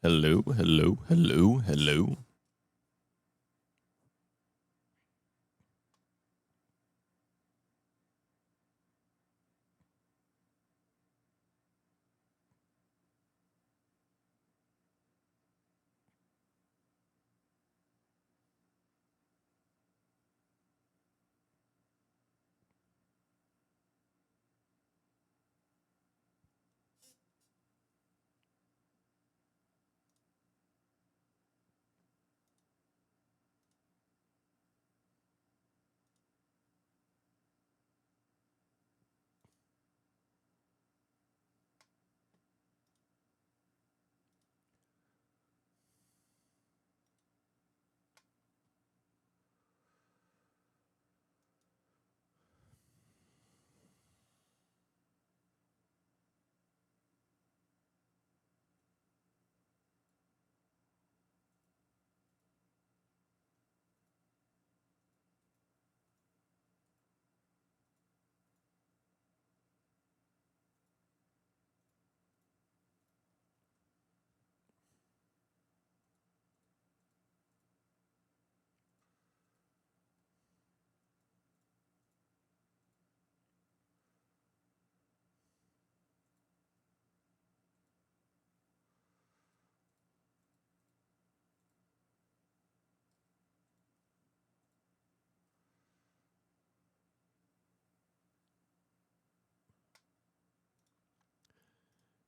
Hello, hello, hello, hello.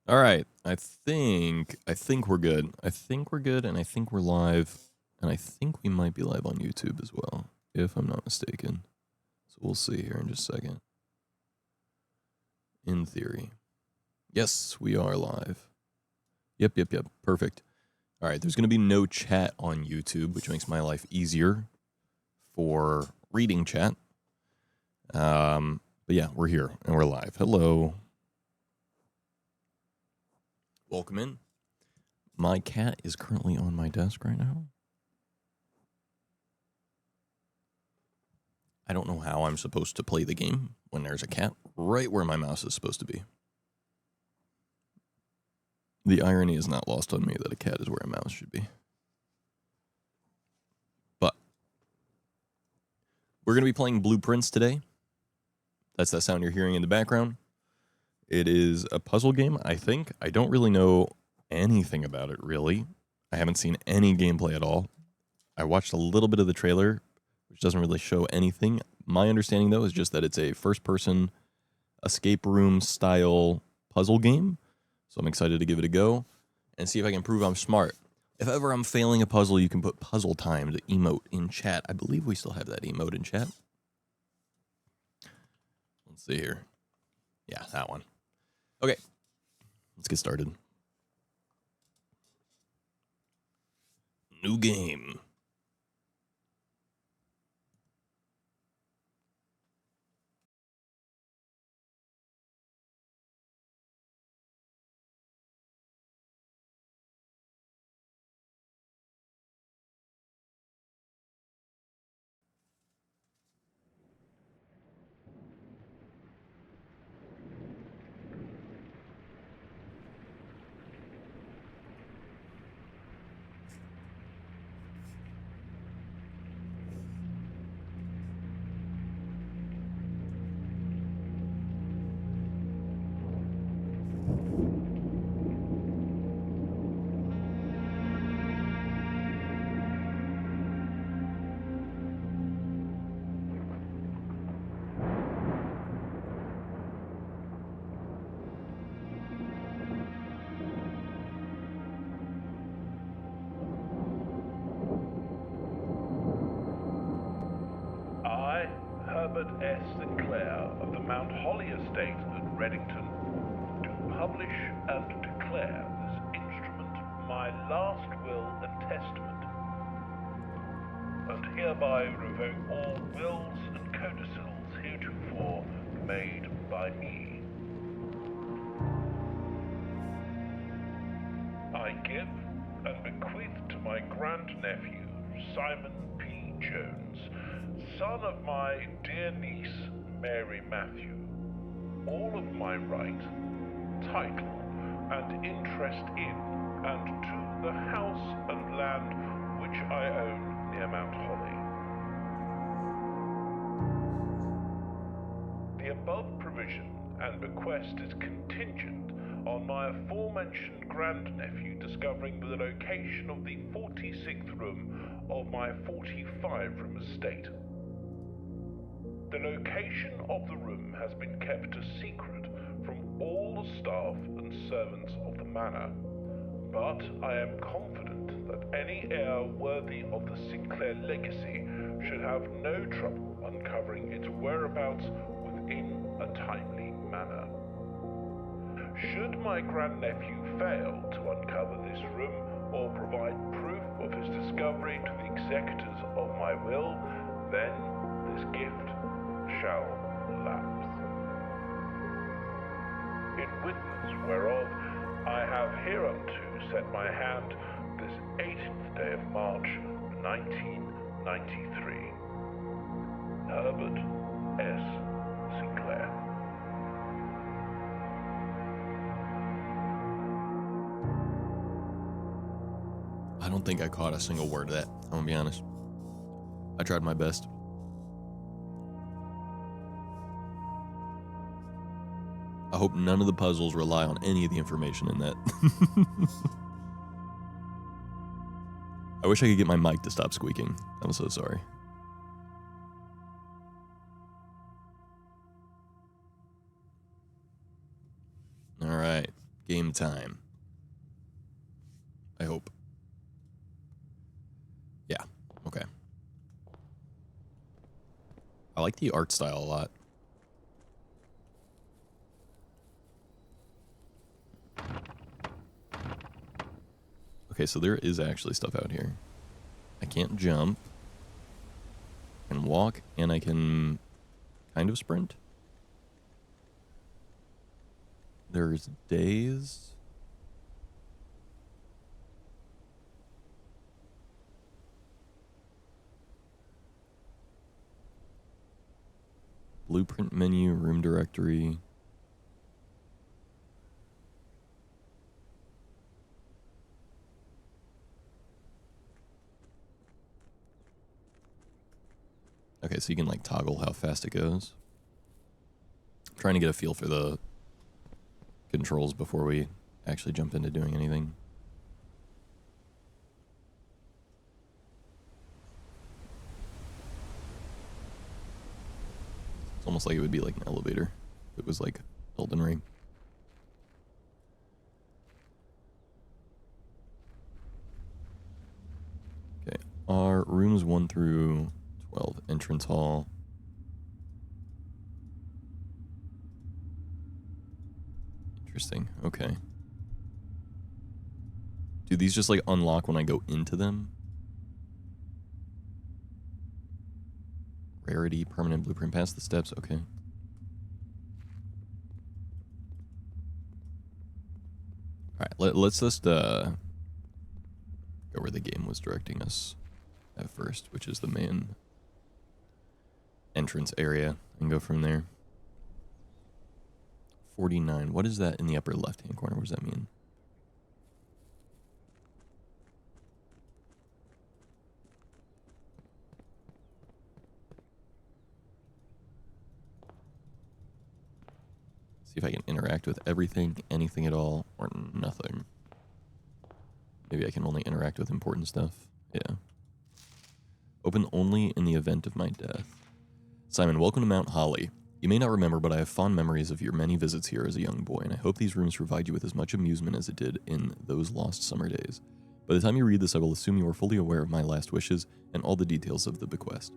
All right. I think we're good. I think we're good, and I think we're live, and I think we might be live on YouTube as well, if I'm not mistaken. So we'll see here in just a second. In theory. Yes, we are live. Yep. Perfect. All right, there's going to be no chat on YouTube, which makes my life easier for reading chat. But yeah, we're here and we're live. Hello. Welcome in. My cat is currently on my desk right now. I don't know how I'm supposed to play the game when there's a cat right where my mouse is supposed to be. The irony is not lost on me that a cat is where a mouse should be. But we're going to be playing Blueprints today. That's that sound you're hearing in the background. It is a puzzle game, I think. I don't really know anything about it, really. I haven't seen any gameplay at all. I watched a little bit of the trailer, which doesn't really show anything. My understanding, though, is just that it's a first-person escape room style puzzle game. So I'm excited to give it a go and see if I can prove I'm smart. If ever I'm failing a puzzle, you can put PuzzleTime, the emote, in chat. I believe we still have that emote in chat. Let's see here. Yeah, that one. Okay, let's get started. New game. I, Herbert S. Sinclair of the Mount Holly Estate at Reddington, do publish and declare this instrument my last will and testament, and hereby revoke all wills and codicils heretofore made by me. I give and bequeath to my grandnephew, Simon P. Jones, son of my dear niece, Mary Matthew, all of my right, title, and interest in, and to the house and land which I own near Mount Holly. The above provision and bequest is contingent on my aforementioned grandnephew discovering the location of the 46th room of my 45-room estate. The location of the room has been kept a secret from all the staff and servants of the manor, but I am confident that any heir worthy of the Sinclair legacy should have no trouble uncovering its whereabouts within a timely manner. Should my grandnephew fail to uncover this room or provide proof of his discovery to the executors of my will, then this gift shall lapse. In witness whereof I have hereunto set my hand this 18th day of March, 1993. Herbert S. Sinclair. I don't think I caught a single word of that. I'm gonna be honest. I tried my best. I hope none of the puzzles rely on any of the information in that. I wish I could get my mic to stop squeaking. I'm so sorry. All right, game time. I hope. Yeah, okay. I like the art style a lot. Okay, so there is actually stuff out here. I can't jump. I can walk, and I can kind of sprint. There's days. Blueprint menu, room directory. Okay, so you can like toggle how fast it goes. I'm trying to get a feel for the controls before we actually jump into doing anything. It's almost like it would be like an elevator. If it was like Elden Ring. Okay, our rooms 1 through 12. Entrance hall. Interesting. Okay. Do these just like unlock when I go into them? Rarity, permanent blueprint, past the steps. Okay. Alright, let's just go where the game was directing us at first, which is the main entrance area, and go from there. 49. What is that in the upper left-hand corner? What does that mean? See if I can interact with everything, anything at all, or nothing. Maybe I can only interact with important stuff. Yeah. Open only in the event of my death. Simon, welcome to Mount Holly. You may not remember, but I have fond memories of your many visits here as a young boy, and I hope these rooms provide you with as much amusement as it did in those lost summer days. By the time you read this, I will assume you are fully aware of my last wishes and all the details of the bequest.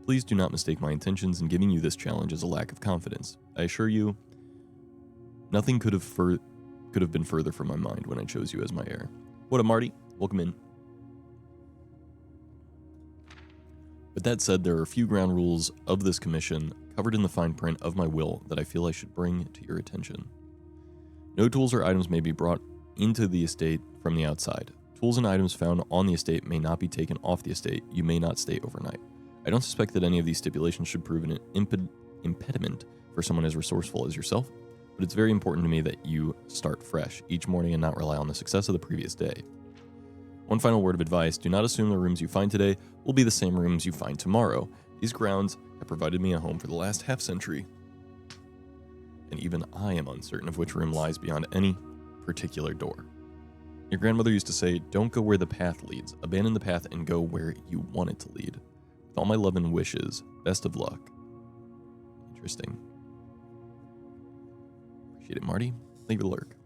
Please do not mistake my intentions in giving you this challenge as a lack of confidence. I assure you, nothing could have been further from my mind when I chose you as my heir. What up, Marty? Welcome in. With that said, there are a few ground rules of this commission covered in the fine print of my will that I feel I should bring to your attention. No tools or items may be brought into the estate from the outside. Tools and items found on the estate may not be taken off the estate. You may not stay overnight. I don't suspect that any of these stipulations should prove an impediment for someone as resourceful as yourself, but it's very important to me that you start fresh each morning and not rely on the success of the previous day. One final word of advice, do not assume the rooms you find today will be the same rooms you find tomorrow. These grounds have provided me a home for the last half-century, and even I am uncertain of which room lies beyond any particular door. Your grandmother used to say, don't go where the path leads, abandon the path and go where you want it to lead. With all my love and wishes, best of luck. Interesting. Appreciate it, Marty. Leave it a lurk.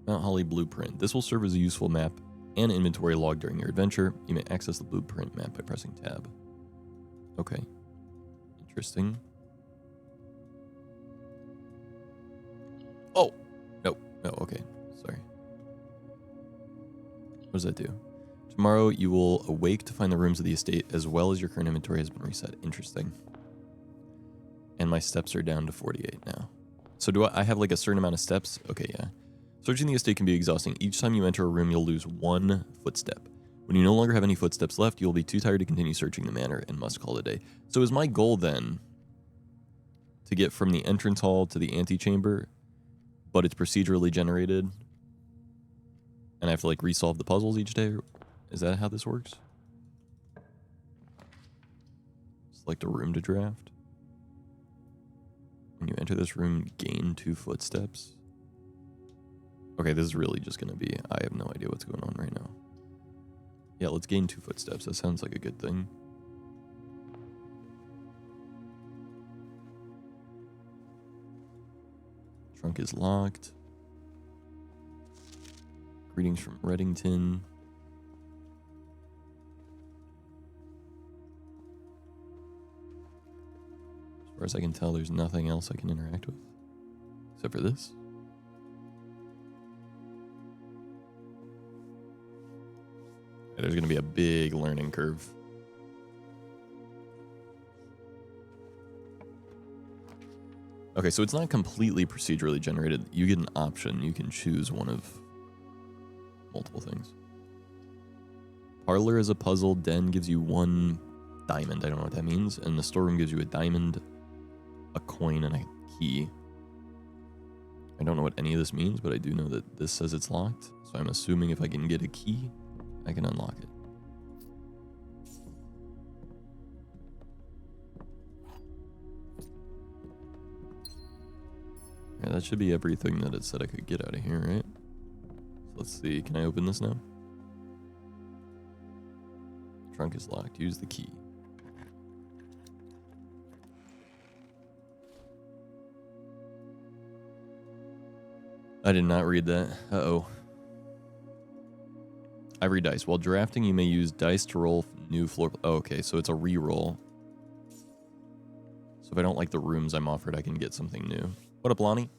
Mount Holly Blueprint. This will serve as a useful map and inventory log during your adventure. You may access the blueprint map by pressing tab. Okay. Interesting. Oh! No, okay. Sorry. What does that do? Tomorrow you will awake to find the rooms of the estate as well as your current inventory has been reset. Interesting. And my steps are down to 48 now. So do I have like a certain amount of steps? Okay, yeah. Searching the estate can be exhausting. Each time you enter a room, you'll lose 1 footstep. When you no longer have any footsteps left, you'll be too tired to continue searching the manor and must call it a day. So is my goal then to get from the entrance hall to the antechamber, but it's procedurally generated, and I have to like resolve the puzzles each day? Is that how this works? Select a room to draft. When you enter this room, gain 2 footsteps. Okay, this is really just going to be, I have no idea what's going on right now. Yeah, let's gain 2 footsteps. That sounds like a good thing. Trunk is locked. Greetings from Reddington. far as I can tell, there's nothing else I can interact with. Except for this. There's going to be a big learning curve. Okay, so it's not completely procedurally generated. You get an option. You can choose one of multiple things. Parlor is a puzzle. Den gives you 1 diamond. I don't know what that means. And the storeroom gives you a diamond, a coin, and a key. I don't know what any of this means, but I do know that this says it's locked. So I'm assuming if I can get a key, I can unlock it. Yeah, that should be everything that it said I could get out of here, right? So let's see. Can I open this now? Trunk is locked. Use the key. I did not read that. Uh-oh. Ivory dice. While drafting, you may use dice to roll new floor... Oh, okay, so it's a re-roll. So if I don't like the rooms I'm offered, I can get something new. What up, Lonnie?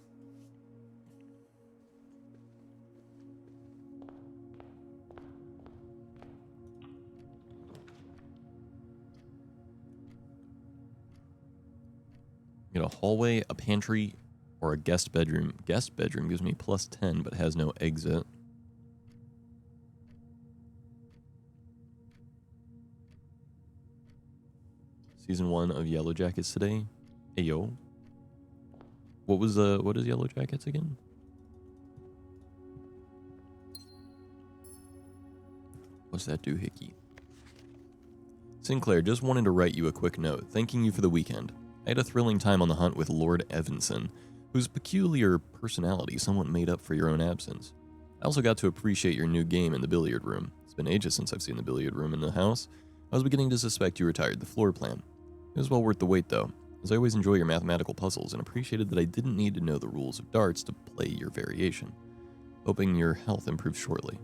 Get a hallway, a pantry, or a guest bedroom. Guest bedroom gives me plus 10, but has no exit. Season 1 of Yellow Jackets today. Ayo. What is Yellow Jackets again? What's that doohickey? Sinclair, just wanted to write you a quick note, thanking you for the weekend. I had a thrilling time on the hunt with Lord Evanson, whose peculiar personality somewhat made up for your own absence. I also got to appreciate your new game in the billiard room. It's been ages since I've seen the billiard room in the house. I was beginning to suspect you retired the floor plan. It was well worth the wait, though, as I always enjoy your mathematical puzzles and appreciated that I didn't need to know the rules of darts to play your variation. Hoping your health improves shortly.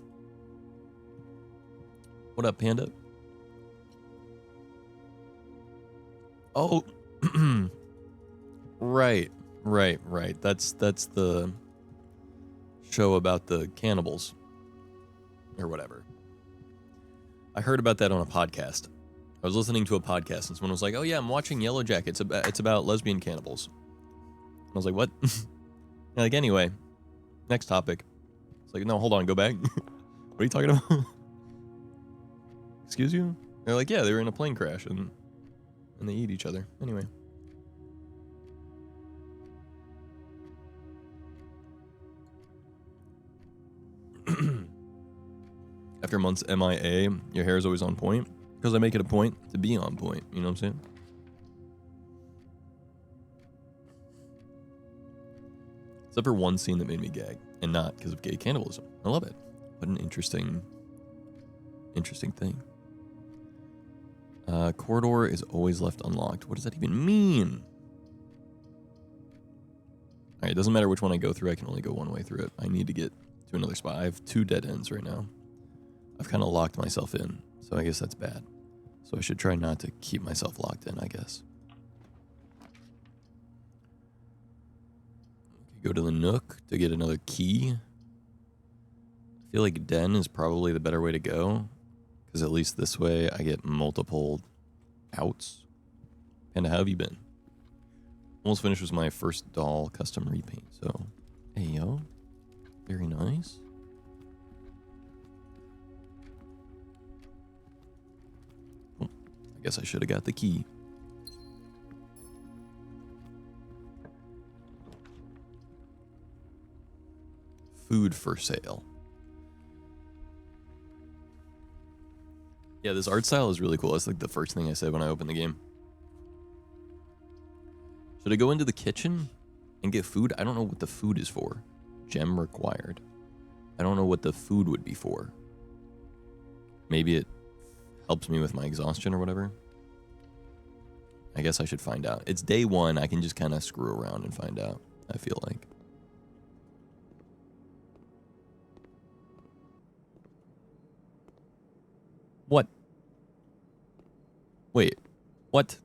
What up, Panda? Oh, right. That's the show about the cannibals or whatever. I heard about that on a podcast. I was listening to a podcast and someone was like, "Oh yeah, I'm watching Yellow Jackets. It's about lesbian cannibals." And I was like, "What?" Like, anyway, next topic. It's like, no, hold on, go back. What are you talking about? Excuse you? They're like, yeah, they were in a plane crash and they eat each other. Anyway. After months MIA, your hair is always on point. Because I make it a point to be on point. You know what I'm saying? Except for one scene that made me gag. And not because of gay cannibalism. I love it. What an interesting thing. Corridor is always left unlocked. What does that even mean? Alright, it doesn't matter which one I go through. I can only go one way through it. I need to get to another spot. I have 2 dead ends right now. I've kind of locked myself in. So I guess that's bad. So I should try not to keep myself locked in, I guess. Go to the Nook to get another key. I feel like Den is probably the better way to go. Because at least this way I get multiple outs. And how have you been? Almost finished with my first doll custom repaint. So, hey yo. Very nice. Oh, I guess I should have got the key. Food for sale. Yeah, this art style is really cool. That's like the first thing I said when I opened the game. Should I go into the kitchen and get food? I don't know what the food is for. Gem required. I don't know what the food would be for. Maybe it helps me with my exhaustion or whatever. I guess I should find out. It's day 1. I can just kind of screw around and find out, I feel like. What? Wait. What?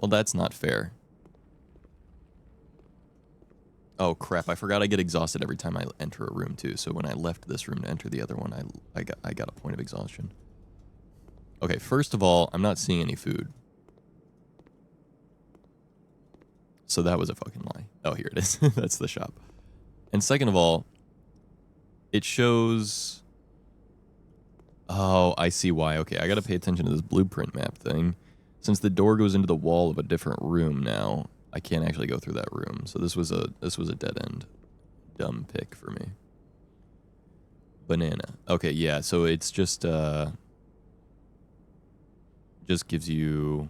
Well, that's not fair. Oh, crap. I forgot I get exhausted every time I enter a room, too. So when I left this room to enter the other one, I got a point of exhaustion. Okay, first of all, I'm not seeing any food. So that was a fucking lie. Oh, here it is. That's the shop. And second of all, it shows... Oh, I see why. Okay, I gotta pay attention to this blueprint map thing. Since the door goes into the wall of a different room now, I can't actually go through that room. So this was a dead end. Dumb pick for me. Banana. Okay, yeah, so it's just gives you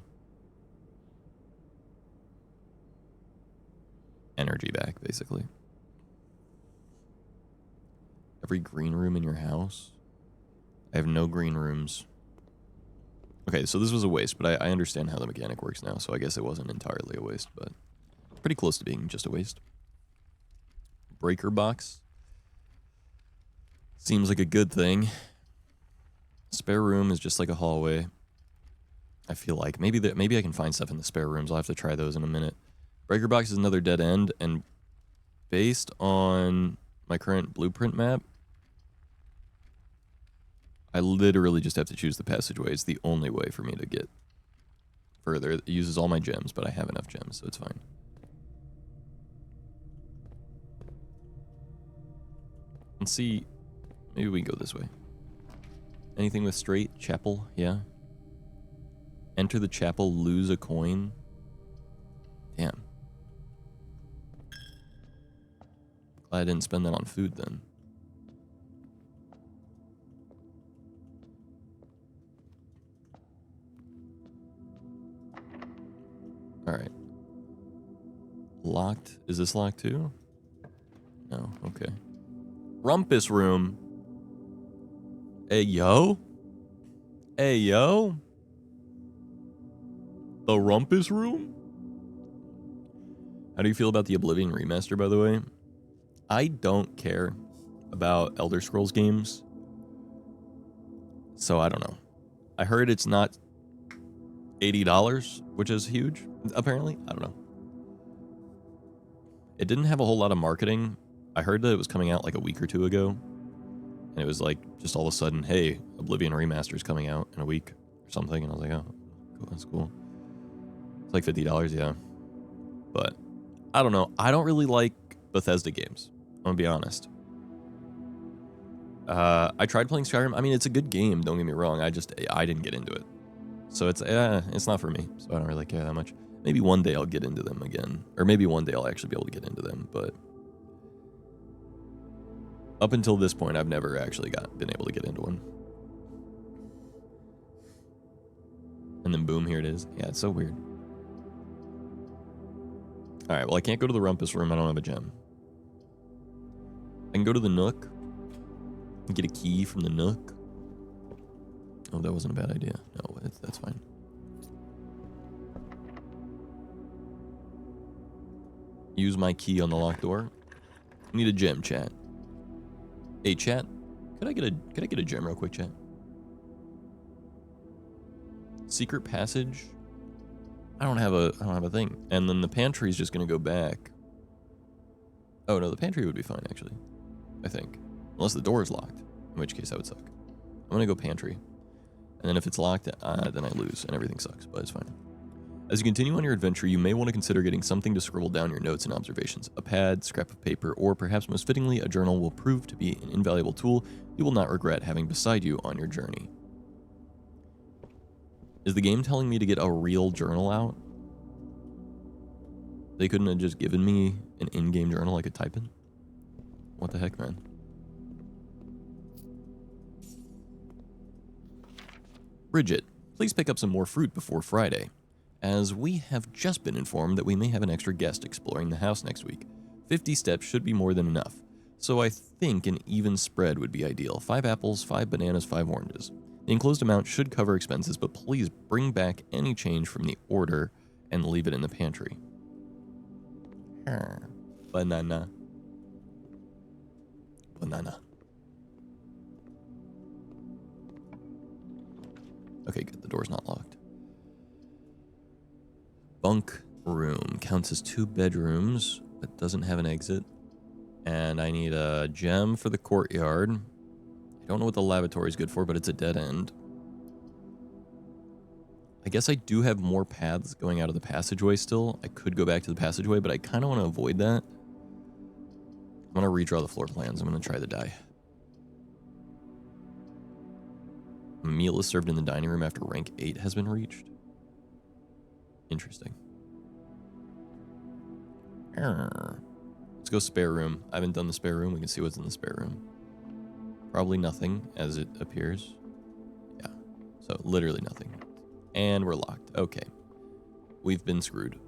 energy back, basically. Every green room in your house? I have no green rooms. Okay, so this was a waste, but I understand how the mechanic works now, so I guess it wasn't entirely a waste, but pretty close to being just a waste. Breaker box. Seems like a good thing. Spare room is just like a hallway. I feel like maybe I can find stuff in the spare rooms. I'll have to try those in a minute. Breaker box is another dead end, and based on my current blueprint map, I literally just have to choose the passageway. It's the only way for me to get further. It uses all my gems, but I have enough gems, so it's fine. Let's see. Maybe we can go this way. Anything with straight? Chapel? Yeah. Enter the chapel, lose a coin. Damn. Glad I didn't spend that on food then. Alright. Locked. Is this locked too? No, okay. Rumpus room. Hey, yo? Hey, yo? The Rumpus room? How do you feel about the Oblivion remaster, by the way? I don't care about Elder Scrolls games. So I don't know. I heard it's not $80, which is huge, apparently. I don't know. It didn't have a whole lot of marketing. I heard that it was coming out like a week or two ago. And it was like, just all of a sudden, hey, Oblivion Remaster is coming out in a week or something. And I was like, oh, cool, that's cool. It's like $50, yeah. But I don't know. I don't really like Bethesda games. I'm going to be honest. I tried playing Skyrim. I mean, it's a good game, don't get me wrong. I didn't get into it. So it's not for me. So I don't really care that much. Maybe one day I'll get into them again. Or maybe one day I'll actually be able to get into them. But up until this point, I've never actually been able to get into one. And then boom, here it is. Yeah, it's so weird. Alright, well, I can't go to the Rumpus room. I don't have a gem. I can go to the Nook. And get a key from the Nook. Oh, that wasn't a bad idea. No, that's fine. Use my key on the locked door. I need a gem, chat. Hey, chat. Could I get a gem real quick, chat? Secret passage? I don't have a thing. And then the pantry is just gonna go back. Oh no, the pantry would be fine actually. I think. Unless the door is locked. In which case that would suck. I'm gonna go pantry. And then if it's locked, then I lose and everything sucks, but it's fine. As you continue on your adventure, you may want to consider getting something to scribble down your notes and observations. A pad, scrap of paper, or perhaps most fittingly, a journal will prove to be an invaluable tool you will not regret having beside you on your journey. Is the game telling me to get a real journal out? They couldn't have just given me an in-game journal I could type in? What the heck, man? Bridget, please pick up some more fruit before Friday, as we have just been informed that we may have an extra guest exploring the house next week. 50 steps should be more than enough, so I think an even spread would be ideal. 5 apples, 5 bananas, 5 oranges. The enclosed amount should cover expenses, but please bring back any change from the order and leave it in the pantry. Banana. Banana. Okay, good. The door's not locked. Bunk room counts as 2 bedrooms, but doesn't have an exit. And I need a gem for the courtyard. I don't know what the lavatory is good for, but it's a dead end. I guess I do have more paths going out of the passageway still. I could go back to the passageway, but I kind of want to avoid that. I'm going to redraw the floor plans. I'm going to try the die. A meal is served in the dining room after rank 8 has been reached. Interesting. Let's go spare room. I haven't done the spare room. We can see what's in the spare room. Probably nothing, as it appears. Yeah, so literally nothing. And we're locked. Okay. We've been screwed.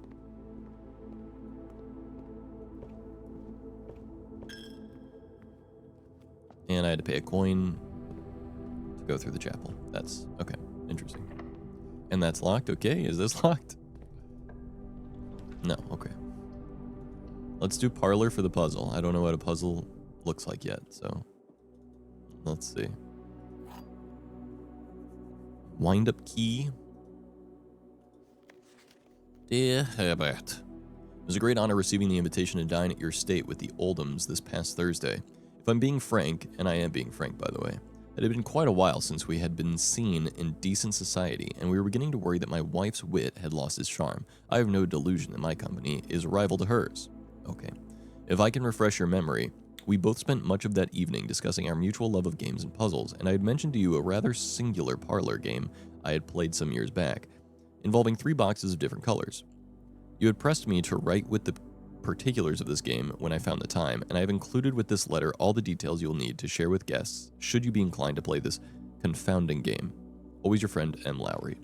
And I had to pay a coin to go through the chapel. That's okay. Interesting. And that's locked. Okay, is this locked? No, okay. Let's do parlor for the puzzle. I don't know what a puzzle looks like yet, so let's see. Wind up key. Dear Herbert, it was a great honor receiving the invitation to dine at your estate with the Oldhams this past Thursday. If I'm being frank, and I am being frank by the way, it had been quite a while since we had been seen in decent society, and we were beginning to worry that my wife's wit had lost its charm. I have no delusion that my company is a rival to hers. Okay. If I can refresh your memory, we both spent much of that evening discussing our mutual love of games and puzzles, and I had mentioned to you a rather singular parlor game I had played some years back, involving 3 boxes of different colors. You had pressed me to write with the particulars of this game when I found the time, and I have included with this letter all the details you'll need to share with guests should you be inclined to play this confounding game. Always your friend, M. Lowry.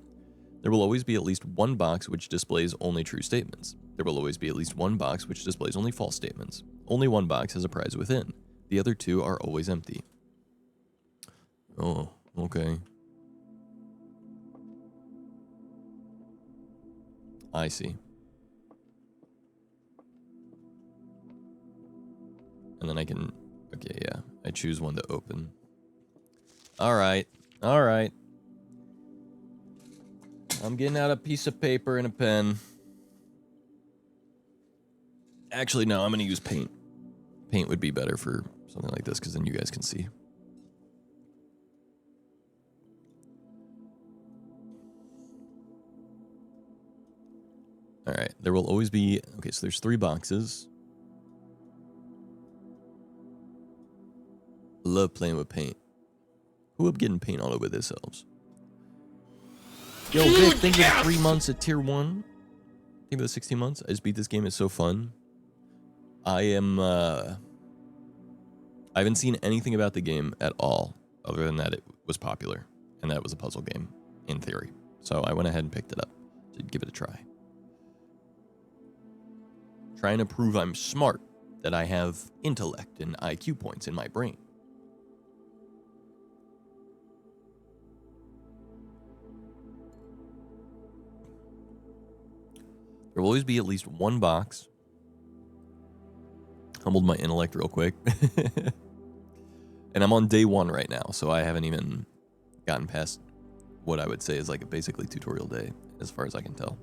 There will always be at least one box which displays only true statements. There will always be at least one box which displays only false statements. Only one box has a prize within. The other 2 are always empty. Oh, okay. I see. And then I can... Okay, yeah. I choose one to open. Alright. Alright. I'm getting out a piece of paper and a pen. Actually, no, I'm going to use paint. Paint would be better for something like this, because then you guys can see. Alright, there will always be... Okay, so there's 3 boxes. Love playing with paint. Who up getting paint all over themselves? Yo, Vic, thank you for the 3 months at tier 1. Thank you for the 16 months. I just beat this game. It's so fun. I haven't seen anything about the game at all, other than that it was popular, and that it was a puzzle game, in theory. So I went ahead and picked it up to give it a try. Trying to prove I'm smart, that I have intellect and IQ points in my brain. There will always be at least one box. Humbled my intellect real quick. And I'm on day 1 right now, so I haven't even gotten past what I would say is like a basically tutorial day, as far as I can tell.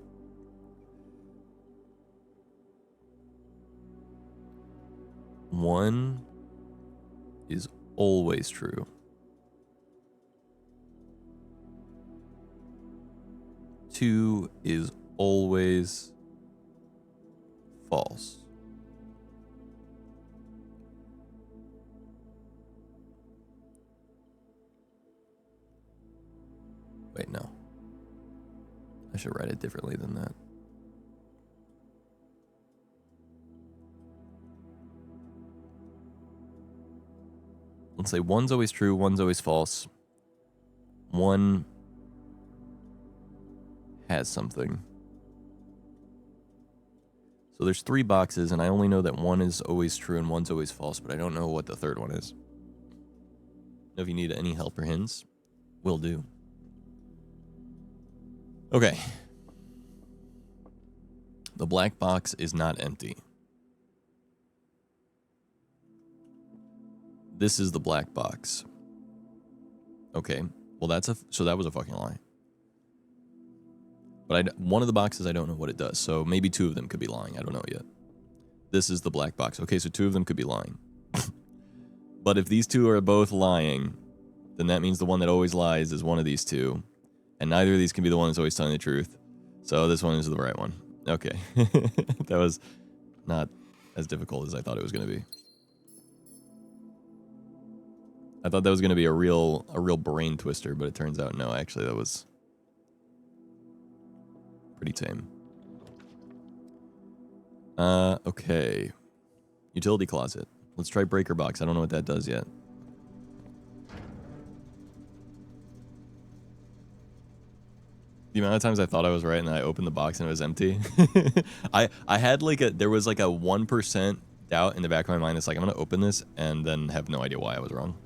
One is always true. 2 is always false. Wait, no. I should write it differently than that. Let's say 1's always true, 1's always false. 1 has something. So there's 3 boxes, and I only know that 1 is always true and 1's always false, but I don't know what the 3rd one is. If you need any help or hints, will do. Okay. The black box is not empty. This is the black box. Okay. Well, so that was a fucking lie. But one of the boxes, I don't know what it does. So maybe 2 of them could be lying. I don't know yet. This is the black box. Okay, so 2 of them could be lying. But if these 2 are both lying, then that means the one that always lies is one of these 2. And neither of these can be the one that's always telling the truth. So this one is the right one. Okay. That was not as difficult as I thought it was going to be. I thought that was going to be a real brain twister, but it turns out no, actually that was pretty tame. Okay. Utility closet. Let's try breaker box. I don't know what that does yet. The amount of times I thought I was right and then I opened the box and it was empty. I had like there was like a 1% doubt in the back of my mind. It's like, I'm going to open this and then have no idea why I was wrong.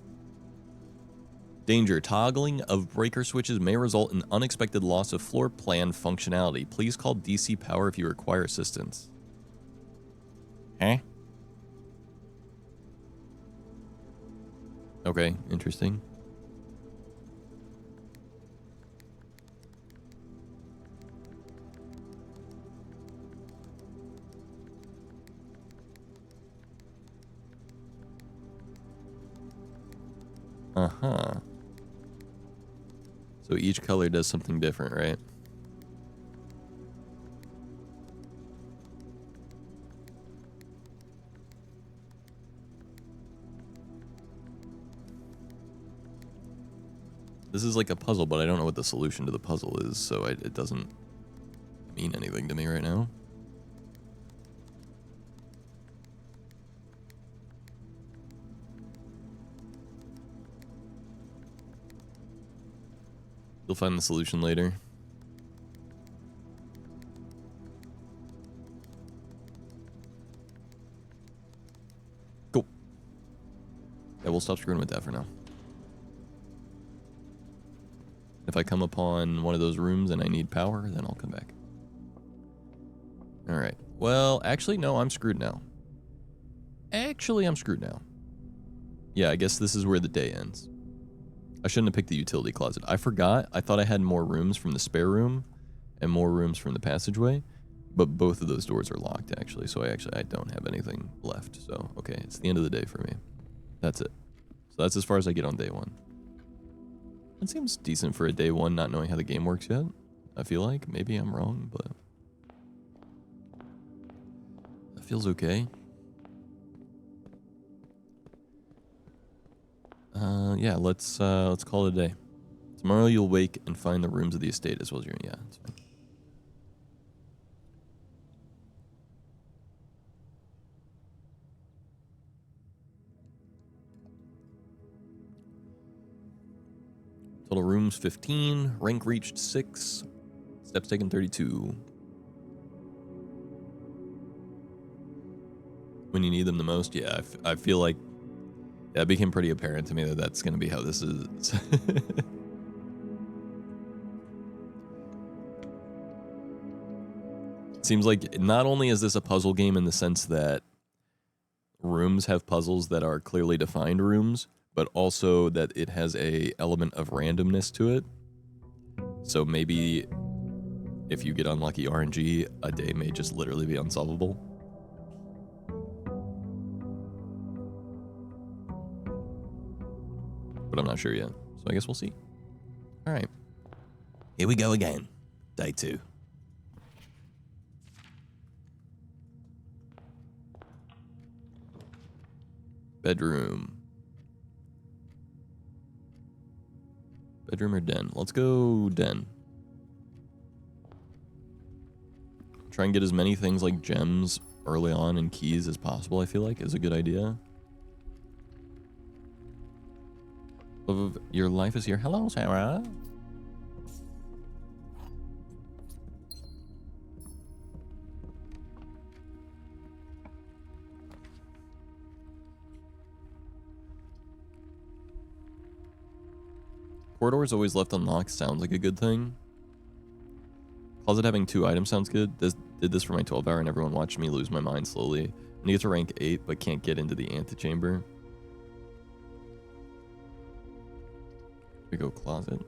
Danger. Toggling of breaker switches may result in unexpected loss of floor plan functionality. Please call DC Power if you require assistance. Huh? Okay, interesting. Uh-huh. So each color does something different, right? This is like a puzzle, but I don't know what the solution to the puzzle is, so it doesn't mean anything to me right now. You'll find the solution later. Cool. Yeah, we'll stop screwing with that for now. If I come upon one of those rooms and I need power, then I'll come back. Alright. Well, actually, no, I'm screwed now. Actually, I'm screwed now. Yeah, I guess this is where the day ends. I shouldn't have picked the utility closet. I forgot. I thought I had more rooms from the spare room and more rooms from the passageway, but both of those doors are locked, actually, so I don't have anything left. So, okay, it's the end of the day for me. That's it. So that's as far as I get on day 1. It seems decent for a day 1, not knowing how the game works yet. I feel like. Maybe I'm wrong, but that feels okay. Yeah, let's call it a day. Tomorrow you'll wake and find the rooms of the estate as well as your... Yeah, it's fine. Total rooms 15, rank reached 6, steps taken 32. When you need them the most, yeah, I feel like that became pretty apparent to me that that's going to be how this is. Seems like not only is this a puzzle game in the sense that rooms have puzzles that are clearly defined rooms, but also that it has a element of randomness to it. So maybe if you get unlucky RNG, a day may just literally be unsolvable. But I'm not sure yet, so I guess we'll see. All right. Here we go again. Day 2. Bedroom. Bedroom or den? Let's go den. Try and get as many things like gems early on and keys as possible, I feel like, is a good idea. Love of your life is here. Hello, Sarah. Corridors always left unlocked sounds like a good thing. Closet having 2 items sounds good. Did this for my 12 hour and everyone watched me lose my mind slowly. And you get to rank 8 but can't get into the antechamber. We go closet.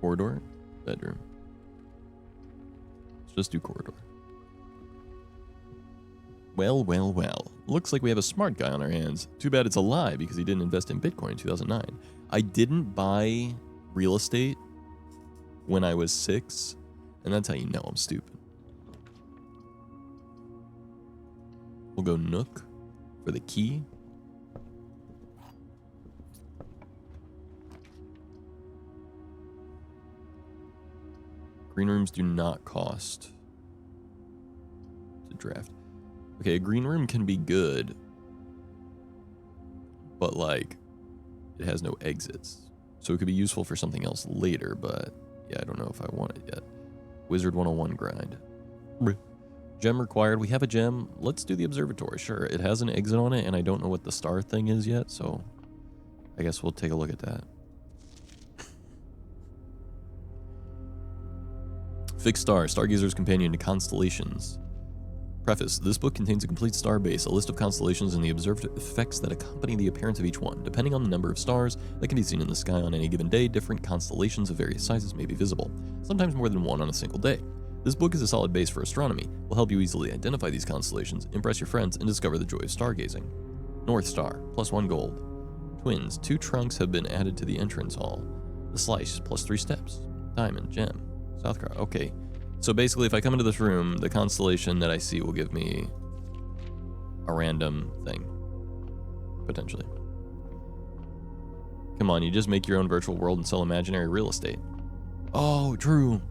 Corridor. bedroom. Let's just do corridor. Well, well, well. Looks like we have a smart guy on our hands. Too bad it's a lie because he didn't invest in Bitcoin in 2009. I didn't buy real estate when I was 6, and that's how you know I'm stupid. We'll go Nook for the key. Green rooms do not cost to draft. Okay, a green room can be good, but like it has no exits. So it could be useful for something else later, but yeah, I don't know if I want it yet. Wizard 101 grind. Gem required. We have a gem. Let's do the observatory. Sure, it has an exit on it, and I don't know what the star thing is yet, so I guess we'll take a look at that. Fixed star, Stargazer's Companion to Constellations. Preface, this book contains a complete star base, a list of constellations, and the observed effects that accompany the appearance of each one. Depending on the number of stars that can be seen in the sky on any given day, different constellations of various sizes may be visible, sometimes more than one on a single day. This book is a solid base for astronomy, will help you easily identify these constellations, impress your friends, and discover the joy of stargazing. North Star, +1 gold. Twins, 2 trunks have been added to the entrance hall. The Slice, +3 steps. Diamond, Gem. South Cross, okay. So basically, if I come into this room, the constellation that I see will give me a random thing, potentially. Come on, you just make your own virtual world and sell imaginary real estate. Oh, true.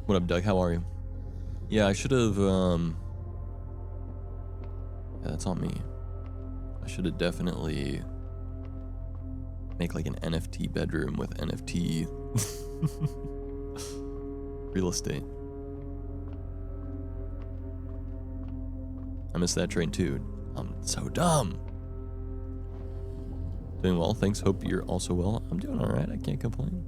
What up, Doug? How are you? Yeah, I should have, yeah, that's on me. I should have definitely make like an NFT bedroom with NFT real estate. I missed that train too. I'm so dumb. Doing well, thanks. Hope you're also well. I'm doing all right. I can't complain.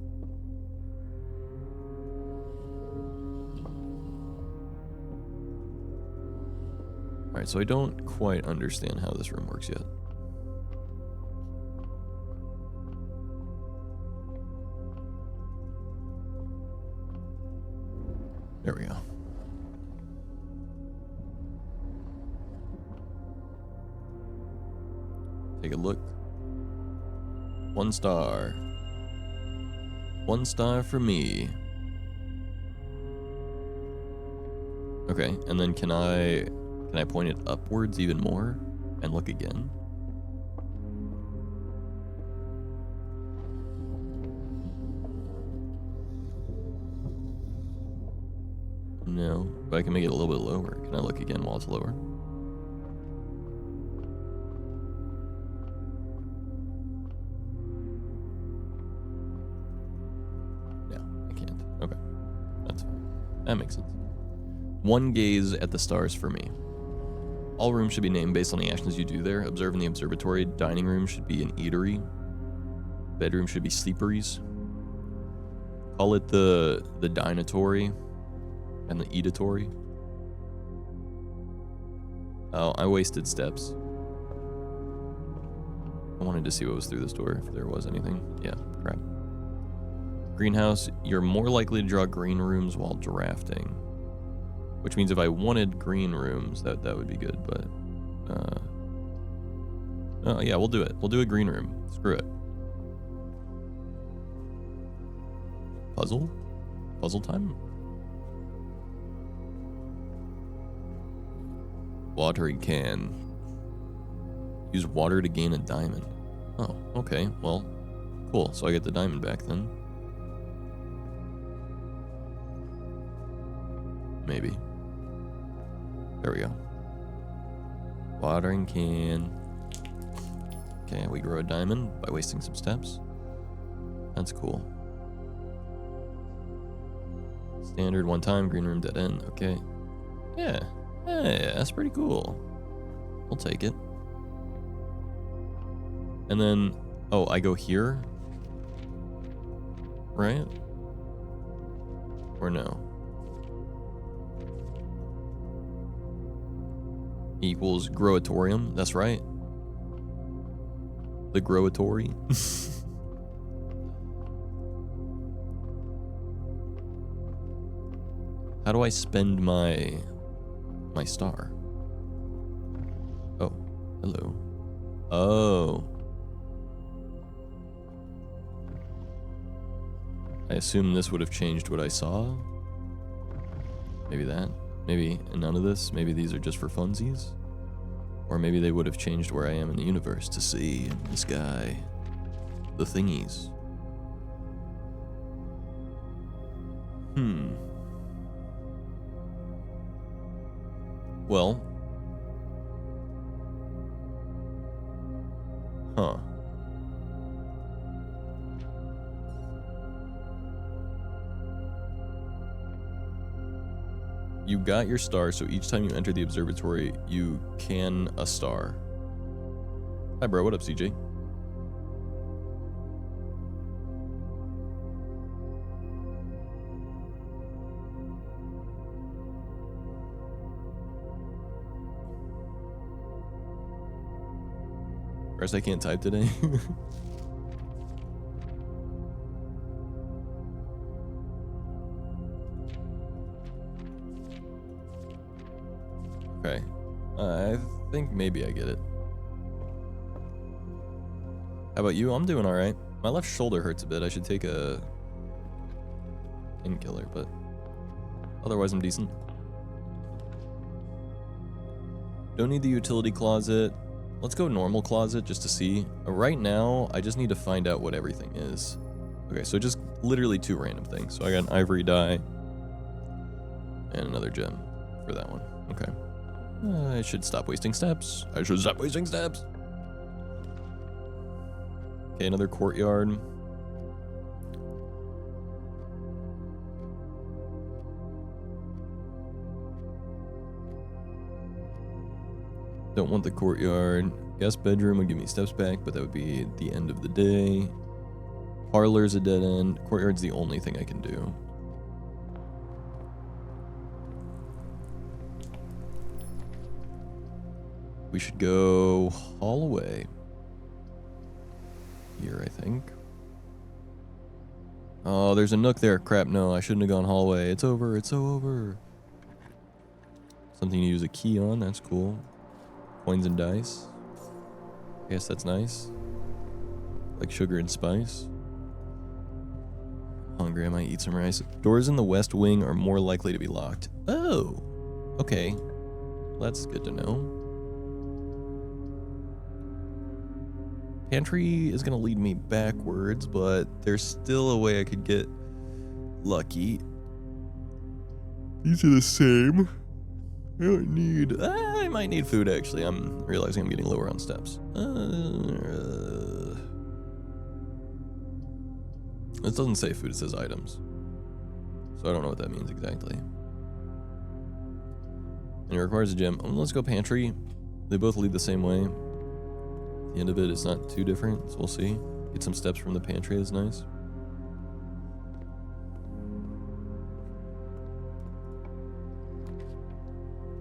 Alright, so I don't quite understand how this room works yet. There we go. Take a look. 1 star. 1 star for me. Okay, and then can I point it upwards even more and look again? No, but I can make it a little bit lower. Can I look again while it's lower? No, I can't. Okay, that's fine. That makes sense. 1 gaze at the stars for me. All rooms should be named based on the actions you do there. Observe in the observatory. Dining room should be an eatery. Bedroom should be sleeperies. Call it the dinatory and the eatatory. Oh, I wasted steps. I wanted to see what was through this door, if there was anything. Yeah, crap. Greenhouse, you're more likely to draw green rooms while drafting. Which means if I wanted green rooms, that would be good, but... oh, yeah, we'll do it. We'll do a green room. Screw it. Puzzle? Puzzle time? Watering can. Use water to gain a diamond. Oh, okay. Well, cool. So I get the diamond back then. Maybe. There we go. Watering can. Okay, we grow a diamond by wasting some steps. That's cool. Standard 1 time, green room dead end. Okay. Yeah. Hey, that's pretty cool. We'll take it. And then Oh, I go here? Right? Or no? Equals Growatorium. That's right. The Growatory. How do I spend my star? Oh, hello. Oh. I assume this would have changed what I saw. Maybe that. Maybe none of this. Maybe these are just for funsies. Or maybe they would have changed where I am in the universe to see in the sky the thingies. Well. Huh. You got your star, so each time you enter the observatory, you can a star. Hi, bro. What up, CJ? First, I can't type today. Okay. I think maybe I get it. How about you? I'm doing alright. My left shoulder hurts a bit. I should take a painkiller, but otherwise I'm decent. Don't need the utility closet. Let's go normal closet just to see. Right now, I just need to find out what everything is. Okay, so just literally 2 random things. So I got an ivory die and another gem for that one. Okay. I should stop wasting steps. Okay, another courtyard. Don't want the courtyard. Guest bedroom would give me steps back, but that would be the end of the day. Parlor's a dead end. Courtyard's the only thing I can do. We should go hallway. Here, I think. Oh, there's a nook there. Crap, no, I shouldn't have gone hallway. It's over, it's so over. Something to use a key on, that's cool. Coins and dice. I guess that's nice. Like sugar and spice. Hungry, I might eat some rice. Doors in the west wing are more likely to be locked. Oh, okay. That's good to know. Pantry is gonna lead me backwards, but there's still a way I could get lucky. These are the same. I don't need... I might need food, actually. I'm realizing I'm getting lower on steps. It doesn't say food, it says items. So I don't know what that means exactly. And it requires a gem. Oh, let's go pantry. They both lead the same way. The end of it is not too different, so we'll see. Get some steps from the pantry, that's nice.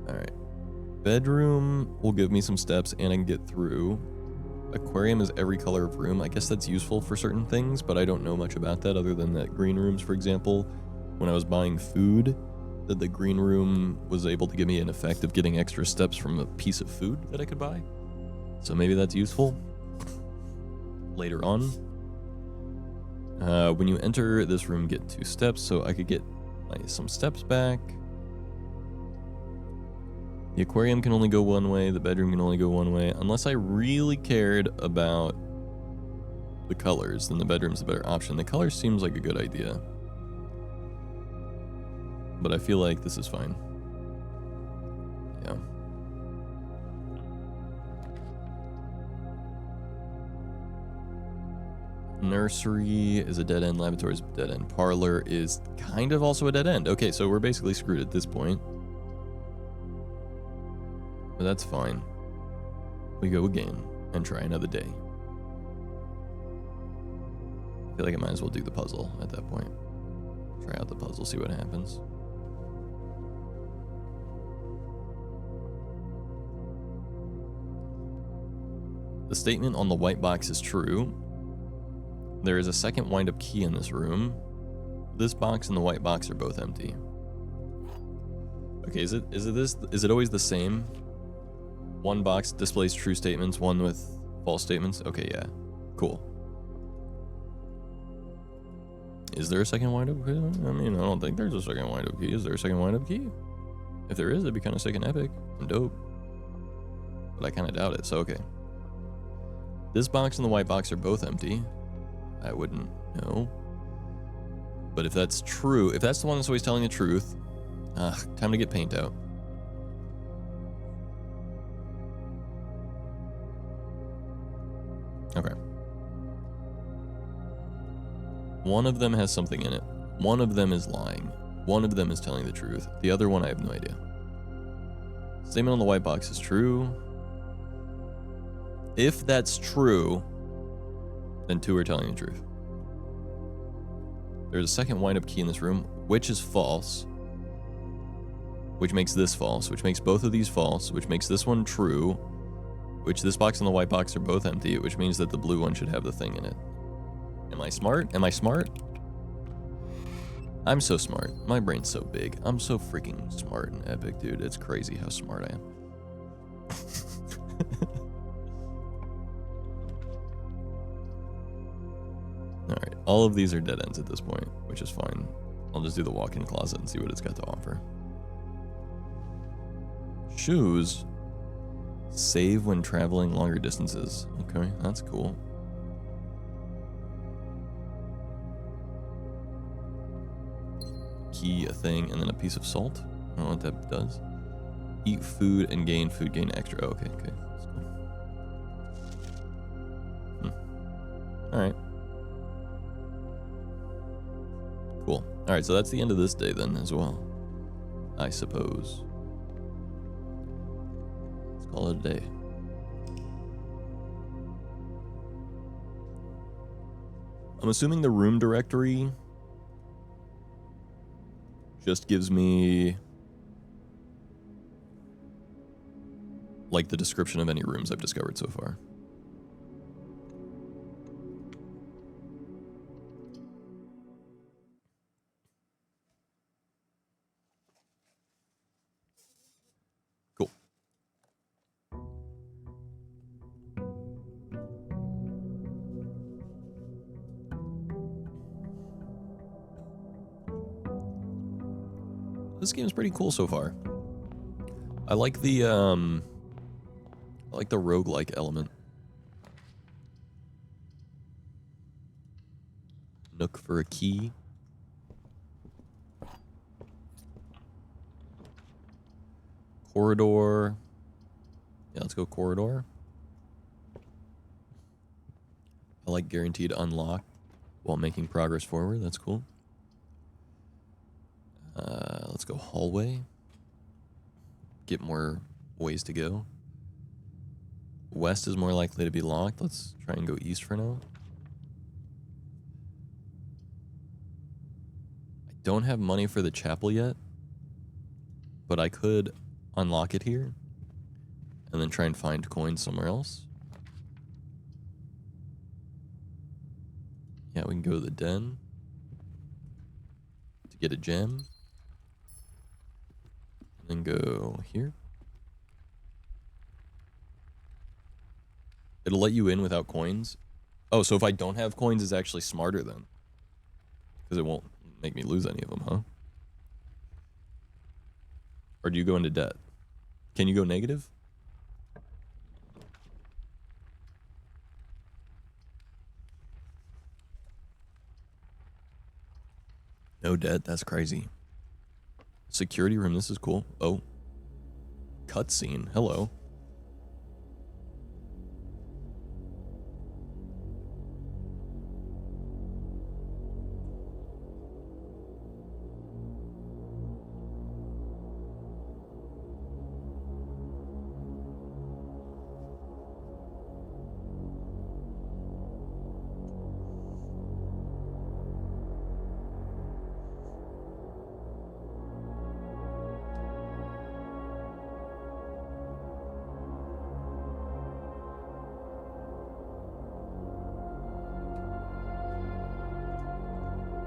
Alright. Bedroom will give me some steps and I can get through. Aquarium is every color of room. I guess that's useful for certain things, but I don't know much about that other than that green rooms, for example. When I was buying food, that the green room was able to give me an effect of getting extra steps from a piece of food that I could buy. So maybe that's useful later on. When you enter this room, get 2 steps, so I could get some steps back. The aquarium can only go one way, the bedroom can only go one way. Unless I really cared about the colors, then the bedroom's the better option. The color seems like a good idea. But I feel like this is fine. Yeah. Nursery is a dead end, laboratory is a dead end. Parlor is kind of also a dead end. Okay, so we're basically screwed at this point. But that's fine. We go again and try another day. I feel like I might as well do the puzzle at that point. Try out the puzzle, see what happens. The statement on the white box is true. There is a second wind-up key in this room. This box and the white box are both empty. Okay, is it always the same? One box displays true statements, one with false statements? Okay, yeah. Cool. Is there a second wind-up key? I mean, I don't think there's a second wind-up key. Is there a second wind-up key? If there is, it'd be kind of sick and epic and dope. But I kind of doubt it, so okay. This box and the white box are both empty. I wouldn't know. But if that's true, if that's the one that's always telling the truth, time to get paint out. Okay. One of them has something in it. One of them is lying. One of them is telling the truth. The other one, I have no idea. Statement on the white box is true. If that's true, then two are telling the truth. There's a second wind-up key in this room, which is false, which makes this false, which makes both of these false, which makes this one true, which this box and the white box are both empty, which means that the blue one should have the thing in it. Am I smart? Am I smart? I'm so smart. My brain's so big. I'm so freaking smart and epic, dude. It's crazy how smart I am. Alright, all of these are dead ends at this point, which is fine. I'll just do the walk-in closet and see what it's got to offer. Shoes. Save when traveling longer distances. Okay, that's cool. Key, a thing, and then a piece of salt. I don't know what that does. Eat food and gain food, gain extra. Oh, okay, okay. That's cool. Alright. Cool. Alright, so that's the end of this day then as well, I suppose. Let's call it a day. I'm assuming the room directory just gives me like the description of any rooms I've discovered so far. Cool. This game's pretty cool so far. I like the roguelike element. Nook for a key. Corridor. Yeah, let's go corridor. I like guaranteed unlock while making progress forward. That's cool. Let's go hallway. Get more ways to go. West is more likely to be locked. Let's try and go east for now. I don't have money for the chapel yet, but I could unlock it here and then try and find coins somewhere else. Yeah, we can go to the den to get a gem. And then go here. It'll let you in without coins. Oh, so if I don't have coins, it's actually smarter then. Because it won't make me lose any of them, huh? Or do you go into debt? Can you go negative? No debt, that's crazy. Security room, this is cool. Oh. Cutscene, hello.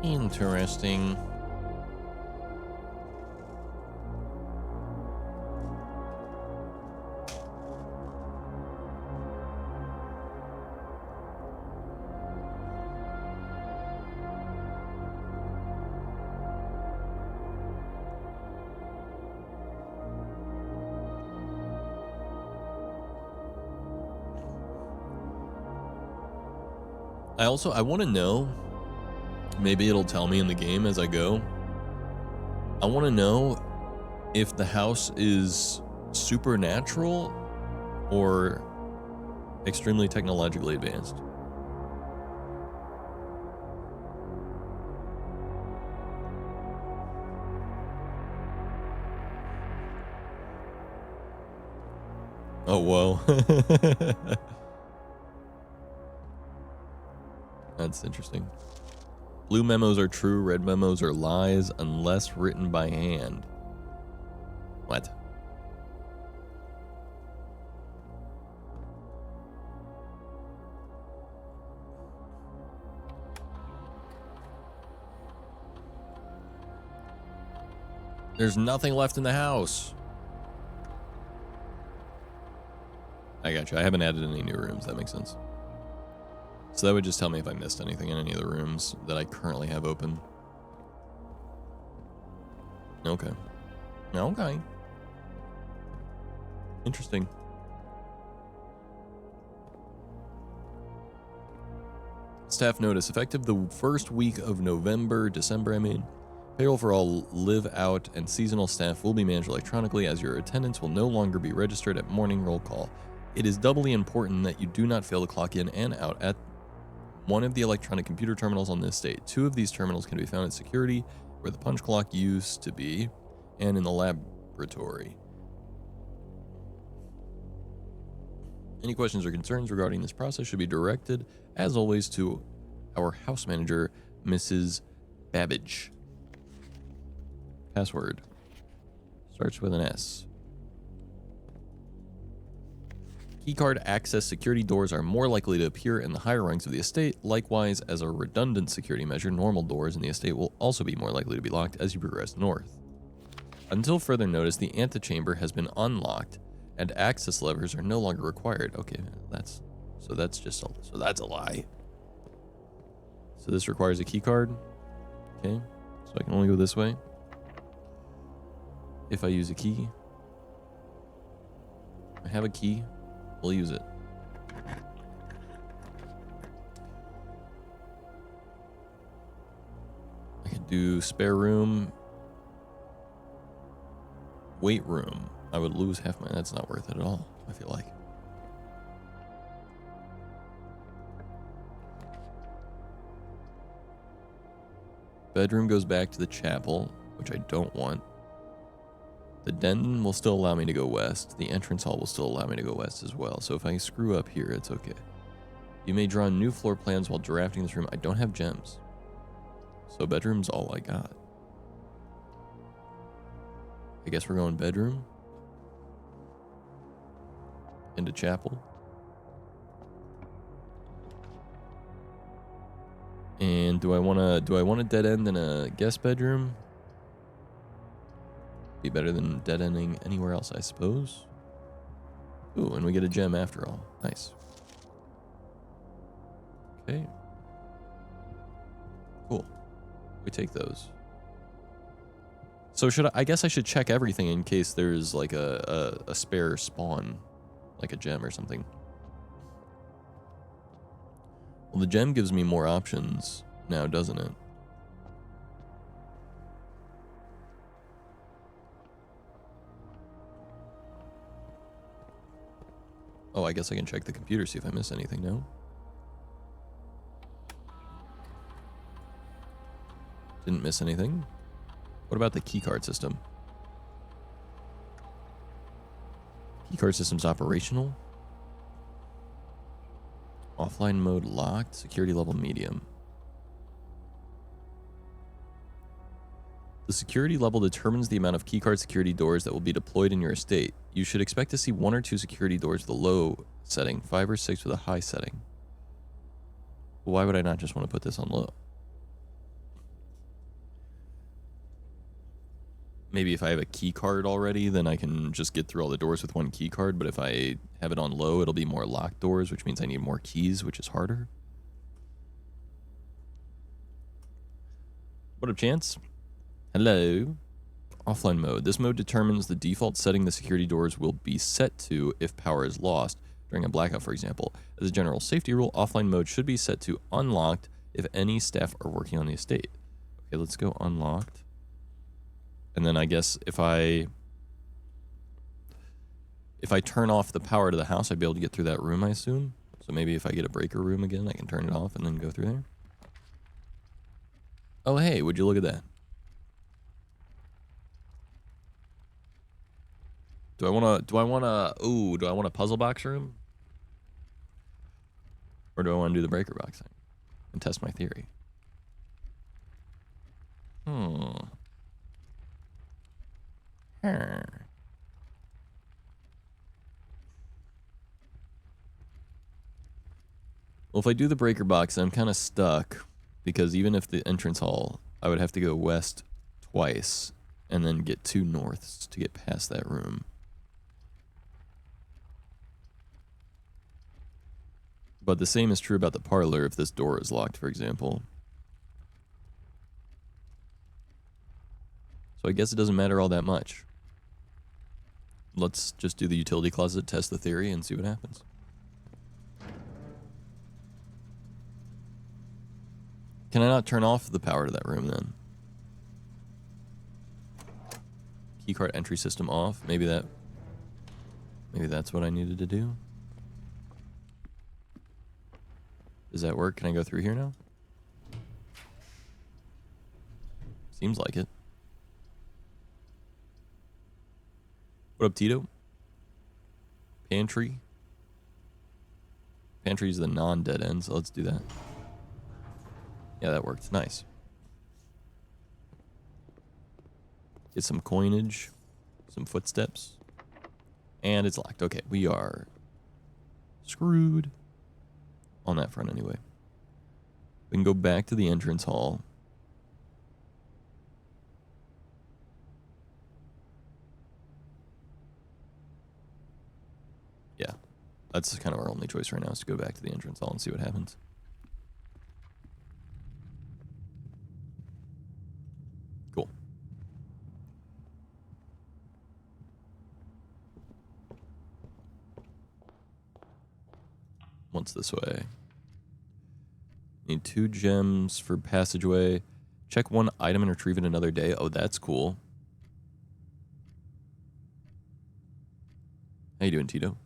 Interesting. I want to know, maybe it'll tell me in the game as I go. I want to know if the house is supernatural or extremely technologically advanced. Oh, whoa. That's interesting. Blue memos are true, red memos are lies unless written by hand. What? There's nothing left in the house. I got you. I haven't added any new rooms. That makes sense. So that would just tell me if I missed anything in any of the rooms that I currently have open. Okay. Okay. Interesting. Staff notice, effective the first week of December, payroll for all live out and seasonal staff will be managed electronically as your attendance will no longer be registered at morning roll call. It is doubly important that you do not fail to clock in and out at one of the electronic computer terminals on this estate. 2 of these terminals can be found at security, where the punch clock used to be, and in the laboratory. Any questions or concerns regarding this process should be directed, as always, to our house manager, Mrs. Babbage. Password starts with an S. Keycard access security doors are more likely to appear in the higher ranks of the estate. Likewise, as a redundant security measure, normal doors in the estate will also be more likely to be locked as you progress north. Until further notice, the antechamber has been unlocked and access levers are no longer required. Okay, that's a lie. So this requires a keycard. Okay, so I can only go this way if I use a key. I have a key. We'll use it. I could do spare room, weight room. I would lose half my... That's not worth it at all, I feel like. Bedroom goes back to the chapel, which I don't want. The den will still allow me to go west. The entrance hall will still allow me to go west as well. So if I screw up here, it's okay. You may draw new floor plans while drafting this room. I don't have gems. So bedroom's all I got. I guess we're going bedroom. Into chapel. And do I want a dead end in a guest bedroom? Be better than dead ending anywhere else, I suppose. Ooh, and we get a gem after all. Nice. Okay. Cool. We take those. So I guess I should check everything in case there's like a spare spawn, like a gem or something. Well, the gem gives me more options now, doesn't it? Oh, I guess I can check the computer, see if I miss anything, no? Didn't miss anything. What about the keycard system? Keycard system's operational. Offline mode locked. Security level medium. The security level determines the amount of keycard security doors that will be deployed in your estate. You should expect to see 1 or 2 security doors with a low setting, 5 or 6 with a high setting. Why would I not just want to put this on low? maybe if I have a key card already, then I can just get through all the doors with one key card. But if I have it on low, it'll be more locked doors, which means I need more keys, which is harder. What up, Chance? Hello. Offline mode. This mode determines the default setting the security doors will be set to if power is lost during a blackout, for example. As a general safety rule, offline mode should be set to unlocked if any staff are working on the estate. Okay, let's go unlocked. And then I guess if I turn off the power to the house, I'd be able to get through that room, I assume. So maybe if I get a breaker room again, I can turn it off and then go through there. Oh, hey, would you look at that? Do I want a puzzle box room? Or do I want to do the breaker box thing and test my theory? Well, if I do the breaker box, I'm kind of stuck because even if the entrance hall, I would have to go west twice and then get 2 norths to get past that room. But the same is true about the parlor if this door is locked, for example. So I guess it doesn't matter all that much. Let's just do the utility closet, test the theory, and see what happens. Can I not turn off the power to that room then? Keycard entry system off. Maybe that's what I needed to do. Does that work? Can I go through here now? Seems like it. What up, Tito? Pantry. Pantry is the non-dead end, so let's do that. Yeah, that worked. Nice. Get some coinage, some footsteps, and it's locked. Okay, we are screwed on that front anyway. We can go back to the entrance hall. Yeah, that's kind of our only choice right now is to go back to the entrance hall and see what happens. Cool. What's this way? Need 2 gems for passageway. Check 1 item and retrieve it another day. Oh, that's cool. How you doing, Tito?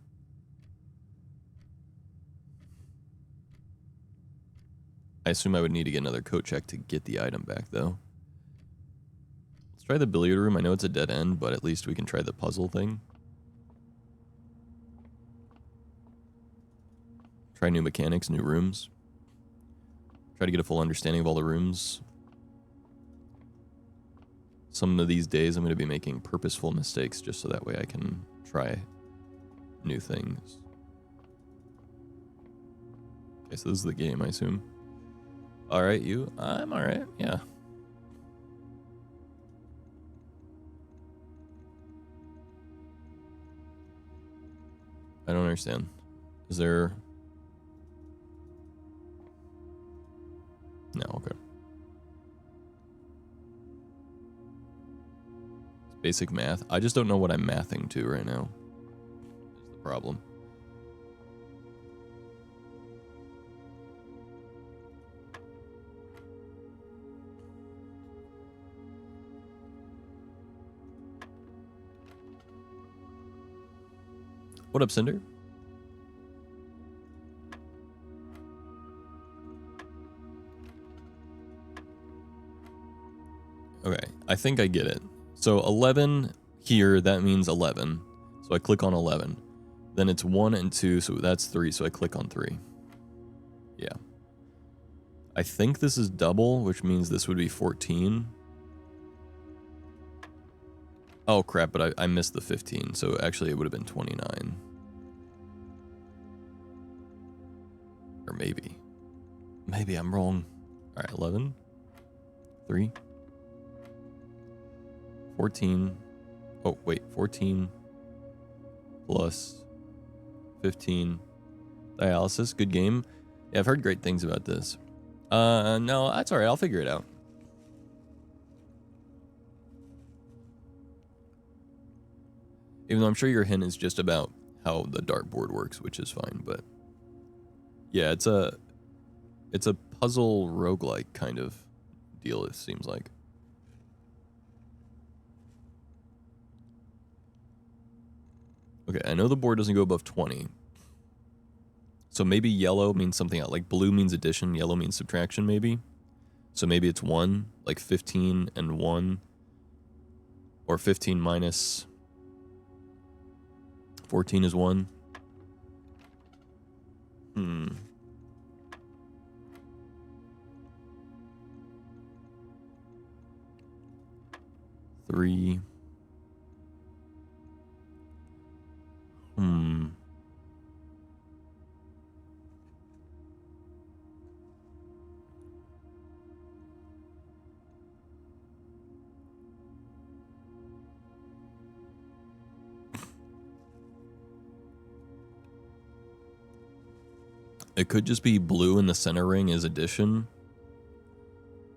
I assume I would need to get another coat check to get the item back, though. Let's try the billiard room. I know it's a dead end, but at least we can try the puzzle thing. Try new mechanics, new rooms. Try to get a full understanding of all the rooms. Some of these days I'm going to be making purposeful mistakes just so that way I can try new things. Okay, so this is the game, I assume. Alright, you? I'm alright, yeah. I don't understand. Is there... No, okay. It's basic math. I just don't know what I'm mathing to right now. Is the problem. What up, Cinder? Okay, I think I get it. So 11 here, that means 11. So I click on 11. Then it's 1 and 2, so that's 3, so I click on 3. Yeah. I think this is double, which means this would be 14. Oh, crap, but I missed the 15, so actually it would have been 29. Or maybe. Maybe I'm wrong. All right, 11. 3. 14. Oh, wait. 14 plus 15. Dialysis. Good game. Yeah, I've heard great things about this. No, that's all right. I'll figure it out. Even though I'm sure your hint is just about how the dartboard works, which is fine, but yeah, it's a puzzle roguelike kind of deal, it seems like. Okay, I know the board doesn't go above 20. So maybe yellow means something else. Like blue means addition, yellow means subtraction, maybe. So maybe it's 1, like 15 and 1. Or 15 minus 14 is 1. Hmm. Three. It could just be blue in the center ring is addition.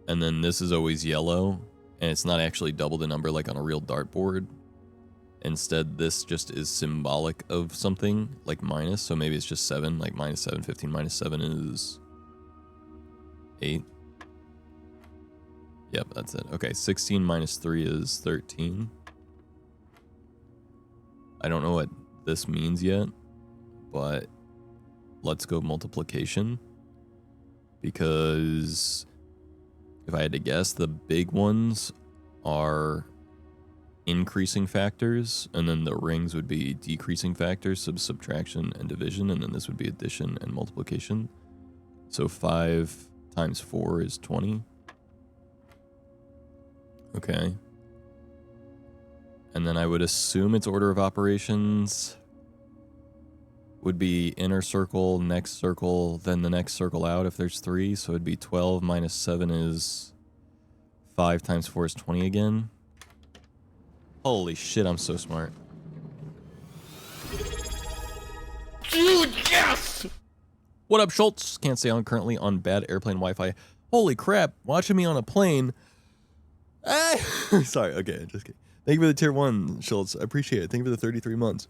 And then this is always yellow. And it's not actually double the number like on a real dartboard. Instead, this just is symbolic of something like minus. So maybe it's just 7, like minus 7, 15 minus 7 is 8. Yep, that's it. Okay, 16 minus 3 is 13. I don't know what this means yet, but let's go multiplication. Because if I had to guess, the big ones are increasing factors, and then the rings would be decreasing factors, so subtraction and division, and then this would be addition and multiplication. So 5 times 4 is 20. Okay. And then I would assume its order of operations would be inner circle, next circle, then the next circle out if there's 3. So it'd be 12 minus 7 is 5 times 4 is 20 again. Holy shit, I'm so smart. Dude, yes! What up, Schultz? Can't stay on currently on bad airplane Wi-Fi. Holy crap, watching me on a plane. Ah! Sorry, okay, just kidding. Thank you for the tier 1, Schultz. I appreciate it. Thank you for the 33 months.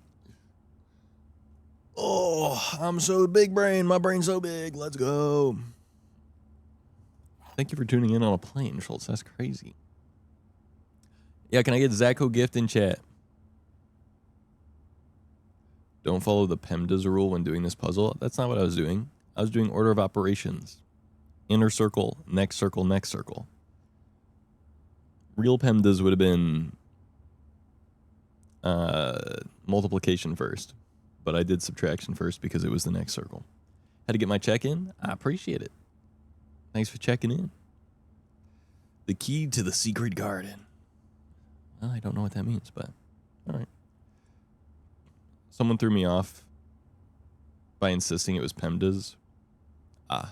Oh, I'm so big brain. My brain's so big. Let's go. Thank you for tuning in on a plane, Schultz. That's crazy. Yeah, can I get Zacho gift in chat? Don't follow the PEMDAS rule when doing this puzzle. That's not what I was doing. I was doing order of operations. Inner circle, next circle, next circle. Real PEMDAS would have been multiplication first. But I did subtraction first because it was the next circle. Had to get my check in. I appreciate it. Thanks for checking in. The key to the secret garden. Well, I don't know what that means, but all right. Someone threw me off by insisting it was PEMDAS. I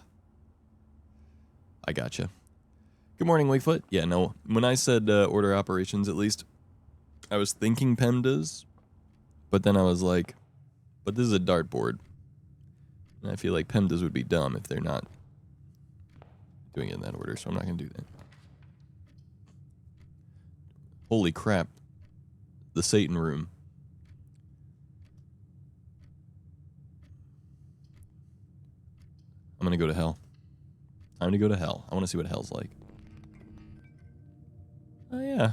gotcha. Good morning, Wakefoot. Yeah, no. When I said order operations, at least, I was thinking PEMDAS, but then I was like, but this is a dartboard. And I feel like PEMDAS would be dumb if they're not doing it in that order, so I'm not going to do that. Holy crap. The Satan room. I'm going to go to hell. Time to go to hell. I want to see what hell's like. Oh, yeah.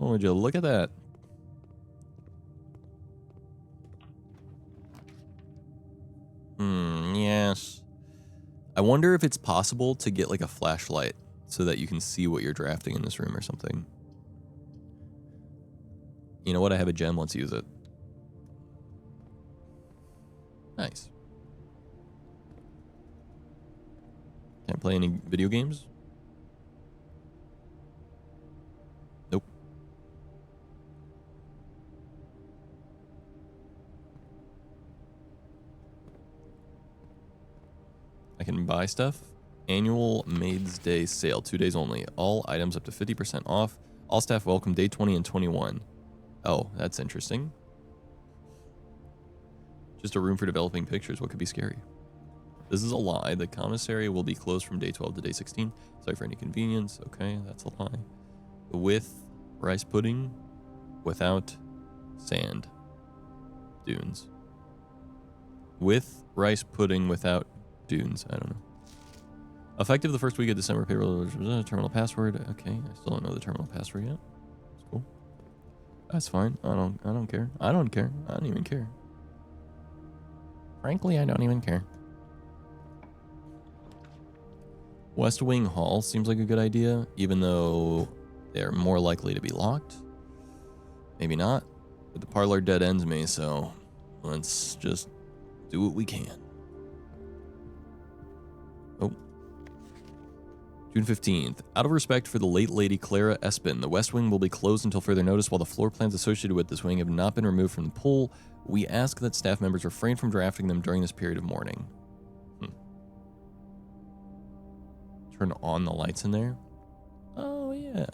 Oh, would you look at that? Yes. I wonder if it's possible to get like a flashlight so that you can see what you're drafting in this room or something. You know what? I have a gem. Let's use it. Nice. Can't play any video games? Nope. I can buy stuff. Annual Maids Day sale, 2 days only. All items up to 50% off. All staff welcome, day 20 and 21. Oh, that's interesting. Just a room for developing pictures. What could be scary? This is a lie. The commissary will be closed from day 12 to day 16. Sorry for any inconvenience. Okay, that's a lie. With rice pudding, without sand dunes. With rice pudding, without dunes. I don't know. Effective the first week of December. Payroll terminal password. Okay, I still don't know the terminal password yet. That's cool. That's fine. I don't care. I don't care. I don't even care. Frankly, I don't even care. West Wing Hall seems like a good idea, even though they're more likely to be locked. Maybe not. But the parlor dead ends me, so let's just do what we can. Oh. June 15th. Out of respect for the late Lady Clara Espin, the West Wing will be closed until further notice while the floor plans associated with this wing have not been removed from the pool. We ask that staff members refrain from drafting them during this period of mourning. Turn on the lights in there. Oh, yeah.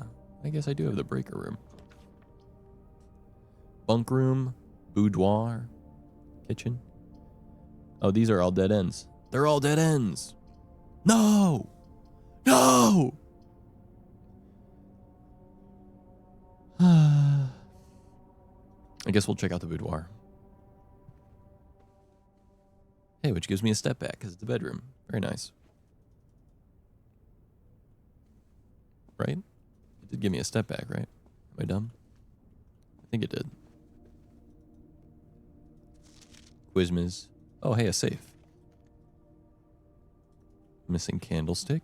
I guess I do have the breaker room. Bunk room, boudoir, kitchen. Oh, these are all dead ends. They're all dead ends. No! No! I guess we'll check out the boudoir. Hey, which gives me a step back because it's the bedroom. Very nice. Right? It did give me a step back, right? Am I dumb? I think it did. Quizmas. Oh, hey, a safe. Missing candlestick.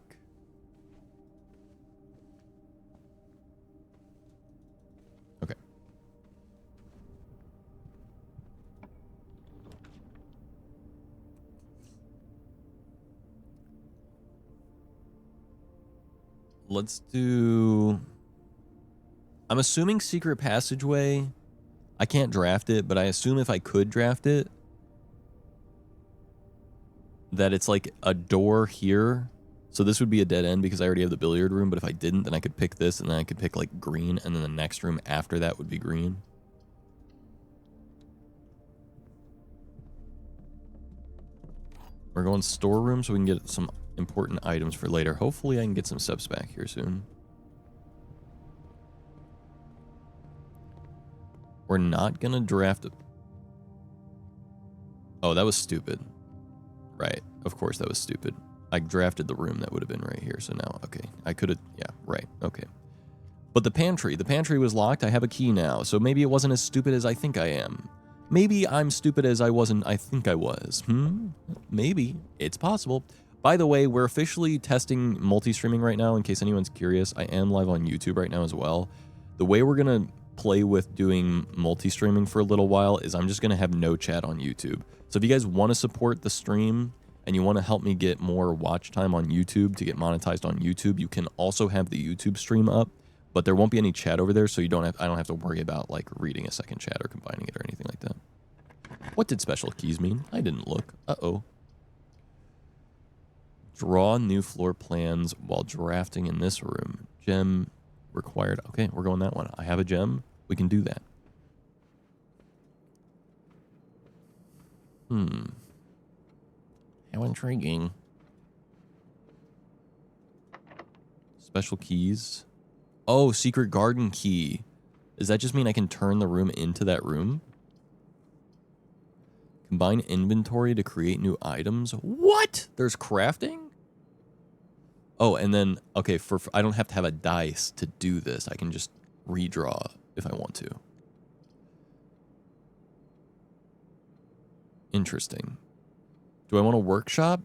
Okay. Let's do... I'm assuming secret passageway. I can't draft it, but I assume if I could draft it, that it's like a door here. So this would be a dead end because I already have the billiard room, but if I didn't, then I could pick this, and then I could pick like green, and then the next room after that would be green. We're going storeroom so we can get some important items for later. Hopefully I can get some subs back here soon. We're not gonna draft it. Oh, that was stupid. Right. Of course that was stupid. I drafted the room that would have been right here. So now, okay. I could have, yeah, right. Okay. But the pantry was locked. I have a key now. So maybe it wasn't as stupid as I think I am. Maybe I'm stupid as I think I was. Maybe. It's possible. By the way, we're officially testing multi-streaming right now in case anyone's curious. I am live on YouTube right now as well. The way we're going to play with doing multi-streaming for a little while is I'm just going to have no chat on YouTube. So if you guys want to support the stream and you want to help me get more watch time on YouTube to get monetized on YouTube, you can also have the YouTube stream up, but there won't be any chat over there, so I don't have to worry about like reading a second chat or combining it or anything like that. What did special keys mean? I didn't look. Uh-oh. Draw new floor plans while drafting in this room. Gem required. Okay, we're going that one. I have a gem. We can do that. How intriguing. Special keys. Oh, secret garden key. Does that just mean I can turn the room into that room? Combine inventory to create new items. What? There's crafting? Oh, and then, okay, I don't have to have a dice to do this. I can just redraw if I want to. Interesting. Do I want a workshop?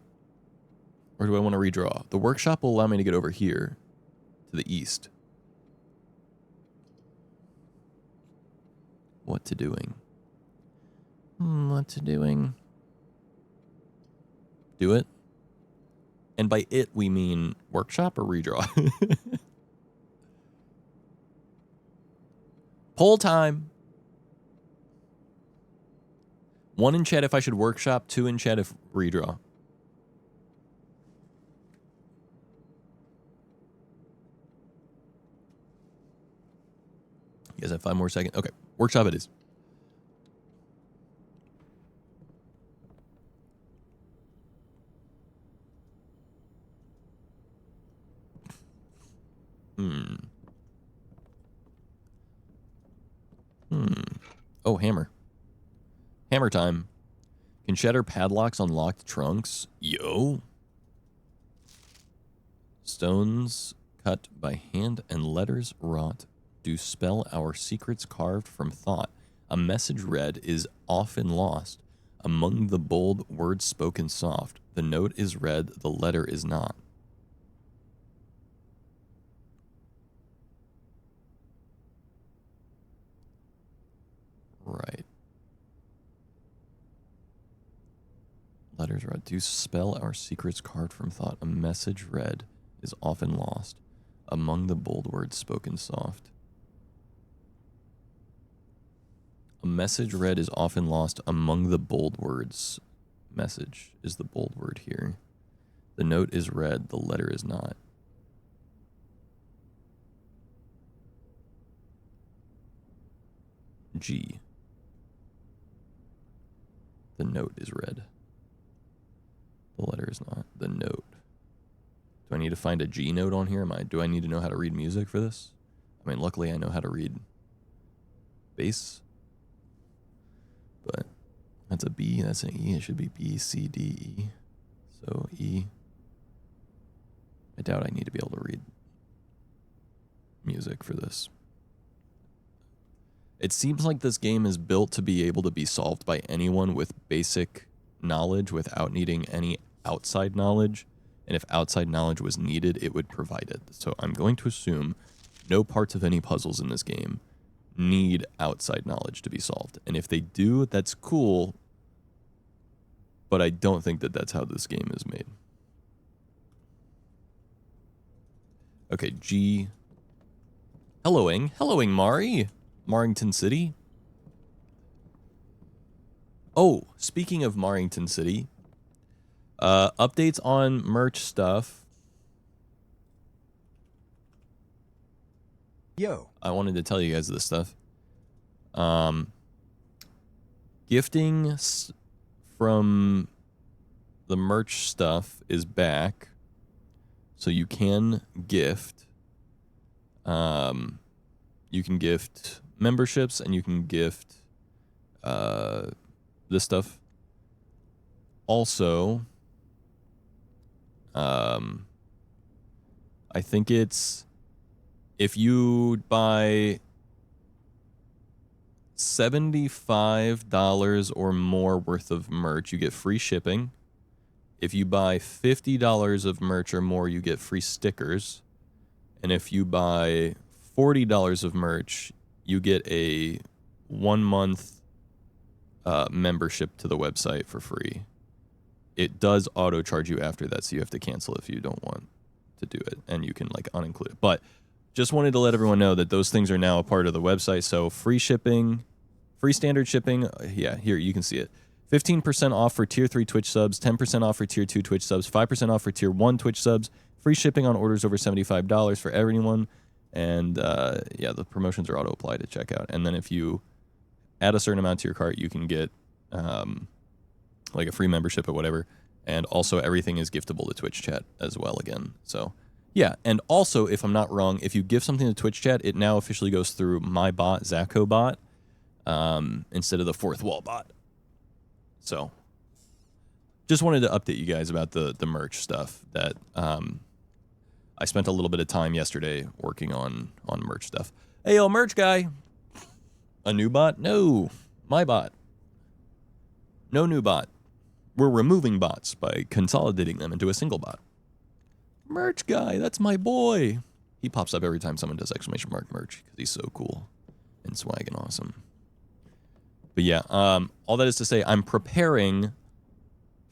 Or do I want to redraw? The workshop will allow me to get over here to the east. What to doing? What to doing? Do it? And by it, we mean workshop or redraw? Poll time. 1 in chat if I should workshop, 2 in chat if redraw. guess I have 5 more seconds. Okay, workshop it is. Oh, hammer. Hammer time. Can shatter padlocks on locked trunks? Yo. Stones cut by hand and letters wrought do spell our secrets carved from thought. A message read is often lost among the bold words spoken soft. The note is read, the letter is not. Right. Letters read do spell our secrets carved from thought. A message read is often lost among the bold words spoken soft. A message read is often lost among the bold words. Message is the bold word here. The note is read, the letter is not. G. The note is read. The letter is not. The note. Do I need to find a G note on here? Do I need to know how to read music for this? I mean, luckily I know how to read bass. But that's a B, that's an E. It should be B, C, D, E. So E. I doubt I need to be able to read music for this. It seems like this game is built to be able to be solved by anyone with basic knowledge without needing any outside knowledge. And if outside knowledge was needed, it would provide it. So I'm going to assume no parts of any puzzles in this game need outside knowledge to be solved. And if they do, that's cool. But I don't think that that's how this game is made. Okay, G. Helloing, Mari. Marrington City. Oh, speaking of Marrington City, updates on merch stuff. Yo. I wanted to tell you guys this stuff. Gifting from the merch stuff is back. So you can gift. You can gift memberships and you can gift this stuff. Also, I think it's if you buy $75 or more worth of merch, you get free shipping. If you buy $50 of merch or more, you get free stickers. And if you buy $40 of merch, you get a 1-month membership to the website for free. It does auto charge you after that, so you have to cancel if you don't want to do it, and you can like uninclude it. But just wanted to let everyone know that those things are now a part of the website. So free shipping, free standard shipping. Yeah, here you can see it. 15% off for tier 3 Twitch subs, 10% off for tier 2 Twitch subs, 5% off for tier 1 Twitch subs, free shipping on orders over $75 for everyone. And yeah, the promotions are auto applied at checkout. And then if you add a certain amount to your cart, you can get like a free membership or whatever. And also everything is giftable to Twitch chat as well again. So yeah, and also if I'm not wrong, if you give something to Twitch chat, it now officially goes through my bot, Zacho bot, instead of the Fourth Wall bot. So just wanted to update you guys about the merch stuff that I spent a little bit of time yesterday working on merch stuff. Hey, yo, merch guy. A new bot? No, my bot. No new bot. We're removing bots by consolidating them into a single bot. Merch guy, that's my boy. He pops up every time someone does exclamation mark merch because he's so cool and swag and awesome. But yeah, all that is to say, I'm preparing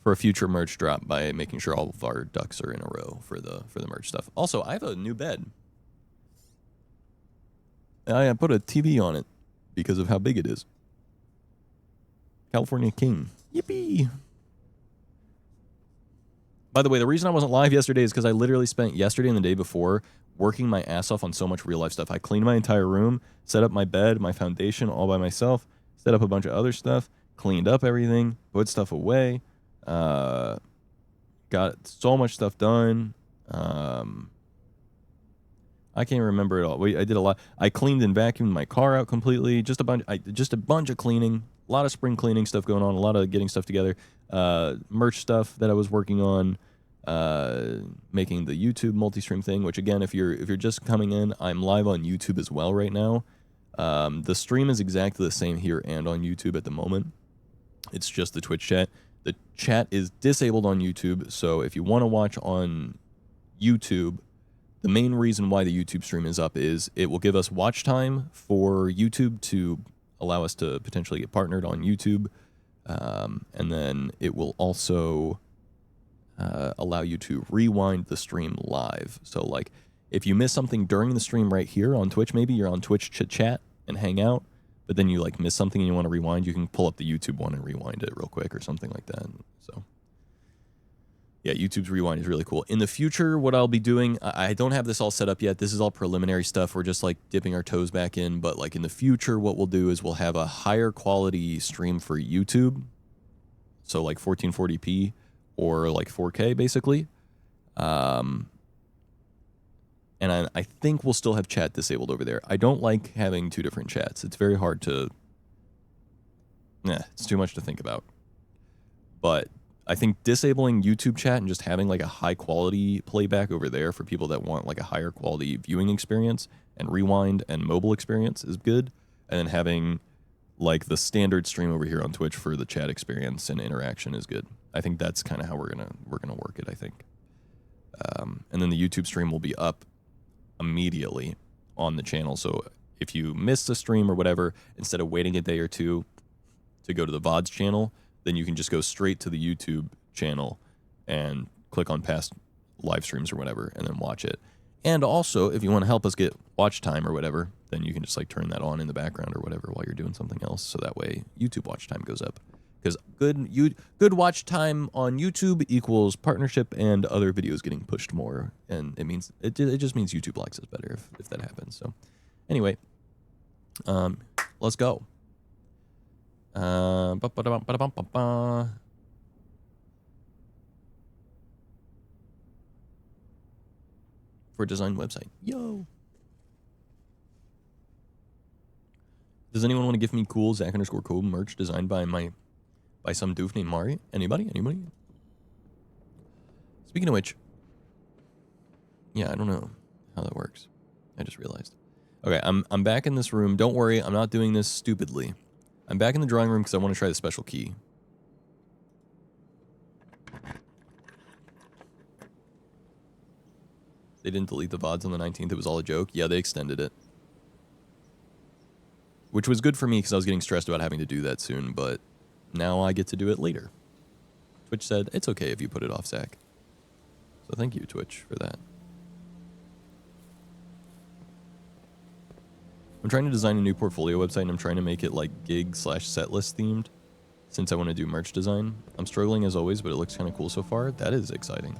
for a future merch drop by making sure all of our ducks are in a row for the merch stuff. Also, I have a new bed. I put a TV on it because of how big it is. California King. Yippee! By the way, the reason I wasn't live yesterday is because I literally spent yesterday and the day before working my ass off on so much real life stuff. I cleaned my entire room, set up my bed, my foundation all by myself, set up a bunch of other stuff, cleaned up everything, put stuff away, got so much stuff done. I can't remember it all. I did a lot. I cleaned and vacuumed my car out completely. Just a bunch of cleaning. A lot of spring cleaning stuff going on. A lot of getting stuff together. Merch stuff that I was working on. Making the YouTube multi-stream thing. Which again, if you're just coming in, I'm live on YouTube as well right now. The stream is exactly the same here and on YouTube at the moment. It's just the Twitch chat. The chat is disabled on YouTube. So if you want to watch on YouTube, the main reason why the YouTube stream is up is it will give us watch time for YouTube to allow us to potentially get partnered on YouTube. And then it will also allow you to rewind the stream live. So like if you miss something during the stream right here on Twitch, maybe you're on Twitch to chat and hang out, but then you like miss something and you want to rewind, you can pull up the YouTube one and rewind it real quick or something like that. So yeah, YouTube's rewind is really cool. In the future, what I'll be doing, I don't have this all set up yet. This is all preliminary stuff. We're just like dipping our toes back in. But like in the future, what we'll do is we'll have a higher quality stream for YouTube. So like 1440p or like 4K basically. And I think we'll still have chat disabled over there. I don't like having two different chats. It's very hard to... it's too much to think about. But I think disabling YouTube chat and just having like a high quality playback over there for people that want like a higher quality viewing experience and rewind and mobile experience is good. And then having like the standard stream over here on Twitch for the chat experience and interaction is good. I think that's kind of how we're gonna work it, I think. And then the YouTube stream will be up immediately on the channel. So if you missed a stream or whatever, instead of waiting a day or two to go to the VODs channel, then you can just go straight to the YouTube channel and click on past live streams or whatever and then watch it. And also, if you want to help us get watch time or whatever, then you can just like turn that on in the background or whatever while you're doing something else. So that way YouTube watch time goes up. Because good watch time on YouTube equals partnership and other videos getting pushed more. And it just means YouTube likes us better if that happens. So anyway, let's go. For a design website. Yo. Does anyone want to give me cool Zach_cool merch designed by some doof named Mari? Anybody? Speaking of which, yeah, I don't know how that works. I just realized. Okay, I'm back in this room. Don't worry, I'm not doing this stupidly. I'm back in the drawing room because I want to try the special key. They didn't delete the VODs on the 19th. It was all a joke. Yeah, they extended it. Which was good for me because I was getting stressed about having to do that soon, but now I get to do it later. Twitch said, it's okay if you put it off, Zach. So thank you, Twitch, for that. I'm trying to design a new portfolio website, and I'm trying to make it like gig/setlist themed, since I want to do merch design. I'm struggling as always, but it looks kind of cool so far. That is exciting.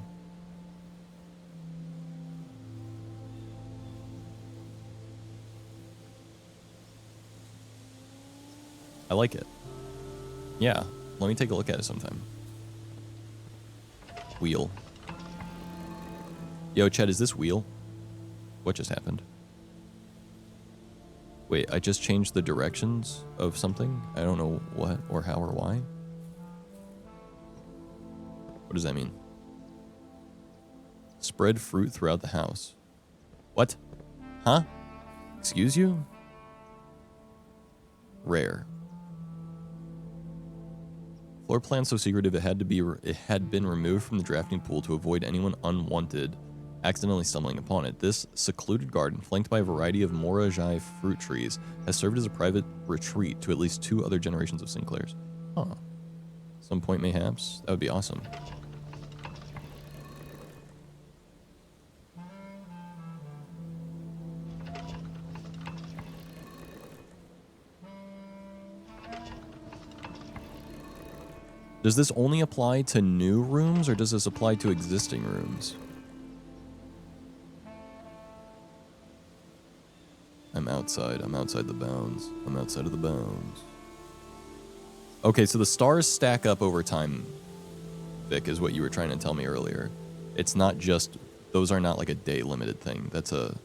I like it. Yeah, let me take a look at it sometime. Wheel. Yo, Chad, is this wheel? What just happened? Wait, I just changed the directions of something? I don't know what or how or why. What does that mean? Spread fruit throughout the house. What? Huh? Excuse you? Rare. Floor plan so secretive it had been removed from the drafting pool to avoid anyone unwanted accidentally stumbling upon it. This secluded garden, flanked by a variety of Morajai fruit trees, has served as a private retreat to at least 2 other generations of Sinclairs. Huh. Some point mayhaps? That would be awesome. Does this only apply to new rooms, or does this apply to existing rooms? I'm outside. I'm outside the bounds. I'm outside of the bounds. Okay, so the stars stack up over time, Vic, is what you were trying to tell me earlier. It's not just... Those are not like a day-limited thing. That's a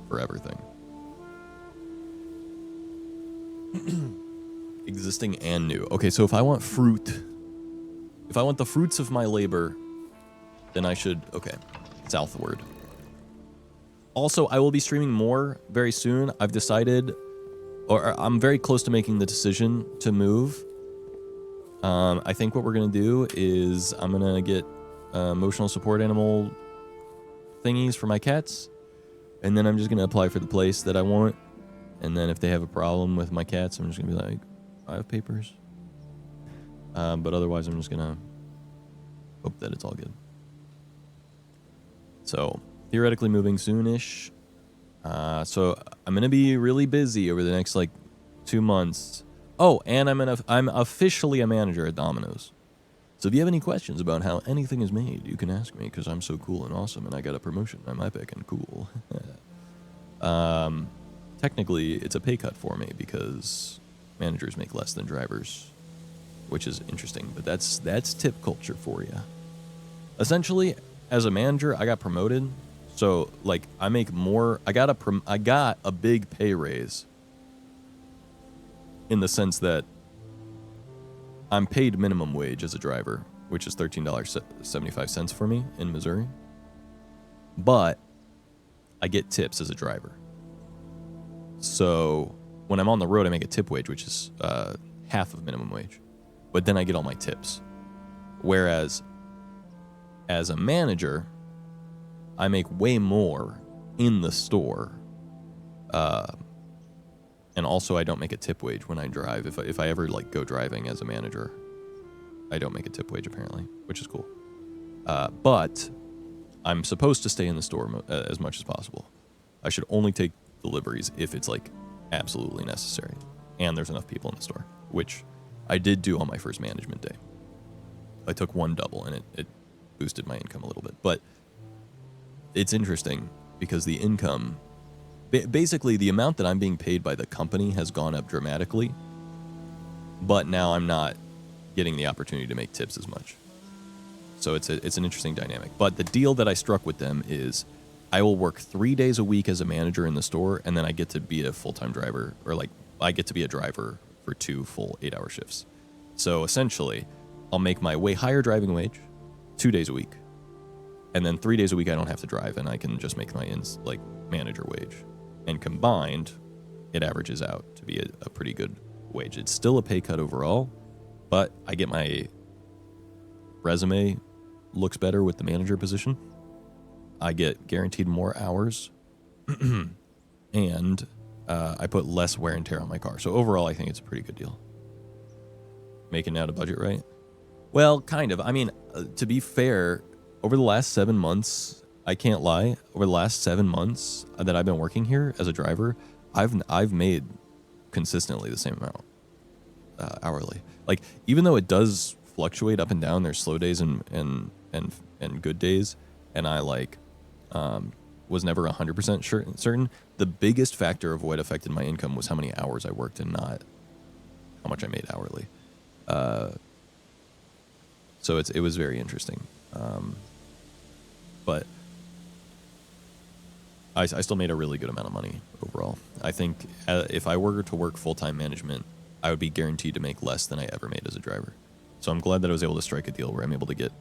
forever thing. Existing and new. Okay, so if I want fruit... If I want the fruits of my labor, then I should... Okay, southward. Also, I will be streaming more very soon. I've decided... Or I'm very close to making the decision to move. I think what we're going to do is I'm going to get emotional support animal thingies for my cats. And then I'm just going to apply for the place that I want. And then if they have a problem with my cats, I'm just going to be like, I have papers. But otherwise, I'm just going to hope that it's all good. So, theoretically moving soonish. So I'm going to be really busy over the next, 2 months. Oh, and I'm officially a manager at Domino's. So if you have any questions about how anything is made, you can ask me, because I'm so cool and awesome, and I got a promotion. I'm epic and cool. Technically, it's a pay cut for me, because managers make less than drivers, which is interesting. But that's tip culture for you. Essentially, as a manager, I got promoted. So, I make more. I got a big pay raise. In the sense that I'm paid minimum wage as a driver, which is $13.75 for me in Missouri. But I get tips as a driver. So when I'm on the road, I make a tip wage, which is half of minimum wage. But then I get all my tips. Whereas as a manager, I make way more in the store. And also, I don't make a tip wage when I drive. If I ever go driving as a manager, I don't make a tip wage apparently, which is cool. But I'm supposed to stay in the store as much as possible. I should only take deliveries if it's absolutely necessary, and there's enough people in the store, which I did do on my first management day. I took one double, and it boosted my income a little bit. But it's interesting because the income. Basically, the amount that I'm being paid by the company has gone up dramatically, but now I'm not getting the opportunity to make tips as much. So it's an interesting dynamic. But the deal that I struck with them is I will work 3 days a week as a manager in the store, and then I get to be a full-time driver, or I get to be a driver for 2 full 8-hour shifts. So essentially, I'll make my way higher driving wage 2 days a week, and then 3 days a week I don't have to drive, and I can just make my manager wage. And combined, it averages out to be a pretty good wage. It's still a pay cut overall, but I get my resume looks better with the manager position. I get guaranteed more hours, and I put less wear and tear on my car. So overall, I think it's a pretty good deal. Making out a budget, right? Well, kind of. I mean, to be fair, over the last 7 months... I can't lie. Over the last 7 months that I've been working here as a driver, I've made consistently the same amount hourly. Even though it does fluctuate up and down, there's slow days and good days, and I was never 100% certain. The biggest factor of what affected my income was how many hours I worked and not how much I made hourly. So it was very interesting. But I still made a really good amount of money overall. I think if I were to work full-time management, I would be guaranteed to make less than I ever made as a driver. So I'm glad that I was able to strike a deal where I'm able to get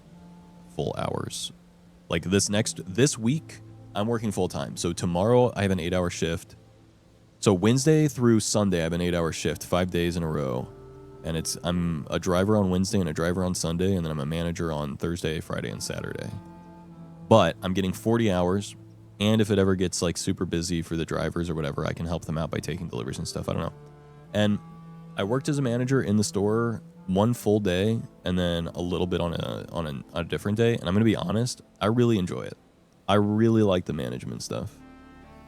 full hours. This week, I'm working full-time. So tomorrow, I have an 8-hour shift. So Wednesday through Sunday, I have an 8-hour shift, 5 days in a row. And I'm a driver on Wednesday and a driver on Sunday, and then I'm a manager on Thursday, Friday, and Saturday. But I'm getting 40 hours. And if it ever gets super busy for the drivers or whatever, I can help them out by taking deliveries and stuff. I don't know. And I worked as a manager in the store 1 full day and then a little bit on a different day. And I'm going to be honest, I really enjoy it. I really like the management stuff.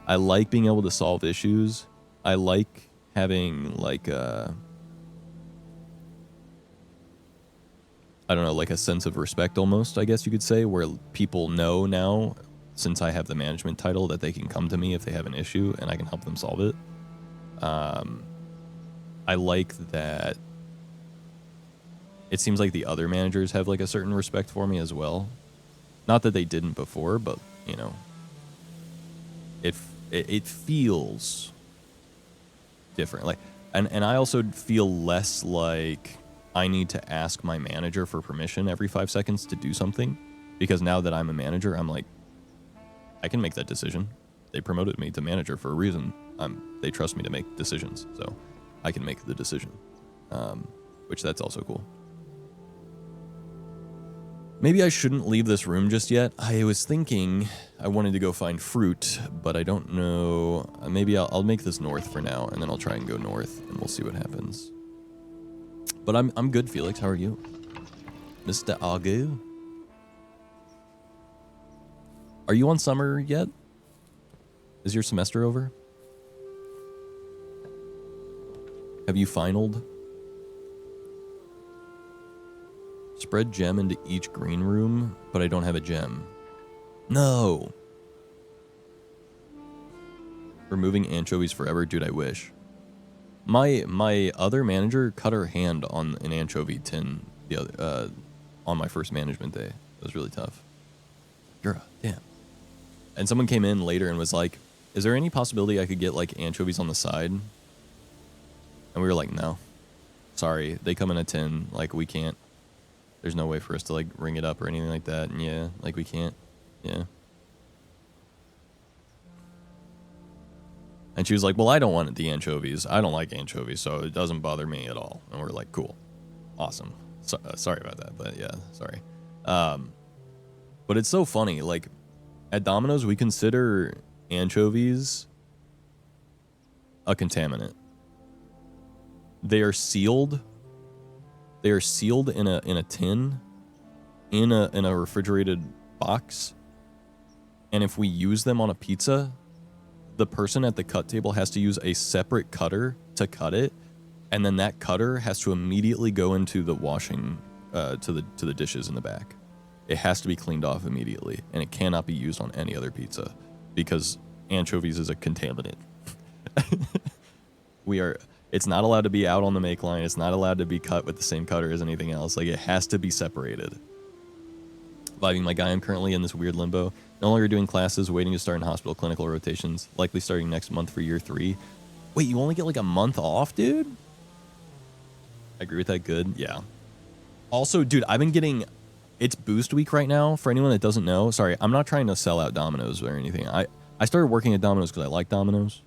I like being able to solve issues. I like having I don't know, like a sense of respect almost, I guess you could say, where people know now, since I have the management title, that they can come to me if they have an issue and I can help them solve it. I like that it seems like the other managers have like a certain respect for me as well. Not that they didn't before, but you know, it feels different. Like, and I also feel less like I need to ask my manager for permission every 5 seconds to do something, because now that I'm a manager, I'm like, I can make that decision. They promoted me to manager for a reason. They trust me to make decisions, so I can make the decision, which that's also cool. Maybe I shouldn't leave this room just yet. I was thinking I wanted to go find fruit, but I don't know. Maybe I'll make this north for now, and then I'll try and go north, and we'll see what happens. But I'm good, Felix. How are you? Mr. Agu? Are you on summer yet? Is your semester over? Have you finaled? Spread gem into each green room, but I don't have a gem. No. Removing anchovies forever, dude, I wish. My other manager cut her hand on an anchovy tin on my first management day. It was really tough. Girl, damn. And someone came in later and was like, is there any possibility I could get like anchovies on the side? And we were like, no. Sorry, they come in a tin. Like, we can't. There's no way for us to like ring it up or anything like that. And yeah, like we can't. Yeah. And she was like, well, I don't want the anchovies. I don't like anchovies, so it doesn't bother me at all. And we're like, cool. Awesome. Sorry about that, but yeah, sorry. But it's so funny. Like, at Domino's, we consider anchovies a contaminant. They are sealed. They are sealed in a tin, in a refrigerated box. And if we use them on a pizza, the person at the cut table has to use a separate cutter to cut it, and then that cutter has to immediately go into the washing to the dishes in the back. It has to be cleaned off immediately, and it cannot be used on any other pizza because anchovies is a contaminant. It's not allowed to be out on the make line. It's not allowed to be cut with the same cutter as anything else. Like, it has to be separated. Vibing my guy, I'm currently in this weird limbo. No longer doing classes, waiting to start in hospital clinical rotations. Likely starting next month for year 3. Wait, you only get like a month off, dude? I agree with that. Good. Yeah. Also, dude, I've been getting... It's boost week right now. For anyone that doesn't know, sorry, I'm not trying to sell out Domino's or anything. I started working at Domino's because I like Domino's.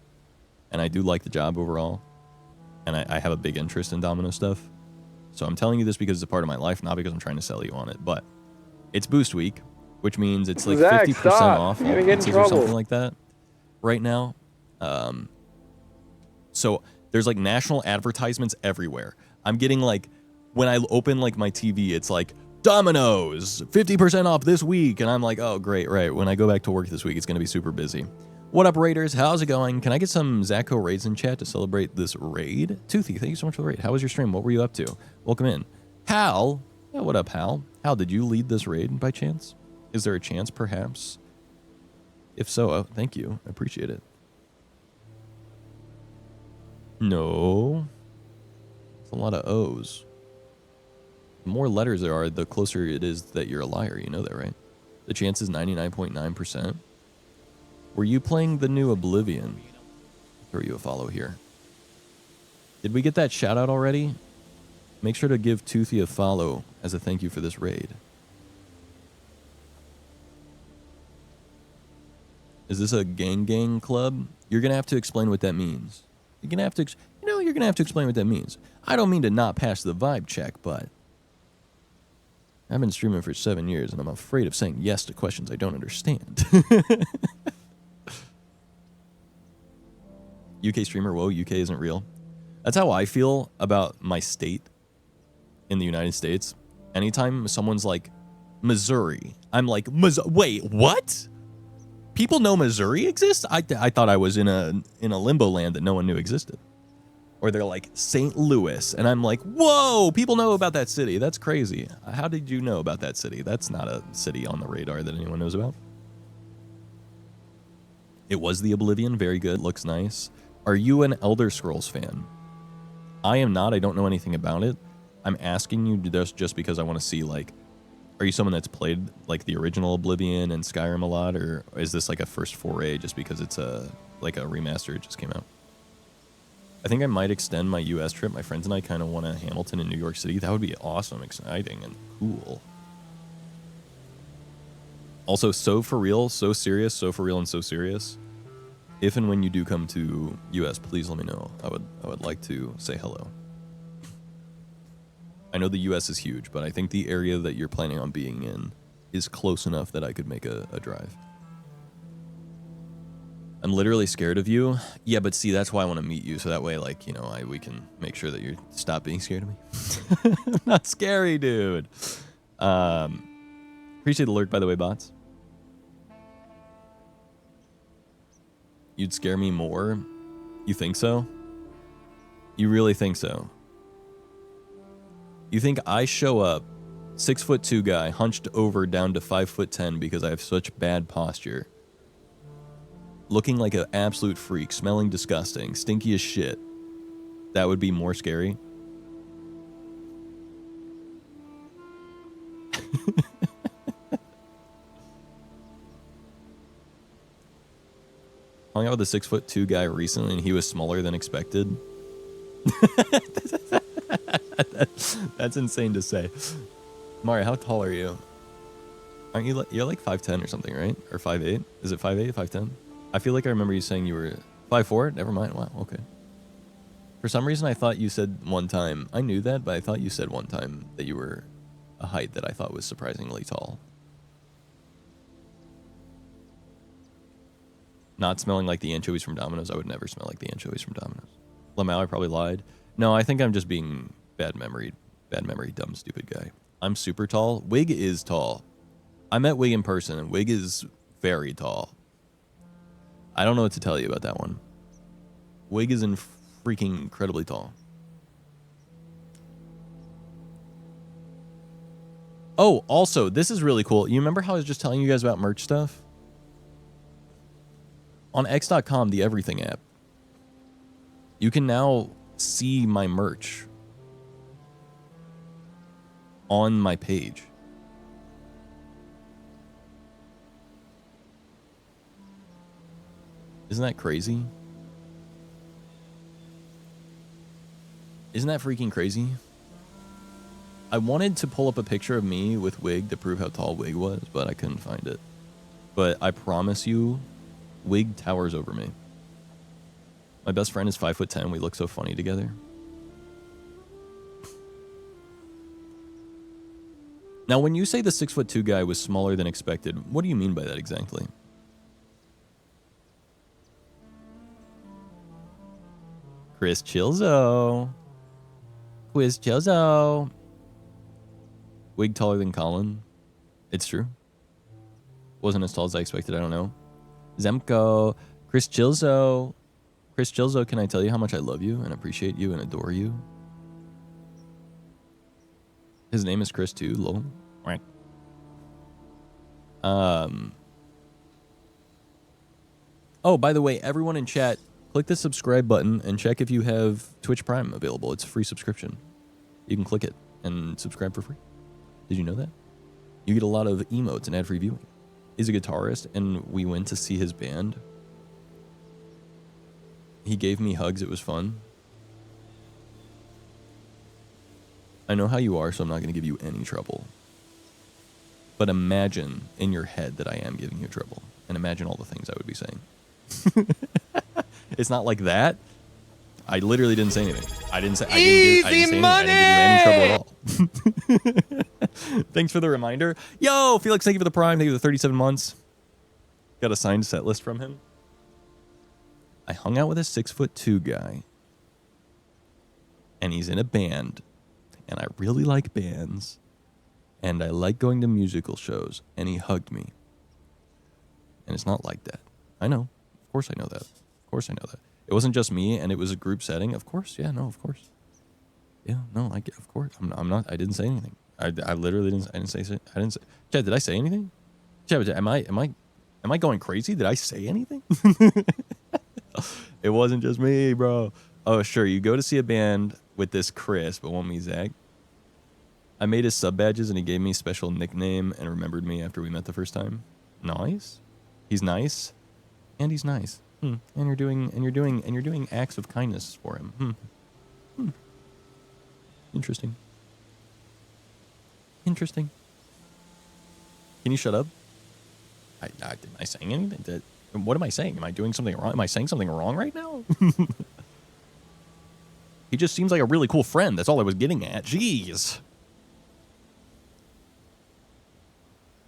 And I do like the job overall. And I have a big interest in Domino stuff. So I'm telling you this because it's a part of my life, not because I'm trying to sell you on it. But it's boost week, which means it's like Zach, 50% off all pizzas or something like that right now. So there's like national advertisements everywhere. I'm getting like, when I open like my TV, it's like, Domino's, 50% off this week. And I'm like, oh, great, right. When I go back to work this week, it's going to be super busy. What up, Raiders? How's it going? Can I get some Zacho raids in chat to celebrate this raid? Toothy, thank you so much for the raid. How was your stream? What were you up to? Welcome in. Hal. Yeah, what up, Hal? Hal, did you lead this raid by chance? Is there a chance, perhaps? If so, thank you. I appreciate it. No. It's a lot of O's. The more letters there are, the closer it is that you're a liar. You know that, right? The chance is 99.9%. Were you playing the new Oblivion? Throw you a follow here. Did we get that shout out already? Make sure to give Toothy a follow as a thank you for this raid. Is this a gang club? You're going to have to explain what that means. You're going to have to, you're going to have to explain what that means. I don't mean to not pass the vibe check, but I've been streaming for 7 years and I'm afraid of saying yes to questions I don't understand. UK streamer, whoa, UK isn't real. That's how I feel about my state in the United States. Anytime someone's like, Missouri, I'm like, wait, what? People know Missouri exists? I thought I was in a limbo land that no one knew existed. Or they're like St. Louis, and I'm like, whoa, people know about that city. That's crazy. How did you know about that city? That's not a city on the radar that anyone knows about. It was the Oblivion, very good, looks nice. Are you an Elder Scrolls fan? I am not, I don't know anything about it. I'm asking you just because I want to see, like, are you someone that's played, like, the original Oblivion and Skyrim a lot, or is this, like, a first foray just because it's like a remaster, it just came out? I think I might extend my U.S. trip. My friends and I kind of want a Hamilton in New York City. That would be awesome, exciting, and cool. Also, so for real, so serious, so for real, and so serious. If and when you do come to U.S., please let me know. I would like to say hello. I know the U.S. is huge, but I think the area that you're planning on being in is close enough that I could make a drive. I'm literally scared of you. Yeah, but see, that's why I want to meet you, so that way, like, you know, we can make sure that you stop being scared of me. I'm not scary, dude. Appreciate the lurk, by the way, bots. You'd scare me more? You think so? You really think so? You think I show up, 6'2" guy, hunched over down to 5'10" because I have such bad posture, looking like an absolute freak, smelling disgusting, stinky as shit, that would be more scary? Hung out with a 6'2" guy recently and he was smaller than expected. That's insane to say. Mario, how tall are you? Aren't you you're like 5'10" or something, right? Or 5'8"? Is it 5'8", 5'10"? I feel like I remember you saying you were 5'4". Never mind. Wow, okay. For some reason, I thought you said one time. I knew that, but I thought you said one time that you were a height that I thought was surprisingly tall. Not smelling like the anchovies from Domino's. I would never smell like the anchovies from Domino's. Lamau, I probably lied. No, I think I'm just being bad memory, dumb, stupid guy. I'm super tall. Wig is tall. I met Wig in person, and Wig is very tall. I don't know what to tell you about that one. Wig is freaking incredibly tall. Oh, also, this is really cool. You remember how I was just telling you guys about merch stuff? On X.com, the Everything app, you can now see my merch on my page. Isn't that crazy? Isn't that freaking crazy? I wanted to pull up a picture of me with Wig to prove how tall Wig was, but I couldn't find it. But I promise you, Wig towers over me. My best friend is 5'10". We look so funny together. Now, when you say the 6'2" guy was smaller than expected, what do you mean by that exactly? Chris Chilzo. Quiz Chilzo. Wig taller than Colin. It's true. Wasn't as tall as I expected, I don't know. Zemko. Chris Chilzo. Chris Chilzo, can I tell you how much I love you and appreciate you and adore you? His name is Chris too, lol. Right. Oh, by the way, everyone in chat, click the subscribe button and check if you have Twitch Prime available. It's a free subscription. You can click it and subscribe for free. Did you know that? You get a lot of emotes and ad-free viewing. He's a guitarist, and we went to see his band. He gave me hugs. It was fun. I know how you are, so I'm not going to give you any trouble. But imagine in your head that I am giving you trouble. And imagine all the things I would be saying. It's not like that. I literally didn't say anything. I didn't say anything. I didn't give you any trouble at all. Thanks for the reminder. Yo, Felix, thank you for the Prime. Thank you for the 37 months. Got a signed set list from him. I hung out with a 6'2" guy. And he's in a band. And I really like bands. And I like going to musical shows. And he hugged me. And it's not like that. I know. Of course I know that. Of course I know that. It wasn't just me, and it was a group setting. Of course, yeah, no, of course. Yeah, no, of course. I'm not. I didn't say anything. I literally didn't. I didn't say. I didn't say. Chad, did I say anything? Chad, am I going crazy? Did I say anything? It wasn't just me, bro. Oh, sure. You go to see a band with this Chris, but won't meet Zach. I made his sub badges, and he gave me a special nickname and remembered me after we met the first time. Nice. He's nice, and he's nice. And you're doing acts of kindness for him. Interesting. Interesting. Can you shut up? Am I saying anything? What am I saying? Am I doing something wrong? Am I saying something wrong right now? He just seems like a really cool friend. That's all I was getting at. Jeez.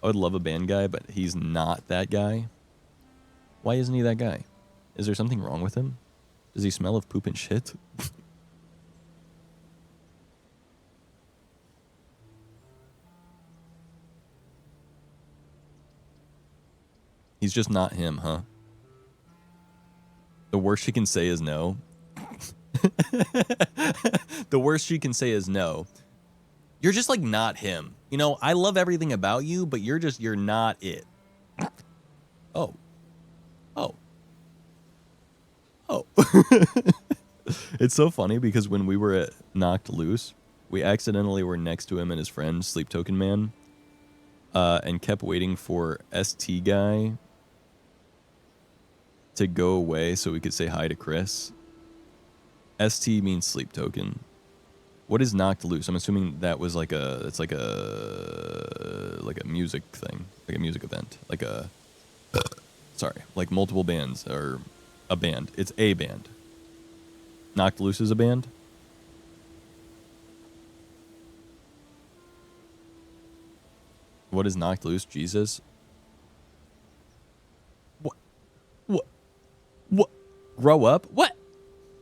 I would love a band guy, but he's not that guy. Why isn't he that guy? Is there something wrong with him? Does he smell of poop and shit? He's just not him, huh? The worst she can say is no. The worst she can say is no. You're just like not him. You know, I love everything about you, but you're not it. Oh. It's so funny because when we were at Knocked Loose, we accidentally were next to him and his friend, Sleep Token Man, and kept waiting for ST Guy to go away so we could say hi to Chris. ST means Sleep Token. What is Knocked Loose? I'm assuming that was like a music thing, like a music event, like multiple bands or a band. It's a band. Knocked Loose is a band. What is Knocked Loose? Jesus. What? Grow up? What?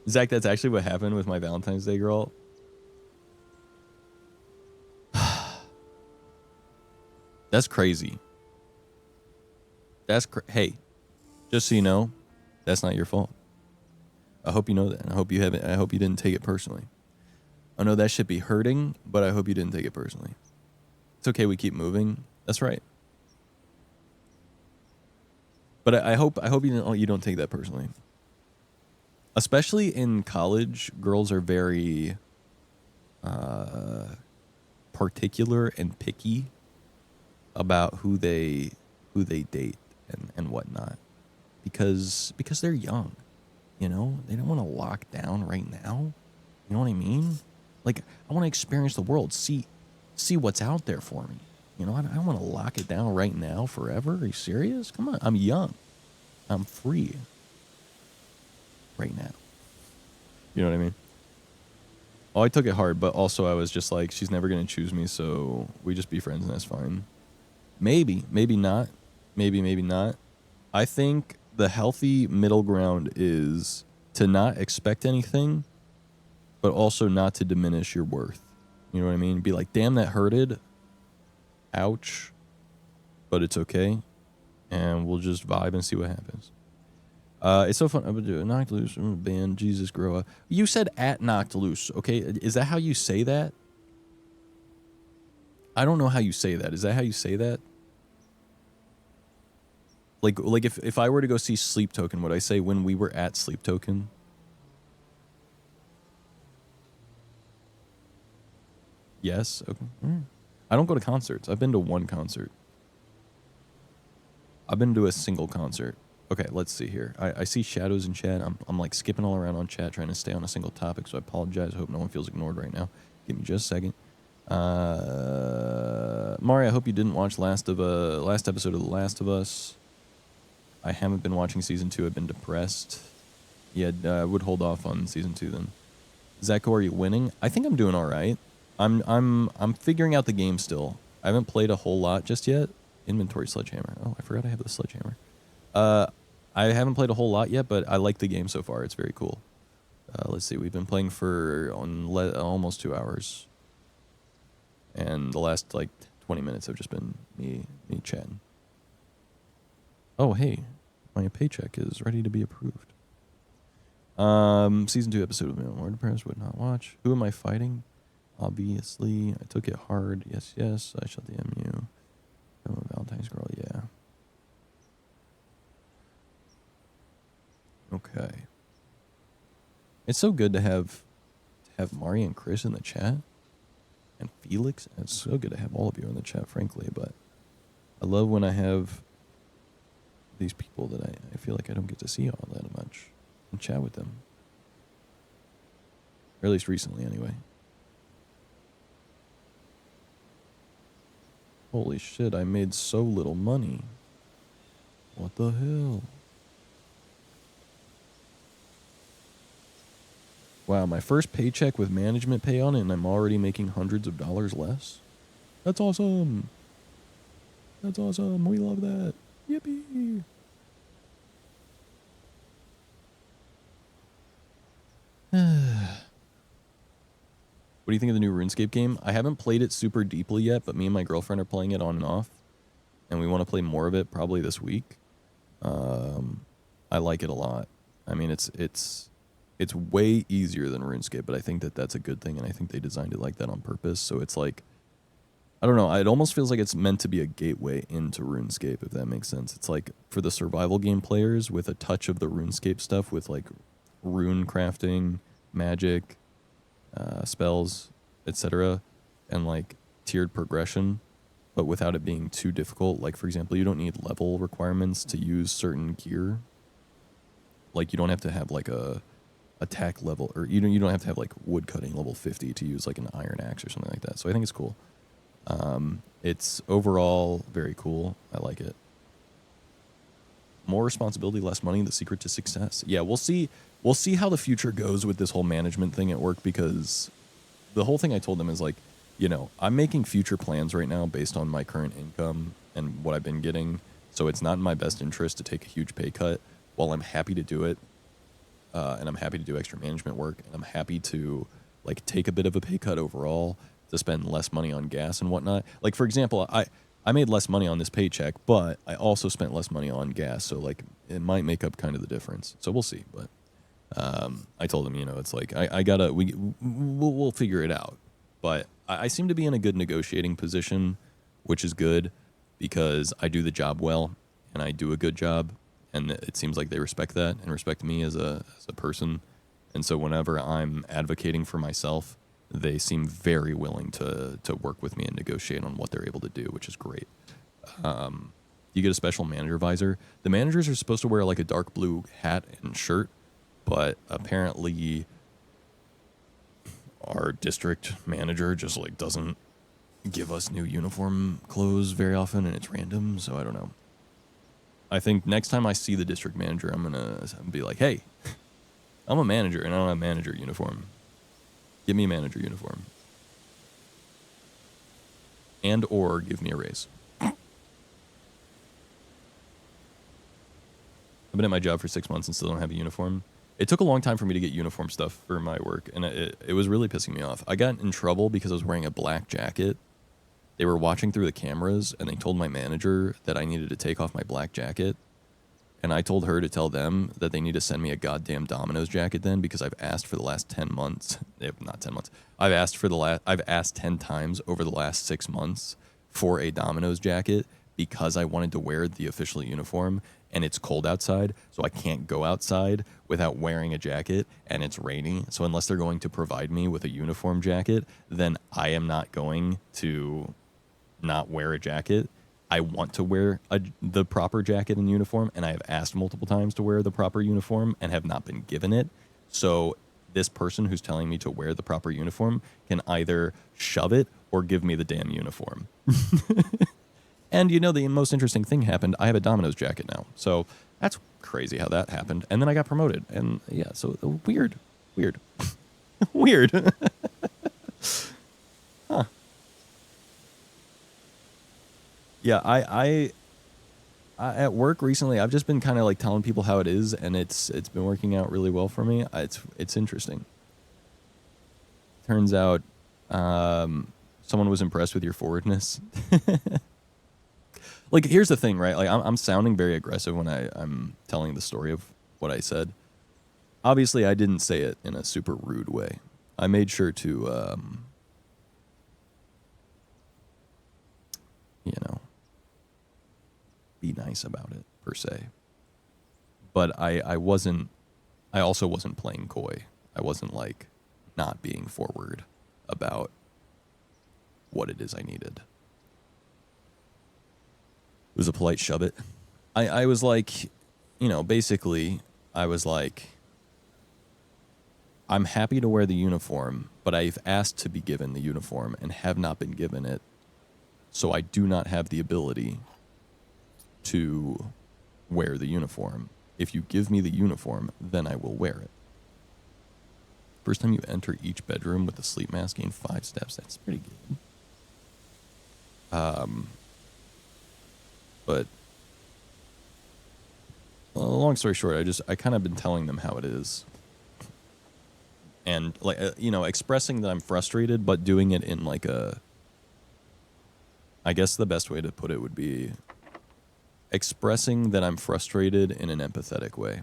Zach, that's actually what happened with my Valentine's Day girl. That's crazy. Hey, just so you know, that's not your fault. I hope you know that. I hope you haven't. I hope you didn't take it personally. I know that should be hurting, but I hope you didn't take it personally. It's okay. We keep moving. That's right. But I hope you don't take that personally. Especially in college, girls are very particular and picky about who they date and whatnot, because they're young, you know. They don't want to lock down right now. You know what I mean? Like, I want to experience the world, see what's out there for me. You know, I don't want to lock it down right now forever. Are you serious? Come on, I'm young, I'm free right now. You know what I mean? Oh, I took it hard, but also I was just like, she's never gonna choose me, so we just be friends and that's fine. Maybe not. Maybe not. I think the healthy middle ground is to not expect anything, but also not to diminish your worth. You know what I mean? Be like, damn, that hurted. Ouch. But it's okay. And we'll just vibe and see what happens. It's so fun. I'm gonna do Knocked Loose band. Jesus, grow up. You said at Knocked Loose. Okay, is that how you say that? I don't know how you say that. Is that how you say that? Like if I were to go see Sleep Token, would I say when we were at Sleep Token? Yes. Okay. I don't go to concerts. I've been to one concert. I've been to a single concert. Okay, let's see here. I see shadows in chat. I'm like skipping all around on chat trying to stay on a single topic, so I apologize. I hope no one feels ignored right now. Give me just a second. Mari, I hope you didn't watch last episode of The Last of Us. I haven't been watching season 2. I've been depressed. Yeah, I would hold off on season 2 then. Zacho, are you winning? I think I'm doing all right. I'm figuring out the game still. I haven't played a whole lot just yet. Inventory sledgehammer. Oh, I forgot I have the sledgehammer. I haven't played a whole lot yet, but I like the game so far. It's very cool. Let's see. We've been playing for almost 2 hours. And the last, 20 minutes have just been me chatting. Oh, hey. My paycheck is ready to be approved. Season 2 episode of More Depressed, would not watch. Who am I fighting? Obviously, I took it hard. Yes, yes. I shot the MU. I'm a Valentine's girl. Yeah. Okay. It's so good to have Mari and Chris in the chat, and Felix. And it's so good to have all of you in the chat, frankly. But I love when I have these people that I feel like I don't get to see all that much and chat with them, or at least recently, anyway. Holy shit! I made so little money. What the hell? Wow, my first paycheck with management pay on it, and I'm already making hundreds of dollars less? That's awesome. That's awesome. We love that. Yippee. What do you think of the new RuneScape game? I haven't played it super deeply yet, but me and my girlfriend are playing it on and off, and we want to play more of it probably this week. I like it a lot. I mean, it's way easier than RuneScape, but I think that that's a good thing, and I think they designed it like that on purpose. So it's like, I don't know, it almost feels like it's meant to be a gateway into RuneScape, if that makes sense. It's like for the survival game players with a touch of the RuneScape stuff with like rune crafting, magic, spells, etc., and like tiered progression, but without it being too difficult. Like, for example, you don't need level requirements to use certain gear. Like, you don't have to have like a attack level, or you don't have to have like wood cutting level 50 to use like an iron axe or something like that. So I think it's cool. It's overall very cool. I like it. More responsibility, less money, the secret to success. Yeah, we'll see how the future goes with this whole management thing at work, because the whole thing I told them is like, you know, I'm making future plans right now based on my current income and what I've been getting. So it's not in my best interest to take a huge pay cut. While I'm happy to do it, and I'm happy to do extra management work, and I'm happy to like take a bit of a pay cut overall to spend less money on gas and whatnot. Like, for example, I made less money on this paycheck, but I also spent less money on gas, so like it might make up kind of the difference. So we'll see. But I told him, you know, it's like we'll figure it out. But I seem to be in a good negotiating position, which is good because I do the job well and I do a good job. And it seems like they respect that and respect me as a person. And so whenever I'm advocating for myself, they seem very willing to work with me and negotiate on what they're able to do, which is great. You get a special manager visor. The managers are supposed to wear like a dark blue hat and shirt, but apparently our district manager just like doesn't give us new uniform clothes very often, and it's random, so I don't know. I think next time I see the district manager, I'm going to be like, hey, I'm a manager and I don't have a manager uniform. Give me a manager uniform. And or give me a raise. I've been at my job for 6 months and still don't have a uniform. It took a long time for me to get uniform stuff for my work, and it was really pissing me off. I got in trouble because I was wearing a black jacket. They were watching through the cameras, and they told my manager that I needed to take off my black jacket. And I told her to tell them that they need to send me a goddamn Domino's jacket then, because I've asked for the last 10 months. Not 10 months. I've asked 10 times over the last 6 months for a Domino's jacket because I wanted to wear the official uniform, and it's cold outside, so I can't go outside without wearing a jacket, and it's raining. So unless they're going to provide me with a uniform jacket, then I am not going to not wear a jacket. I want to wear the proper jacket and uniform, and I have asked multiple times to wear the proper uniform and have not been given it. So this person who's telling me to wear the proper uniform can either shove it or give me the damn uniform. And you know, the most interesting thing happened. I have a Domino's jacket now. So that's crazy how that happened. And then I got promoted. And yeah, so weird. Weird. Huh. Yeah, I at work recently, I've just been kind of like telling people how it is, and it's been working out really well for me. It's interesting. Turns out someone was impressed with your forwardness. Like, here's the thing, right? Like, I'm sounding very aggressive when I'm telling the story of what I said. obviously I didn't say it in a super rude way. I made sure to, you know, be nice about it, per se. But I also wasn't playing coy. I wasn't, like, not being forward about what it is I needed. It was a polite shove it. I was like, you know, basically, I was like, I'm happy to wear the uniform, but I've asked to be given the uniform and have not been given it. So I do not have the ability to wear the uniform. If you give me the uniform, then I will wear it. First time you enter each bedroom with a sleep mask, gain 5 steps. That's pretty good. But well, long story short, I kind of been telling them how it is. And, like, you know, expressing that I'm frustrated, but doing it in, like, I guess the best way to put it would be expressing that I'm frustrated in an empathetic way.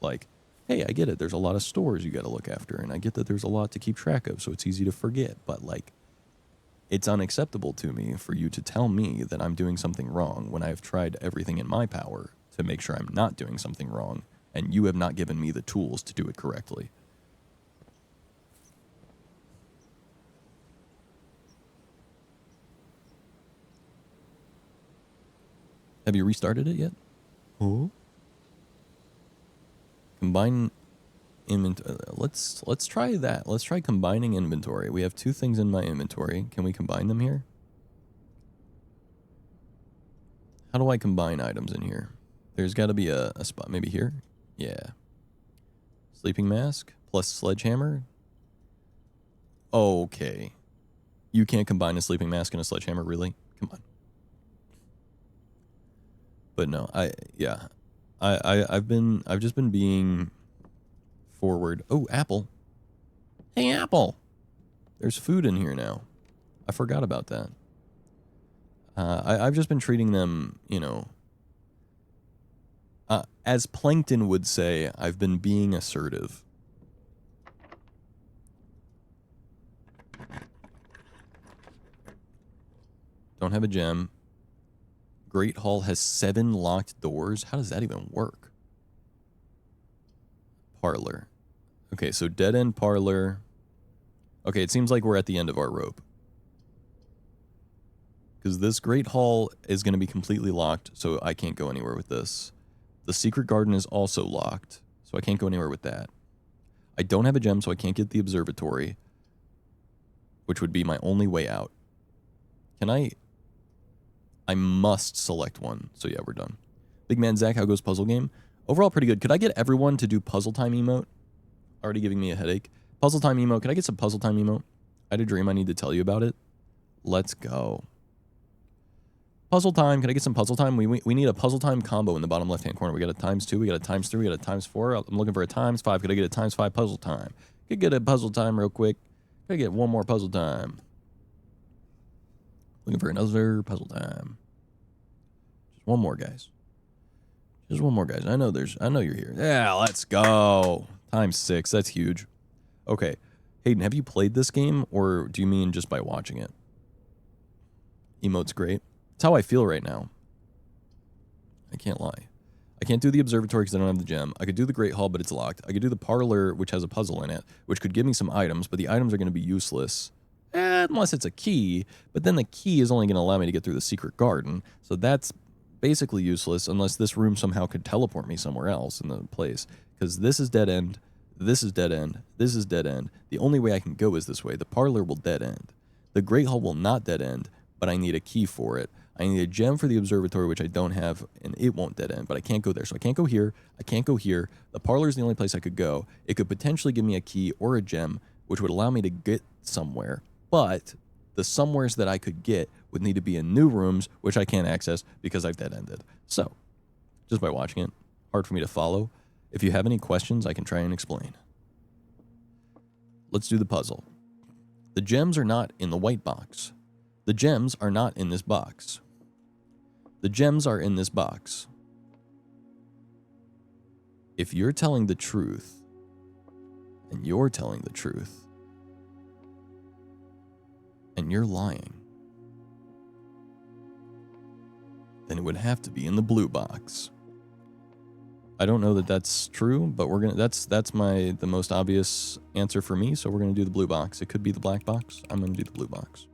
Like, hey, I get it. There's a lot of stores you got to look after, and I get that there's a lot to keep track of, so it's easy to forget. But, like, it's unacceptable to me for you to tell me that I'm doing something wrong when I've tried everything in my power to make sure I'm not doing something wrong, and you have not given me the tools to do it correctly. Have you restarted it yet? Oh. Combine inventory. Let's try that. Let's try combining inventory. We have 2 things in my inventory. Can we combine them here? How do I combine items in here? There's got to be a spot. Maybe here? Yeah. Sleeping mask plus sledgehammer. Okay. You can't combine a sleeping mask and a sledgehammer, really? Come on. But no, I've just been being forward. Oh, Apple. Hey, Apple. There's food in here now. I forgot about that. I've just been treating them, you know, as Plankton would say, I've been being assertive. Don't have a gem. Great Hall has 7 locked doors. How does that even work? Parlor. Okay, so dead end parlor. Okay, it seems like we're at the end of our rope. Because this Great Hall is going to be completely locked, so I can't go anywhere with this. The secret garden is also locked, so I can't go anywhere with that. I don't have a gem, so I can't get the observatory, which would be my only way out. Can I must select one. So yeah, we're done. Big Man Zach, how goes puzzle game? Overall, pretty good. Could I get everyone to do PuzzleTime emote? Already giving me a headache. PuzzleTime emote. Could I get some PuzzleTime emote? I had a dream. I need to tell you about it. Let's go. PuzzleTime. Can I get some PuzzleTime? We need a PuzzleTime combo in the bottom left-hand corner. We got a ×2. We got a ×3. We got a ×4. I'm looking for a ×5. Could I get a ×5 PuzzleTime? Could get a PuzzleTime real quick. Could I get one more PuzzleTime? Looking for another PuzzleTime. Just one more, guys. Just one more, guys. I know you're here. Yeah, let's go. ×6. That's huge. Okay. Hayden, have you played this game, or do you mean just by watching it? Emote's great. It's how I feel right now. I can't lie. I can't do the observatory because I don't have the gem. I could do the Great Hall, but it's locked. I could do the parlor, which has a puzzle in it, which could give me some items, but the items are going to be useless. Unless it's a key, but then the key is only going to allow me to get through the secret garden, so that's basically useless unless this room somehow could teleport me somewhere else in the place, because this is dead end, this is dead end, this is dead end. The only way I can go is this way. The parlor will dead end. The Great Hall will not dead end, but I need a key for it. I need a gem for the observatory, which I don't have, and it won't dead end, but I can't go there. So I can't go here, I can't go here. The parlor is the only place I could go. It could potentially give me a key or a gem, which would allow me to get somewhere. But the somewheres that I could get would need to be in new rooms, which I can't access because I've dead-ended. So, just by watching it, hard for me to follow. If you have any questions, I can try and explain. Let's do the puzzle. The gems are not in the white box. The gems are not in this box. The gems are in this box. if you're telling the truth, and you're telling the truth, and you're lying, then it would have to be in the blue box. I don't know that that's true, but we're gonna. That's the most obvious answer for me. So we're gonna do the blue box. It could be the black box. I'm gonna do the blue box.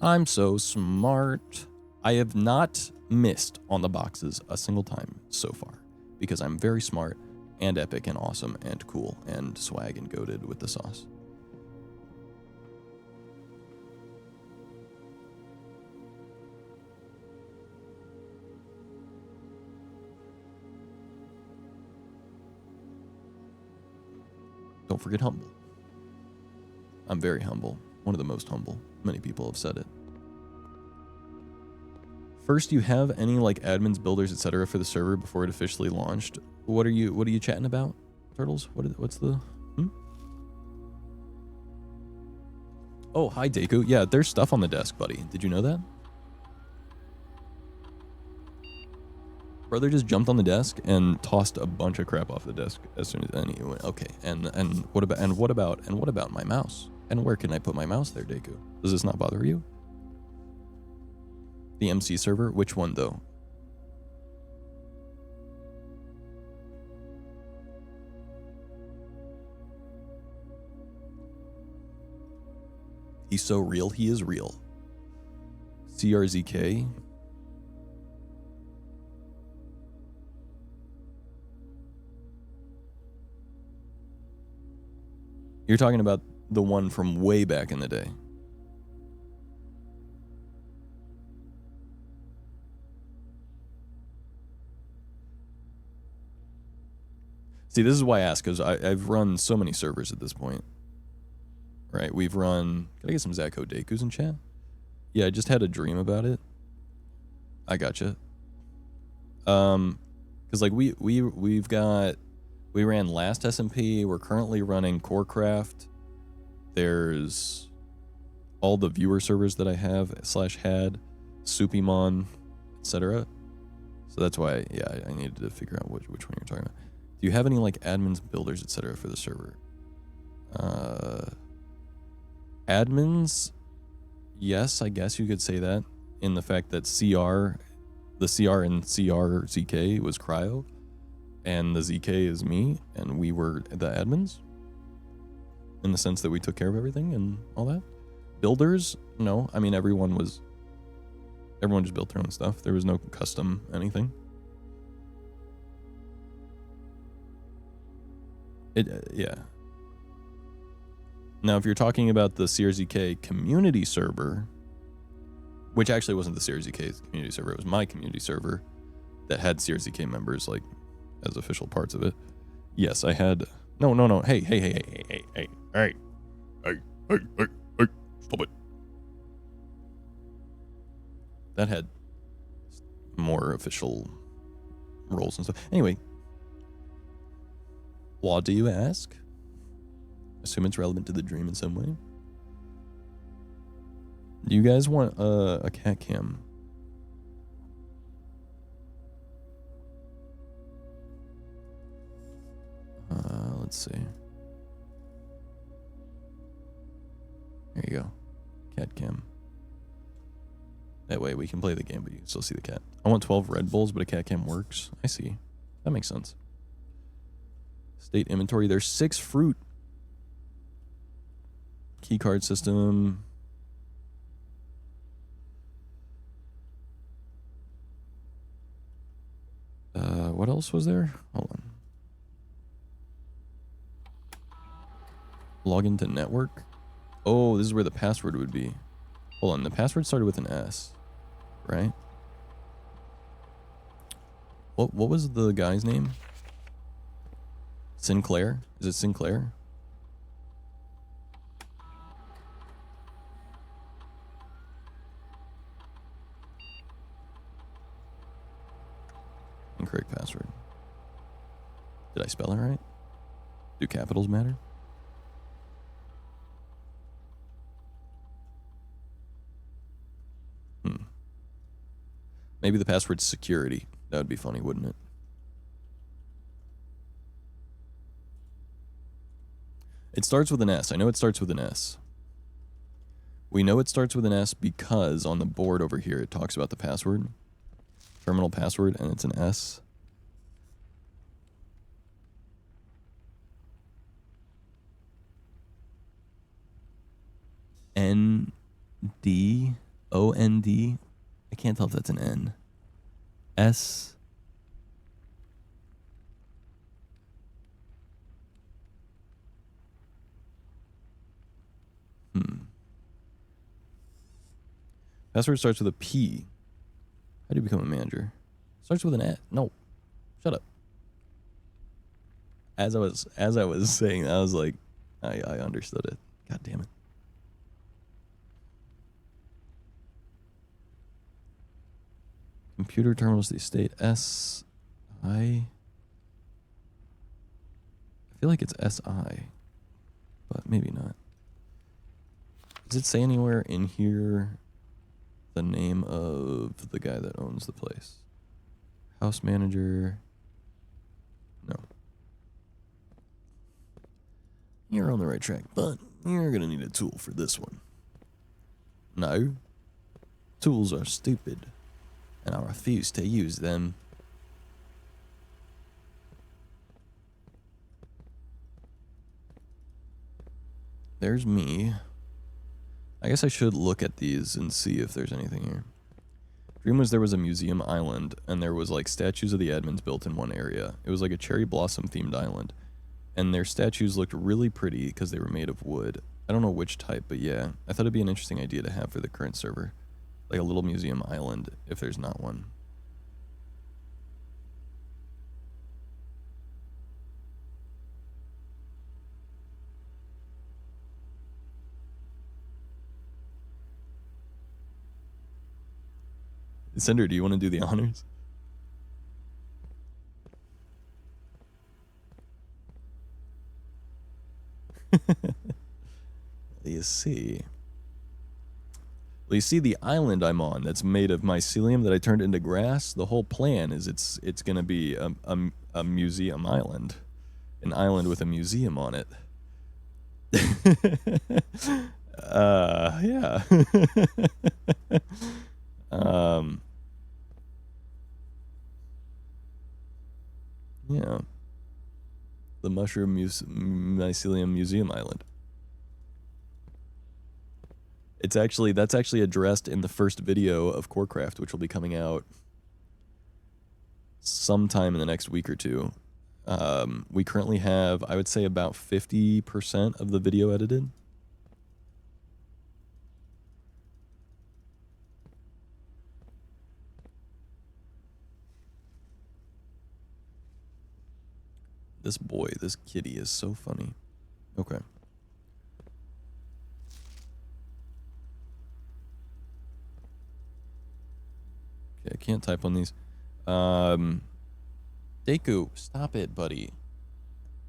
I'm so smart. I have not missed on the boxes a single time so far because I'm very smart and epic and awesome and cool and swag and goated with the sauce. Don't forget humble. I'm very humble. One of the most humble. Many people have said it. First, you have any like admins, builders, etc. for the server before it officially launched? What are you chatting about, Turtles? What's the? Oh, hi Deku. Yeah, there's stuff on the desk, buddy. Did you know that? Brother just jumped on the desk and tossed a bunch of crap off the desk as soon as he went. Okay, and what about my mouse? And where can I put my mouse there, Deku? Does this not bother you? The MC server? Which one though? He's so real, he is real. CRZK. You're talking about the one from way back in the day. See, this is why I ask, because I've run so many servers at this point. Right, we've run... Can I get some Zako Dekus in chat? Yeah, I just had a dream about it. I gotcha. Because like we've got... We ran last SMP. We're currently running Corecraft. There's all the viewer servers that I have / had, Supimon, etc. So that's why, yeah, I needed to figure out which one you're talking about. Do you have any like admins, builders, etc. for the server? Admins, yes, I guess you could say that in the fact that the CR in CRZK was Cryo, and the ZK is me, and we were the admins in the sense that we took care of everything and all that. Builders, no. I mean, everyone just built their own stuff. There was no custom anything. Yeah. Now, if you're talking about the CRZK community server, which actually wasn't the CRZK community server, it was my community server that had CRZK members like as official parts of it. Yes, I had. No. Hey. Stop it. That had more official roles and stuff. Anyway, why do you ask? Assume it's relevant to the dream in some way. Do you guys want a cat cam? Let's see. There you go. Cat cam. That way we can play the game, but you can still see the cat. I want 12 Red Bulls, but a cat cam works. I see. That makes sense. State inventory. There's 6 fruit. Keycard system. What else was there? Hold on. Log into network. Oh, this is where the password would be. Hold on, the password started with an S, right? What was the guy's name? Sinclair? Is it Sinclair? Incorrect password. Did I spell it right? Do capitals matter? Maybe the password's security. That would be funny, wouldn't it? It starts with an S. I know it starts with an S. We know it starts with an S because on the board over here it talks about the password. Terminal password, and it's an S. N-D-O-N-D. I can't tell if that's an N. S. Password starts with a P. How do you become a manager? Starts with an S. No. Shut up. As I was saying, I was like, I understood it. God damn it. Computer terminals the estate. S-I. I feel like it's S-I, but maybe not. Does it say anywhere in here the name of the guy that owns the place? House manager. No. You're on the right track, but you're gonna need a tool for this one. No. Tools are stupid, and I refuse to use them. There's me. I guess I should look at these and see if there's anything here. Dream was there was a museum island, and there was like statues of the admins built in one area. It was like a cherry blossom themed island, and their statues looked really pretty because they were made of wood. I don't know which type, but yeah, I thought it'd be an interesting idea to have for the current server, like a little museum island if there's not one. Cinder, do you want to do the honors? You see. Well, you see the island I'm on that's made of mycelium that I turned into grass. The whole plan is it's going to be a museum island. An island with a museum on it. Yeah. Yeah. The Mushroom Mycelium Museum Island. That's actually addressed in the first video of Corecraft, which will be coming out sometime in the next week or two. We currently have, I would say, about 50% of the video edited. This kitty is so funny. Okay. Okay, I can't type on these. Deku, stop it, buddy.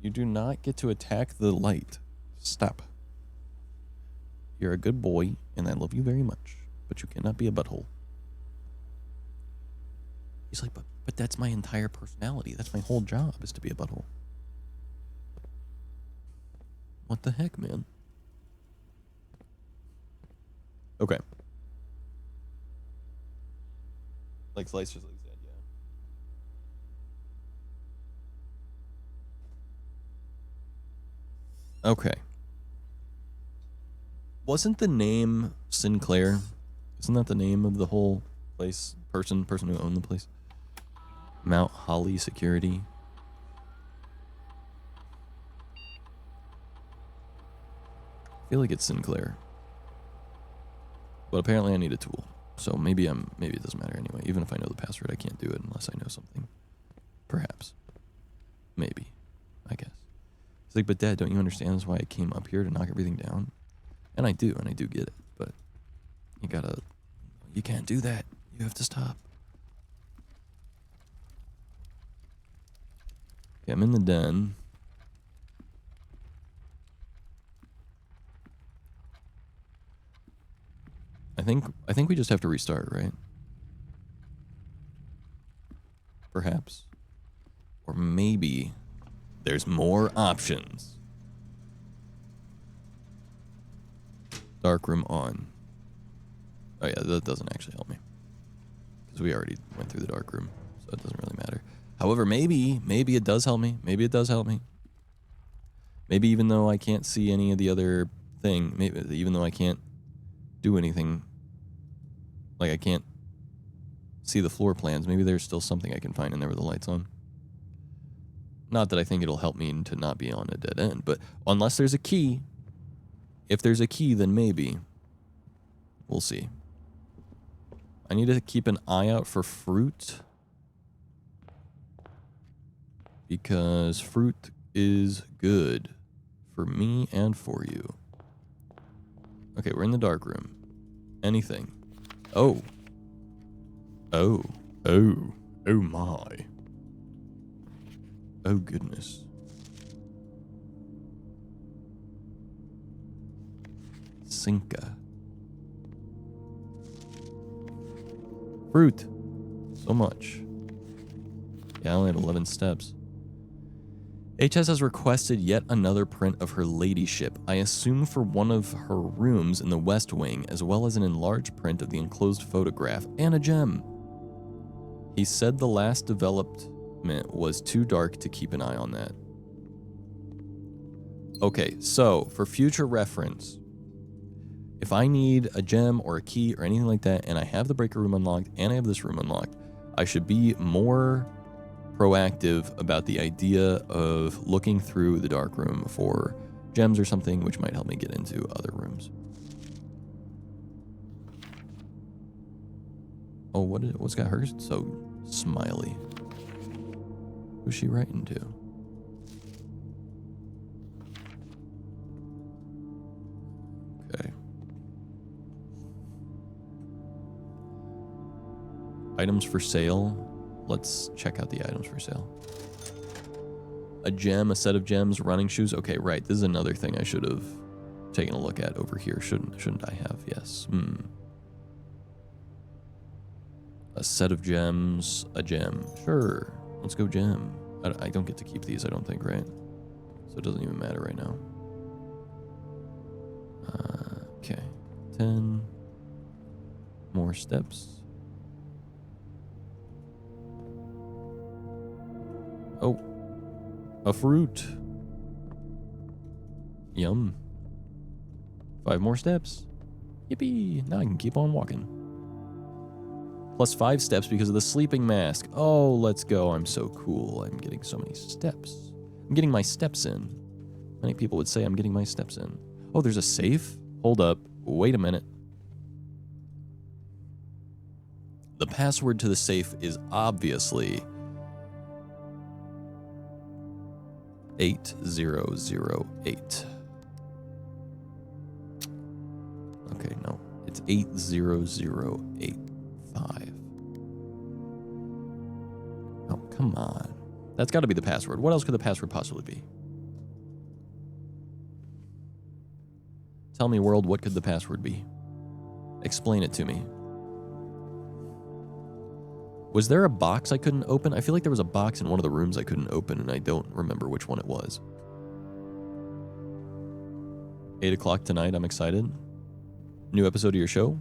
You do not get to attack the light. Stop. You're a good boy, and I love you very much, but you cannot be a butthole. He's like, but that's my entire personality. That's my whole job, is to be a butthole. What the heck, man? Okay. Like Slice just like said, yeah. Okay. Wasn't the name Sinclair? Isn't that the name of the whole place? Person who owned the place? Mount Holly Security. I feel like it's Sinclair. But apparently I need a tool. So maybe it doesn't matter anyway. Even if I know the password, I can't do it unless I know something. Perhaps. Maybe. I guess. It's like, but Dad, don't you understand that's why I came up here to knock everything down? And I do get it. But you can't do that. You have to stop. Okay, I'm in the den. I think we just have to restart, right? Perhaps. Or maybe there's more options. Dark room on. Oh, yeah, that doesn't actually help me. Because we already went through the dark room, so it doesn't really matter. However, maybe it does help me. Maybe it does help me. Maybe even though I can't see any of the other thing, maybe even though I can't do anything, like I can't see the floor plans, maybe there's still something I can find in there with the lights on. Not that I think it'll help me to not be on a dead end, but unless there's a key, if there's a key, then maybe. We'll see. I need to keep an eye out for fruit, because fruit is good for me and for you. Okay, we're in the dark room. Anything. Oh. Oh. Oh. Oh my. Oh goodness. Cinca. Fruit. So much. Yeah, I only had 11 steps. HS has requested yet another print of her ladyship, I assume for one of her rooms in the West Wing, as well as an enlarged print of the enclosed photograph and a gem. He said the last development was too dark to keep an eye on that. Okay, so for future reference, if I need a gem or a key or anything like that, and I have the breaker room unlocked and I have this room unlocked, I should be more proactive about the idea of looking through the dark room for gems or something, which might help me get into other rooms. Oh, what's got her so smiley? Who's she writing to? Okay. Items for sale. Let's check out the items for sale. A gem, a set of gems, running shoes. Okay, right. This is another thing I should have taken a look at over here. Shouldn't I have? Yes. A set of gems, a gem. Sure. Let's go gem. I don't get to keep these, I don't think, right? So it doesn't even matter right now. Okay. 10 more steps. Oh, a fruit. Yum. 5 more steps. Yippee. Now I can keep on walking. Plus 5 steps because of the sleeping mask. Oh, let's go. I'm so cool. I'm getting so many steps. I'm getting my steps in. Many people would say I'm getting my steps in. Oh, there's a safe? Hold up. Wait a minute. The password to the safe is obviously 8008. Okay, no. It's 80085. Oh, come on. That's got to be the password. What else could the password possibly be? Tell me, world, what could the password be? Explain it to me. Was there a box I couldn't open? I feel like there was a box in one of the rooms I couldn't open, and I don't remember which one it was. 8 o'clock tonight, I'm excited. New episode of your show?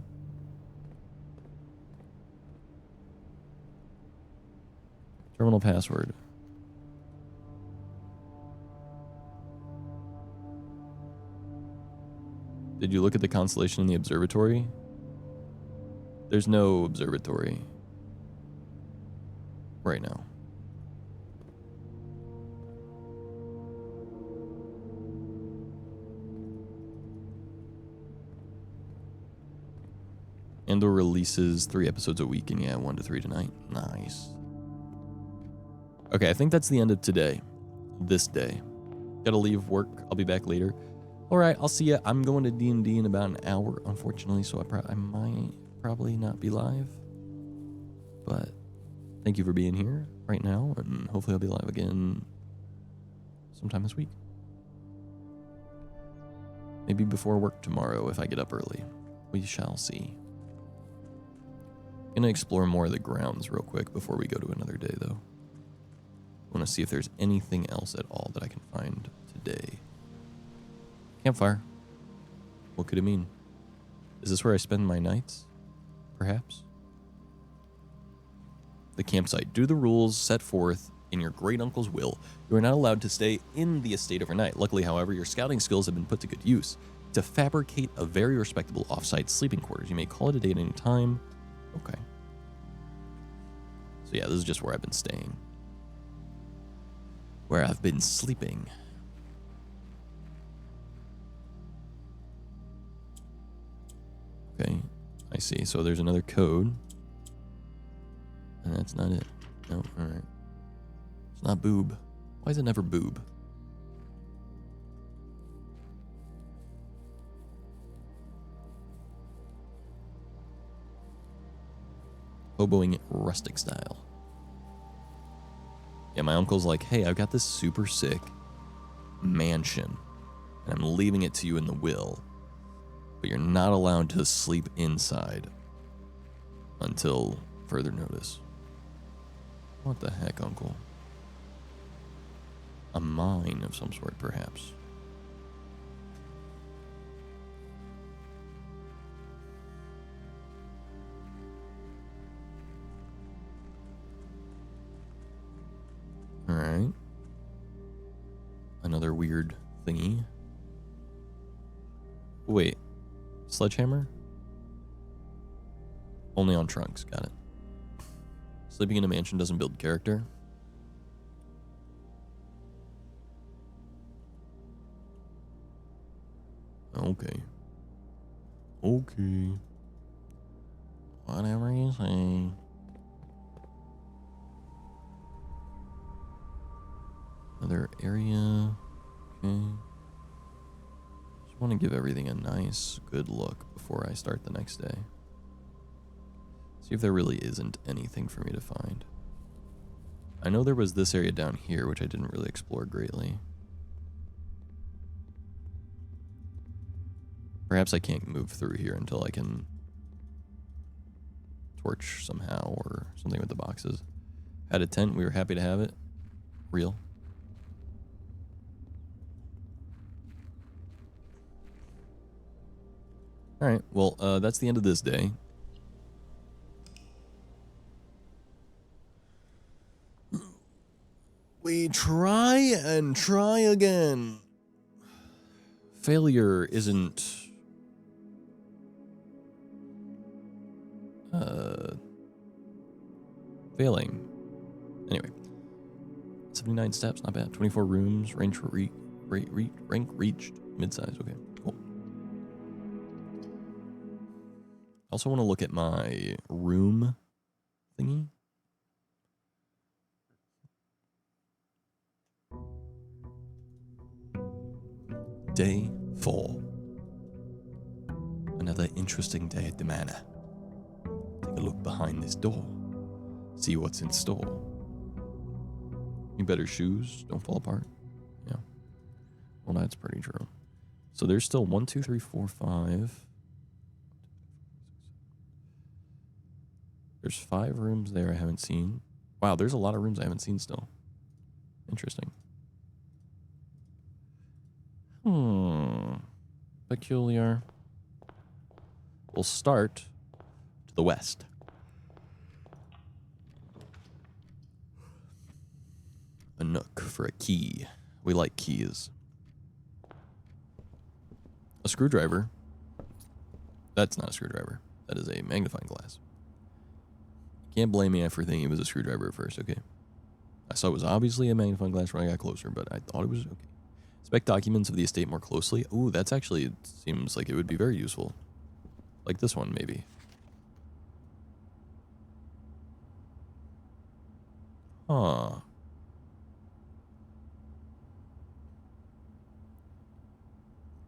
Terminal password. Did you look at the constellation in the observatory? There's no observatory right now. Andor releases 3 episodes a week, and yeah, 1 to 3 tonight. Nice. Okay, I think that's the end of today. This day. Gotta leave work. I'll be back later. All right, I'll see ya. I'm going to D&D in about an hour, unfortunately, so I might probably not be live. But thank you for being here right now, and hopefully I'll be live again sometime this week. Maybe before work tomorrow if I get up early. We shall see. I'm going to explore more of the grounds real quick before we go to another day, though. I want to see if there's anything else at all that I can find today. Campfire. What could it mean? Is this where I spend my nights? Perhaps? The campsite. Due to the rules set forth in your great uncle's will, you are not allowed to stay in the estate overnight. Luckily, however, your scouting skills have been put to good use to fabricate a very respectable off-site sleeping quarters. You may call it a day at any time. Okay. So yeah, this is just where I've been staying. Where I've been sleeping. Okay, I see. So there's another code. And that's not it. No, alright. It's not boob. Why is it never boob? Hoboing rustic style. Yeah, my uncle's like, hey, I've got this super sick mansion, and I'm leaving it to you in the will, but you're not allowed to sleep inside until further notice. What the heck, uncle? A mine of some sort, perhaps. Alright. Another weird thingy. Wait. Sledgehammer? Only on trunks. Got it. Sleeping in a mansion doesn't build character. Okay. Okay. Whatever you say. Another area. Okay. Just want to give everything a nice, good look before I start the next day. See if there really isn't anything for me to find. I know there was this area down here, which I didn't really explore greatly. Perhaps I can't move through here until I can torch somehow or something with the boxes. Had a tent. We were happy to have it. Real. All right. Well, that's the end of this day. We try and try again. Failure isn't failing. Anyway, 79 steps, not bad. 24 rooms, rank reached, mid-size. Okay, cool. I also want to look at my room thingy. Day 4. Another interesting day at the manor. Take a look behind this door. See what's in store. You better shoes don't fall apart. Yeah. Well, that's pretty true. So there's still 1, 2, 3, 4, 5. There's 5 rooms there I haven't seen. Wow, there's a lot of rooms I haven't seen still. Interesting. Peculiar. We'll start to the west. A nook for a key. We like keys. A screwdriver. That's not a screwdriver. That is a magnifying glass. Can't blame me for thinking it was a screwdriver at first, okay? I saw it was obviously a magnifying glass when I got closer, but I thought it was okay. Inspect documents of the estate more closely. Ooh, that's actually seems like it would be very useful. Like this one, maybe. Huh.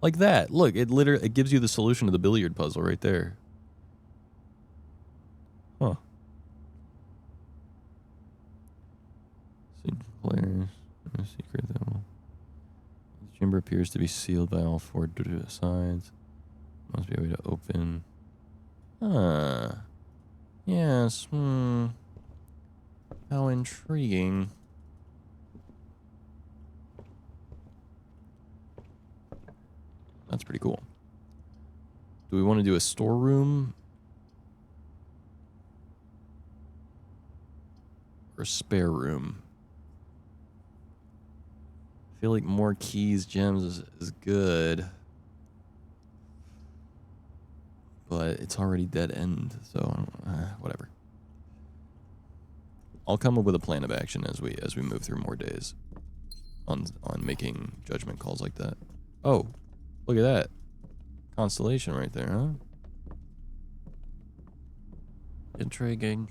Like that. Look, it gives you the solution to the billiard puzzle right there. Huh. Players. A secret though. The chamber appears to be sealed by all 4 sides. Must be a way to open. Yes. How intriguing. That's pretty cool. Do we want to do a storeroom? Or a spare room? I feel like more keys, gems is good. But it's already dead end, so whatever. I'll come up with a plan of action as we move through more days on making judgment calls like that. Oh, look at that. Constellation right there, huh? Intriguing.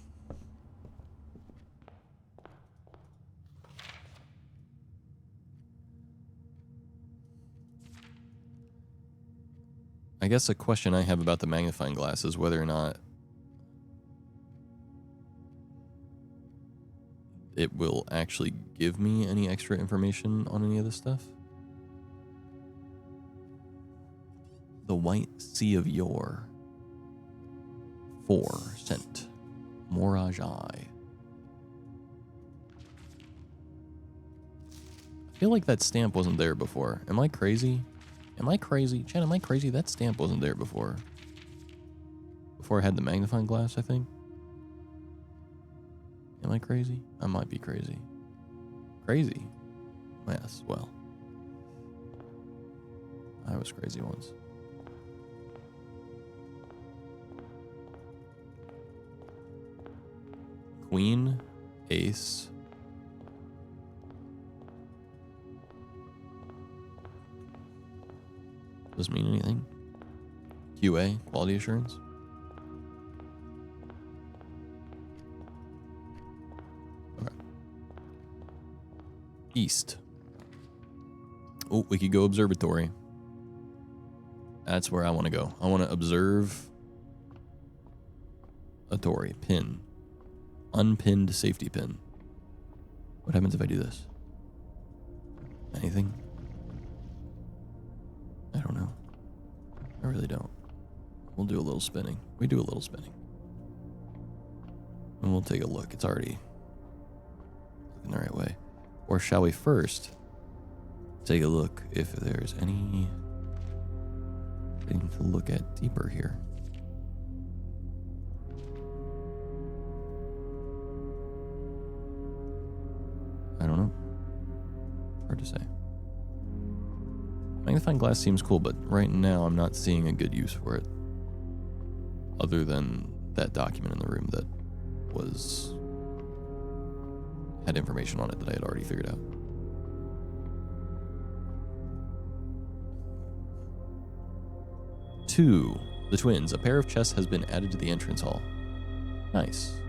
I guess a question I have about the magnifying glass is whether or not it will actually give me any extra information on any of this stuff. The White Sea of Yore. 4 cent. Morage Eye. I feel like that stamp wasn't there before. Am I crazy? Am I crazy? Chad, am I crazy? That stamp wasn't there before. Before I had the magnifying glass, I think. Am I crazy? I might be crazy. Crazy? Yes, well. I was crazy once. Queen, ace. Doesn't mean anything. QA, quality assurance. Okay. East. Oh, we could go observatory. That's where I want to go. I want to observe a Tory. Pin. Unpinned safety pin. What happens if I do this? Anything? I don't know. I really don't. We'll do a little spinning. We do a little spinning. And we'll take a look. It's already looking the right way. Or shall we first take a look if there's anything to look at deeper here? I don't know. Hard to say. Magnifying glass seems cool, but right now I'm not seeing a good use for it. Other than that document in the room that had information on it that I had already figured out. Two, the twins. A pair of chests has been added to the entrance hall. Nice.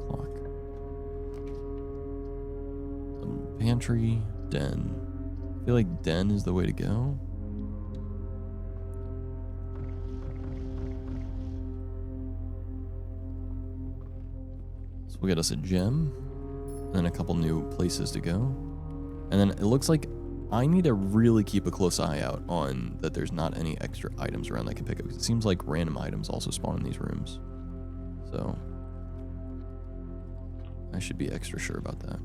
Clock. Pantry, den. I feel like den is the way to go. So we'll get us a gem, and then a couple new places to go. And then it looks like I need to really keep a close eye out on that there's not any extra items around that I can pick up, because it seems like random items also spawn in these rooms. So I should be extra sure about that.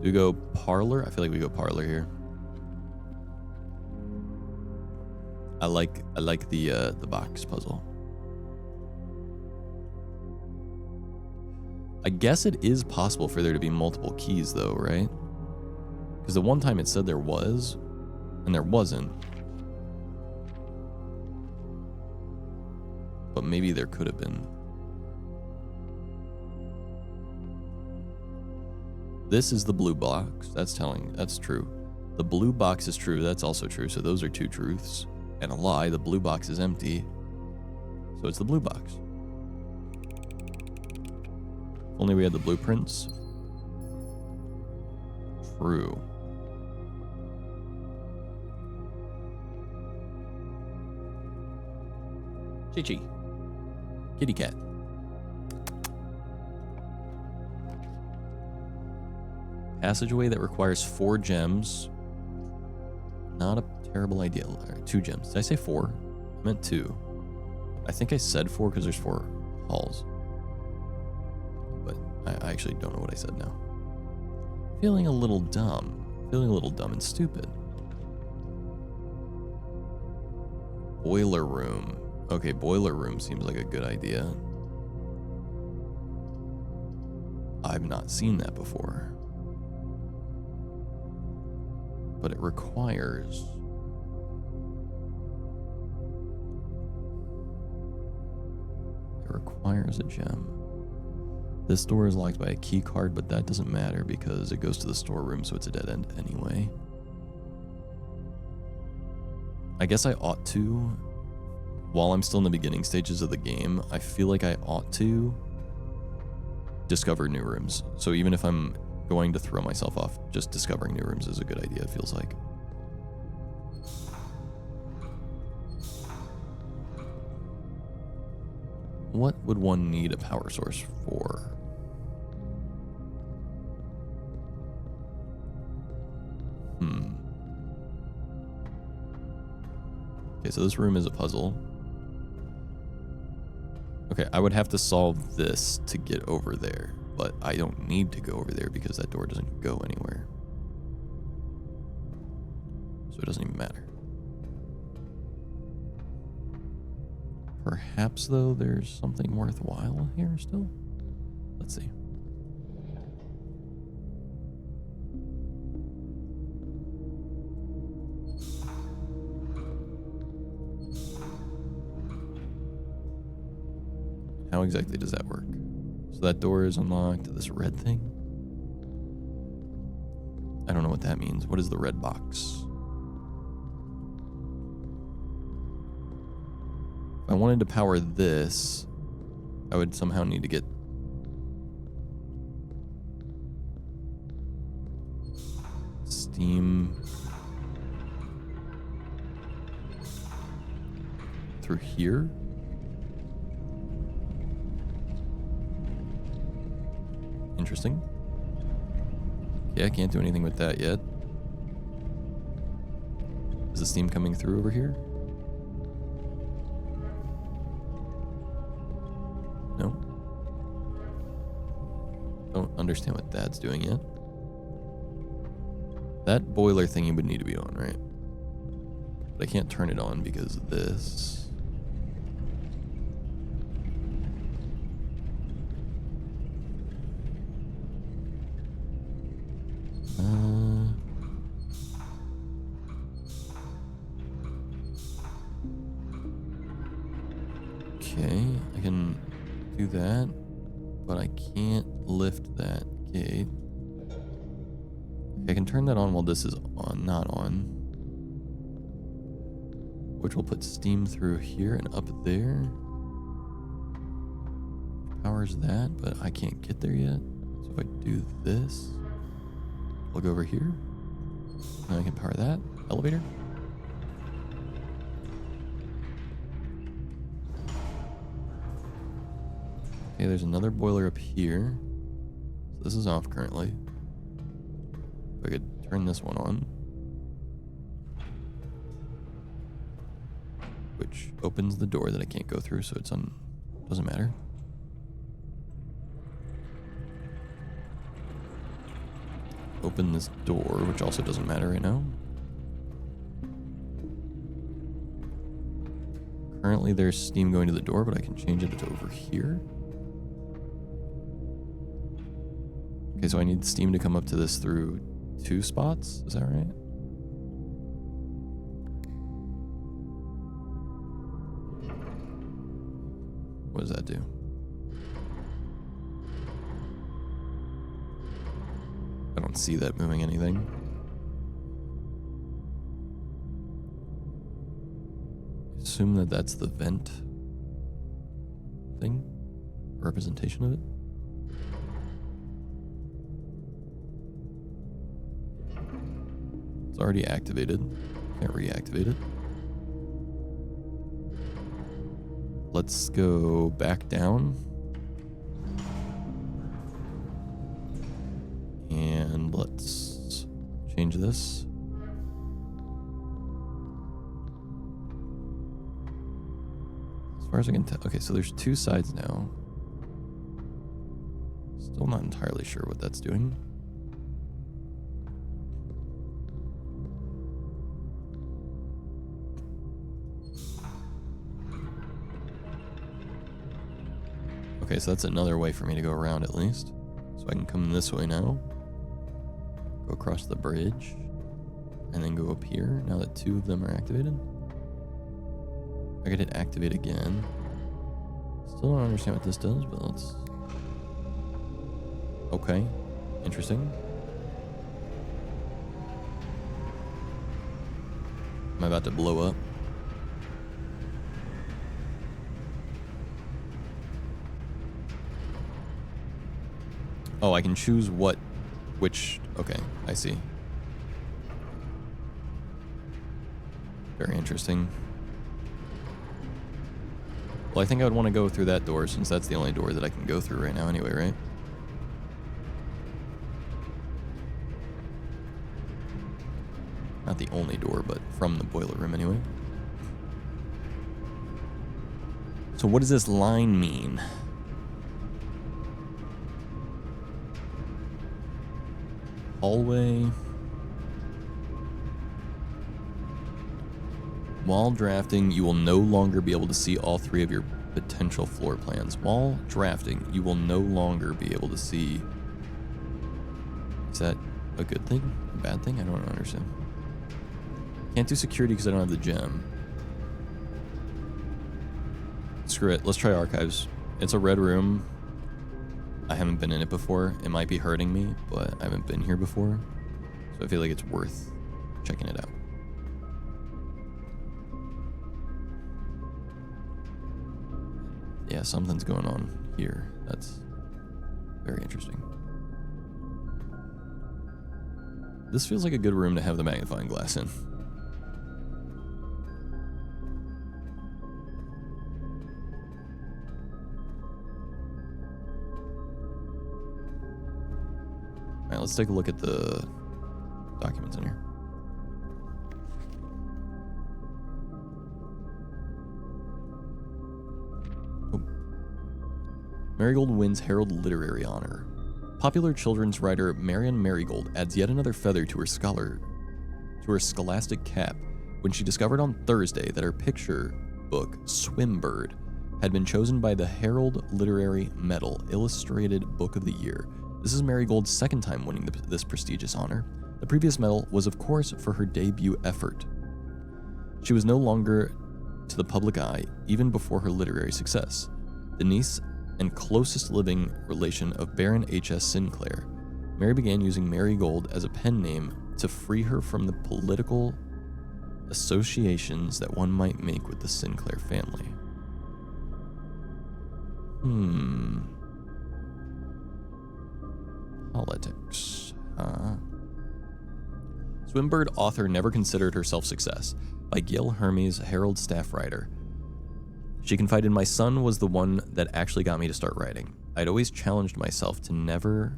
Do we go parlor? I feel like we go parlor here. I like the box puzzle. I guess it is possible for there to be multiple keys though, right? Because the one time it said there was, and there wasn't. But maybe there could have been. This is the blue box. That's true. The blue box is true. That's also true. So those are two truths. And a lie. The blue box is empty. So it's the blue box. If only we had the blueprints. True. Chi-Chi. Kitty cat. Passageway that requires 4 gems. Not a terrible idea. 2 gems. Did I say 4? I meant 2. I think I said 4 because there's 4 halls. But I actually don't know what I said now. feeling a little dumb. Feeling a little dumb and stupid. Boiler room. Okay, boiler room seems like a good idea. I've not seen that before. But it requires... It requires a gem. This door is locked by a key card, but that doesn't matter because it goes to the storeroom, so it's a dead end anyway. I guess I ought to, while I'm still in the beginning stages of the game, I feel like I ought to discover new rooms. So even if I'm going to throw myself off, just discovering new rooms is a good idea, it feels like. What would one need a power source for? Okay, so this room is a puzzle. Okay, I would have to solve this to get over there, but I don't need to go over there because that door doesn't go anywhere. So it doesn't even matter. Perhaps, though, there's something worthwhile here still? Let's see. How exactly does that work? So that door is unlocked. This red thing? I don't know what that means. What is the red box? If I wanted to power this, I would somehow need to get steam through here. Interesting. Yeah, I can't do anything with that yet. Is the steam coming through over here? No. Don't understand what that's doing yet. That boiler thingy would need to be on, right? But I can't turn it on because of this. Okay, I can do that, but I can't lift that gate. I can turn that on while this is on, not on. Which will put steam through here and up there. Powers that, but I can't get there yet. So if I do this, I'll go over here. Now I can power that. Elevator. Okay, there's another boiler up here. So this is off currently. If I could turn this one on. Which opens the door that I can't go through, so it's on. Doesn't matter. Open this door, which also doesn't matter right now. Currently there's steam going to the door, but I can change it to over here. Okay, so I need steam to come up to this through 2 spots. Is that right? What does that do? I don't see that moving anything. Assume that that's the vent thing, representation of it. It's already activated. Can't reactivate it. Let's go back down. And let's change this. As far as I can tell. Okay, so there's 2 sides now. Still not entirely sure what that's doing. Okay, so that's another way for me to go around at least. So I can come this way now. Go across the bridge. And then go up here, now that 2 of them are activated. I could hit activate again. Still don't understand what this does, but let's... Okay, interesting. Am I about to blow up? Oh, I can choose which, okay, I see. Very interesting. Well, I think I would want to go through that door since that's the only door that I can go through right now anyway, right? Not the only door, but from the boiler room anyway. So what does this line mean? Hallway. While drafting, you will no longer be able to see all 3 of your potential floor plans. While drafting, you will no longer be able to see... Is that a good thing? A bad thing? I don't understand. Can't do security because I don't have the gem. Screw it. Let's try archives. It's a red room. I haven't been in it before. It might be hurting me, but I haven't been here before. So I feel like it's worth checking it out. Yeah, something's going on here. That's very interesting. This feels like a good room to have the magnifying glass in. Alright, let's take a look at the documents in here. Marigold wins Herald Literary Honor. Popular children's writer Marion Marigold adds yet another feather to her scholastic cap when she discovered on Thursday that her picture book, Swimbird, had been chosen by the Herald Literary Medal Illustrated Book of the Year. This is Marigold's second time winning this prestigious honor. The previous medal was, of course, for her debut effort. She was no longer to the public eye even before her literary success. The niece and closest living relation of Baron H.S. Sinclair, Mary began using Marigold as a pen name to free her from the political associations that one might make with the Sinclair family. Politics. Swimbird author never considered herself success, by Gail Hermes, Herald staff writer. She confided, my son was the one that actually got me to start writing. I'd always challenged myself to never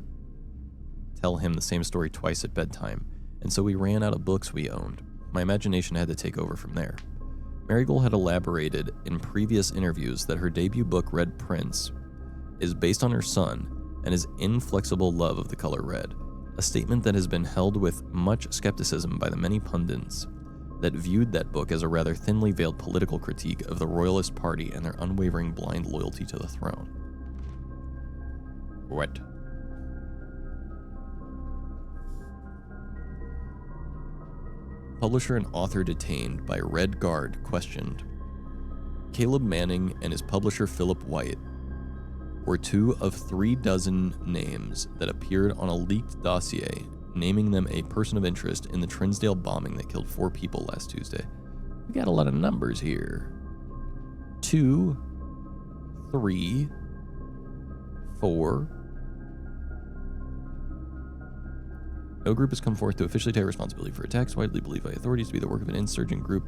tell him the same story twice at bedtime, and so we ran out of books we owned. My imagination had to take over from there. Marigold had elaborated in previous interviews that her debut book, Red Prince, is based on her son and his inflexible love of the color red, a statement that has been held with much skepticism by the many pundits that viewed that book as a rather thinly veiled political critique of the Royalist Party and their unwavering blind loyalty to the throne. What? Publisher and author detained by Red Guard questioned. Caleb Manning and his publisher Philip White were 2 of 3 dozen names that appeared on a leaked dossier naming them a person of interest in the Trinsdale bombing that killed 4 people last Tuesday. We got a lot of numbers here. 2, 3, 4. No group has come forth to officially take responsibility for attacks widely believed by authorities to be the work of an insurgent group,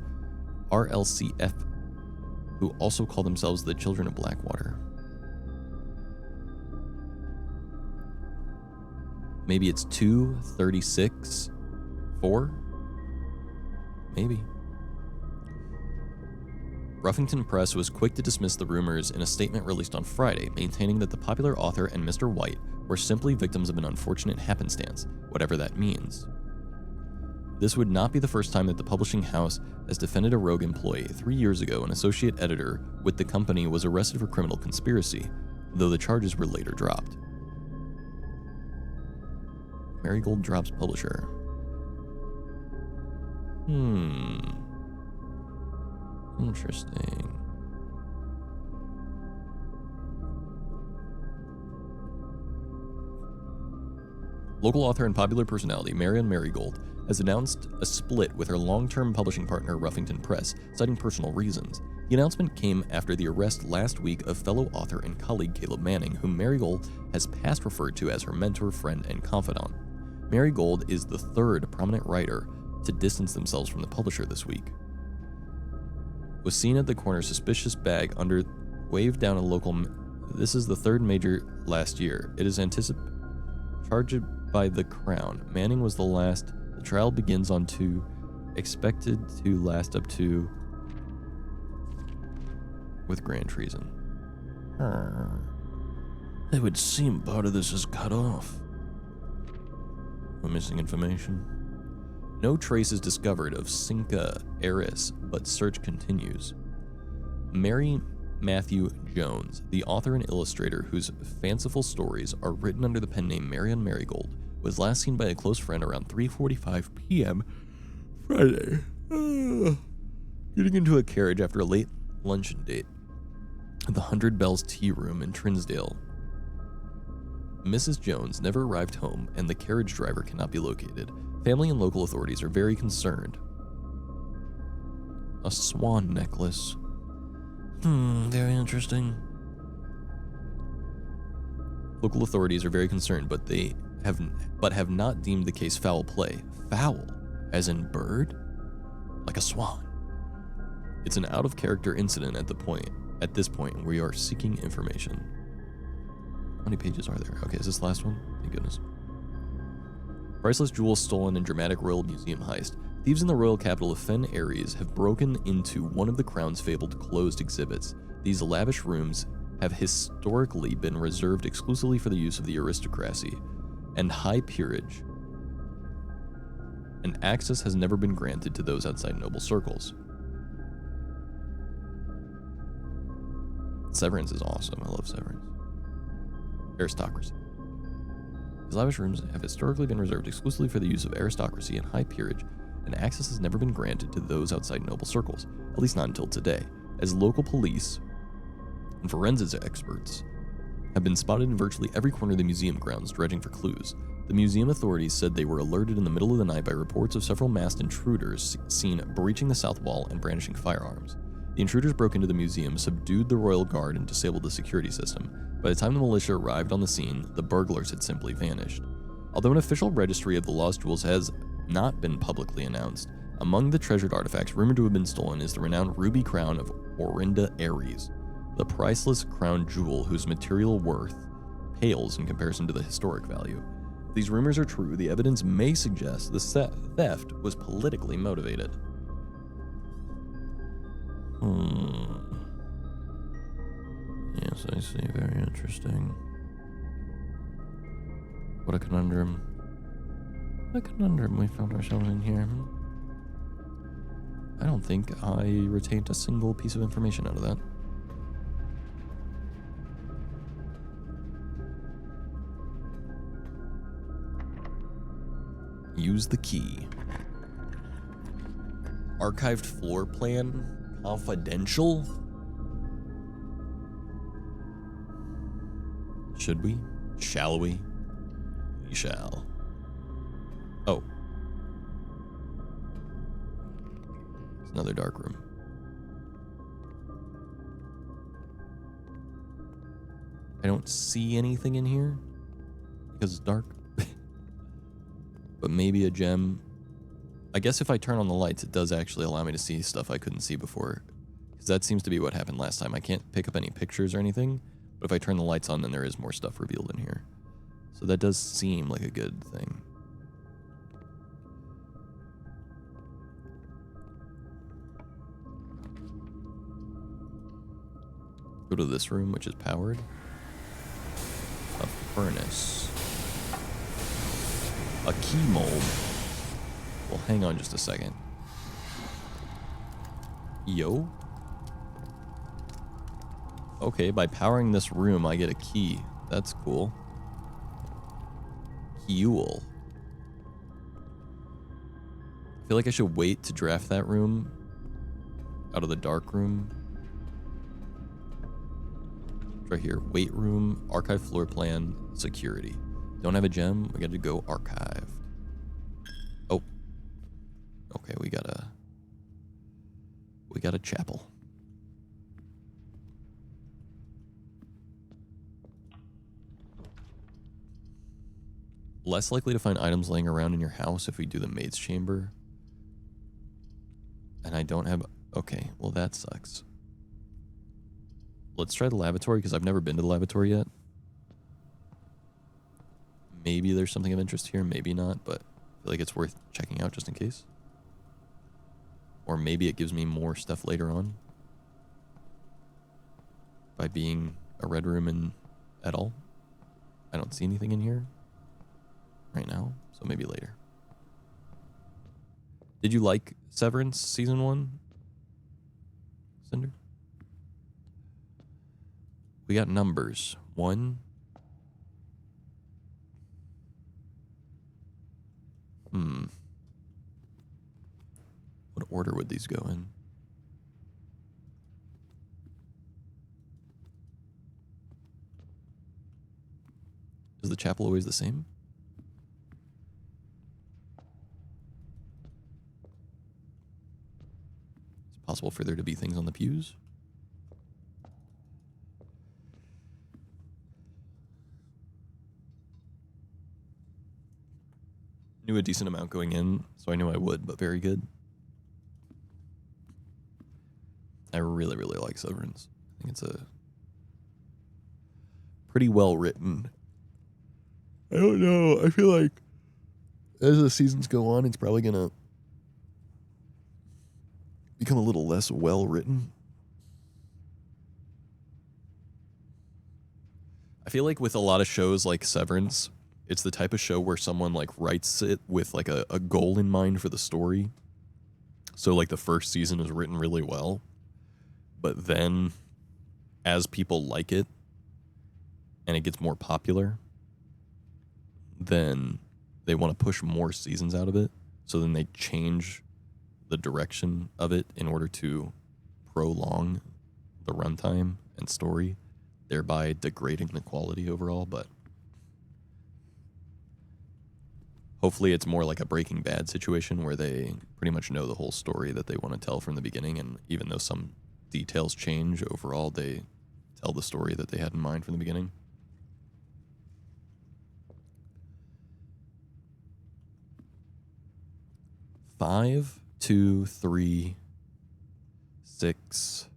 RLCF, who also call themselves the Children of Blackwater. Maybe it's 2, 36, 4? Maybe. Ruffington Press was quick to dismiss the rumors in a statement released on Friday, maintaining that the popular author and Mr. White were simply victims of an unfortunate happenstance, whatever that means. This would not be the first time that the publishing house has defended a rogue employee. 3 years ago, an associate editor with the company was arrested for criminal conspiracy. though the charges were later dropped. Marigold drops publisher. Interesting. Local author and popular personality Marion Marigold has announced a split with her long-term publishing partner Ruffington Press, citing personal reasons. The announcement came after the arrest last week of fellow author and colleague Caleb Manning, whom Marigold has past referred to as her mentor, friend, and confidant. Marigold is the third prominent writer to distance themselves from the publisher this week. Was seen at the corner suspicious bag waved down a local. This is the third major last year. It is charged by the Crown. Manning was the last. The trial begins on 2, expected to last up to with grand treason. It would seem part of this is cut off. We're missing information. No trace is discovered of Cinca heiress, but search continues. Mary Matthew Jones, the author and illustrator whose fanciful stories are written under the pen name Marion Marigold, was last seen by a close friend around 3:45 p.m. Friday, getting into a carriage after a late luncheon date at the 100 Bells Tea Room in Trinsdale. Mrs. Jones never arrived home, and the carriage driver cannot be located. Family and local authorities are very concerned. A swan necklace. Very interesting. Local authorities are very concerned, but have not deemed the case foul play. Foul, as in bird? Like a swan. It's an out-of-character incident at this point, we are seeking information. How many pages are there? Okay, is this the last one? Thank goodness. Priceless jewels stolen in dramatic Royal Museum heist. Thieves in the royal capital of Fen Aries have broken into one of the Crown's fabled closed exhibits. These lavish rooms have historically been reserved exclusively for the use of the aristocracy and high peerage, and access has never been granted to those outside noble circles. Severance is awesome. I love Severance. Aristocracy. These lavish rooms have historically been reserved exclusively for the use of aristocracy and high peerage, and access has never been granted to those outside noble circles, at least not until today, as local police and forensics experts have been spotted in virtually every corner of the museum grounds dredging for clues. The museum authorities said they were alerted in the middle of the night by reports of several masked intruders seen breaching the south wall and brandishing firearms. The intruders broke into the museum, subdued the royal guard, and disabled the security system. By the time the militia arrived on the scene, the burglars had simply vanished. Although an official registry of the lost jewels has not been publicly announced, among the treasured artifacts rumored to have been stolen is the renowned ruby crown of Orinda Aries, the priceless crown jewel whose material worth pales in comparison to the historic value. If these rumors are true, the evidence may suggest the theft was politically motivated. Yes, I see. Very interesting. What a conundrum. What a conundrum we found ourselves in here. I don't think I retained a single piece of information out of that. Use the key. Archived floor plan? Confidential? Should we? Shall we? We shall. Oh. It's another dark room. I don't see anything in here because it's dark. But maybe a gem. I guess if I turn on the lights, it does actually allow me to see stuff I couldn't see before. Because that seems to be what happened last time. I can't pick up any pictures or anything. But if I turn the lights on, then there is more stuff revealed in here. So that does seem like a good thing. Go to this room, which is powered. A furnace. A key mold. Well, hang on just a second. Yo. Okay, by powering this room, I get a key. That's cool. Fuel. I feel like I should wait to draft that room out of the dark room. It's right here. Weight room, archive floor plan, security. Don't have a gem. We got to go archive. Oh. Okay, we got a chapel. Less likely to find items laying around in your house if we do the maid's chamber. And I don't have... Okay, well that sucks. Let's try the lavatory, because I've never been to the lavatory yet. Maybe there's something of interest here, maybe not, but I feel like it's worth checking out just in case. Or maybe it gives me more stuff later on. By being a red room in at all. I don't see anything in here right now, so maybe later. Did you like Severance Season 1? Cinder? We got numbers. 1. What order would these go in? Is the chapel always the same? Is it possible for there to be things on the pews? Knew a decent amount going in, so I knew I would, but very good. I really, really like Severance. I think it's a pretty well written. I don't know. I feel like as the seasons go on, it's probably going to become a little less well written. I feel like with a lot of shows like Severance, it's the type of show where someone like writes it with like a goal in mind for the story. So like the first season is written really well, but then as people like it and it gets more popular, then they want to push more seasons out of it. So then they change the direction of it in order to prolong the runtime and story, thereby degrading the quality overall. But hopefully it's more like a Breaking Bad situation where they pretty much know the whole story that they want to tell from the beginning, and even though some details change, overall they tell the story that they had in mind from the beginning. Five, 2, 3, 6.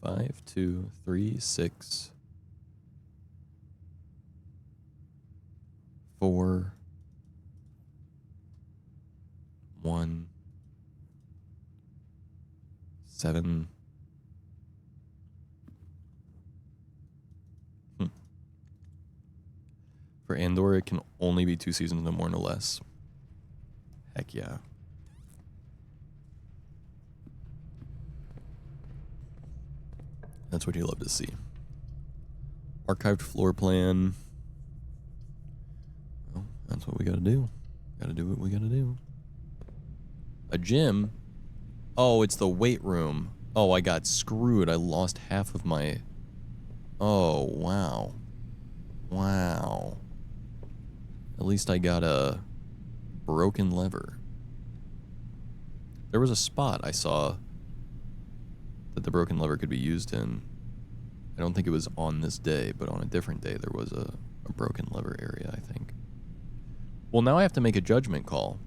Five, 2, 3, 6, 4, 1, 7. For Andor, it can only be 2 seasons, no more, no less. Heck yeah. That's what you love to see. Archived floor plan. Well, that's what we gotta do. Gotta do what we gotta do. A gym? Oh, it's the weight room. Oh, I got screwed. I lost half of my... Oh, wow. Wow. At least I got a broken lever. There was a spot I saw that the broken lever could be used in. I don't think it was on this day, but on a different day there was a broken lever area, I think. Well, now I have to make a judgment call.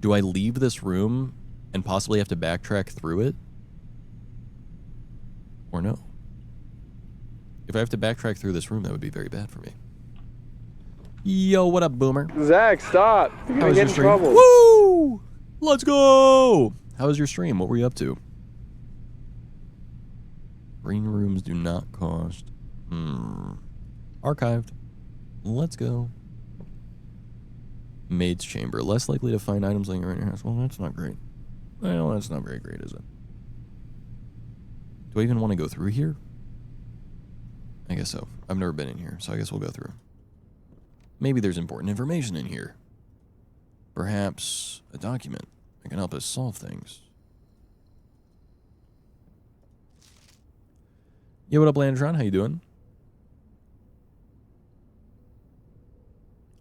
Do I leave this room and possibly have to backtrack through it? Or no? If I have to backtrack through this room, that would be very bad for me. Yo, what up, Boomer? Zach, stop. You're gonna get in trouble. Woo! Let's go! How was your stream? What were you up to? Green rooms do not cost. Archived. Let's go. Maid's chamber. Less likely to find items laying around your house. Well, that's not great. Well, that's not very great, is it? Do I even want to go through here? I guess so. I've never been in here, so I guess we'll go through. Maybe there's important information in here. Perhaps a document that can help us solve things. Yo, what up, Landron? How you doing?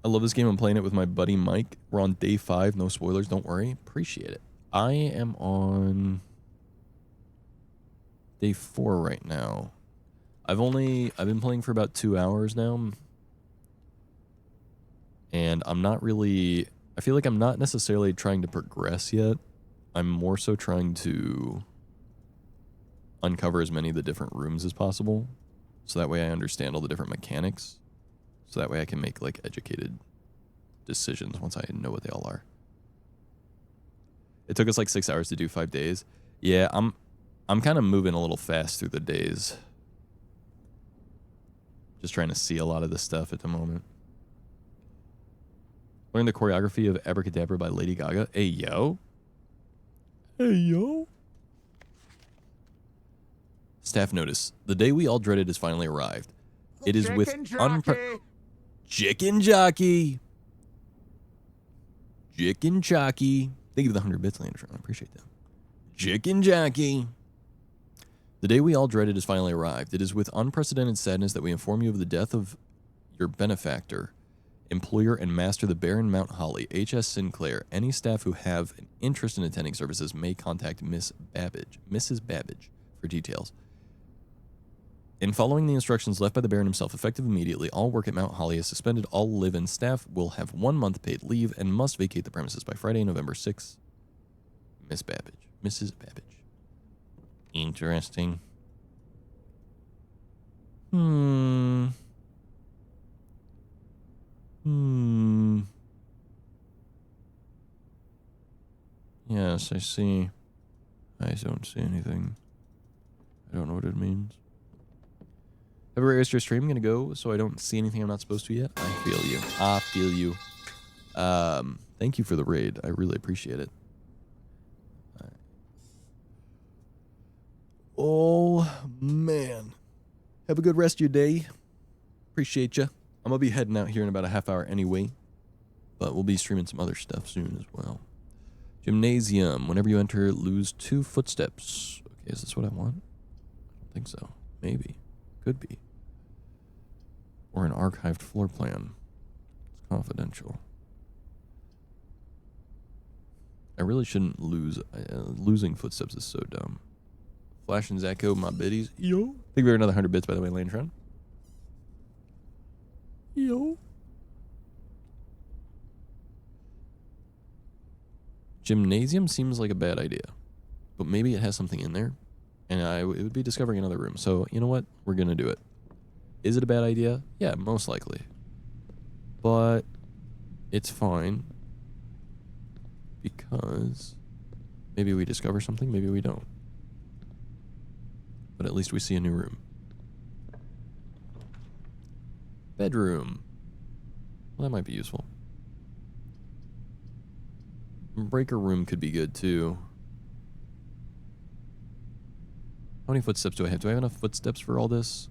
I love this game. I'm playing it with my buddy Mike. We're on day 5. No spoilers. Don't worry. Appreciate it. I am on day 4 right now. I've been playing for about 2 hours now. And I'm not really... I feel like I'm not necessarily trying to progress yet. I'm more so trying to uncover as many of the different rooms as possible. So that way I understand all the different mechanics. So that way I can make, like, educated decisions once I know what they all are. It took us, like, 6 hours to do 5 days. Yeah, I'm kind of moving a little fast through the days. Just trying to see a lot of this stuff at the moment. Learn the choreography of Abracadabra by Lady Gaga. Hey, yo. Hey, yo. Staff notice. The day we all dreaded has finally arrived. It is with Chicken Jockey. Chicken Jockey. Thank you for the 100 bits, Landron. I appreciate that. Chicken Jockey. The day we all dreaded has finally arrived. It is with unprecedented sadness that we inform you of the death of your benefactor, employer, and master, the Baron Mount Holly, H.S. Sinclair. Any staff who have an interest in attending services may contact Mrs. Babbage, for details. In following the instructions left by the Baron himself, effective immediately, all work at Mount Holly is suspended. All live-in staff will have 1 month paid leave and must vacate the premises by Friday, November 6th. Mrs. Babbage. Interesting. Yes, I see. I don't see anything. I don't know what it means. Have a extra stream. I'm gonna go, so I don't see anything I'm not supposed to yet. I feel you. I feel you. Thank you for the raid. I really appreciate it. Oh, man. Have a good rest of your day. Appreciate you. I'm going to be heading out here in about a half hour anyway. But we'll be streaming some other stuff soon as well. Gymnasium. Whenever you enter, lose 2 footsteps. Okay, is this what I want? I don't think so. Maybe. Could be. Or an archived floor plan. It's confidential. I really shouldn't lose. Losing footsteps is so dumb. Flash and Zacko, my biddies. Yo. Thank you for another 100 bits, by the way, Landron. Yo. Gymnasium seems like a bad idea. But maybe it has something in there. And it would be discovering another room. So, you know what? We're going to do it. Is it a bad idea? Yeah, most likely. But it's fine. Because maybe we discover something, maybe we don't. But at least we see a new room. Bedroom. Well, that might be useful. Breaker room could be good, too. How many footsteps do I have? Do I have enough footsteps for all this?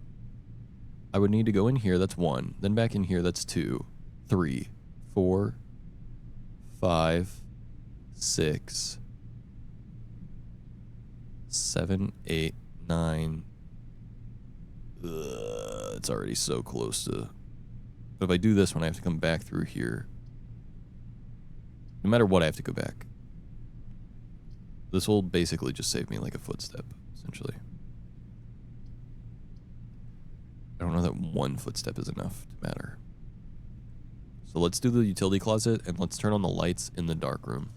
I would need to go in here, that's 1. Then back in here, that's 2. 3. 4. 5. 6. 7. 8. 9. It's already so close to... But if I do this one, I have to come back through here. No matter what, I have to go back. This will basically just save me like a footstep, essentially. I don't know that 1 footstep is enough to matter. So let's do the utility closet, and let's turn on the lights in the dark room.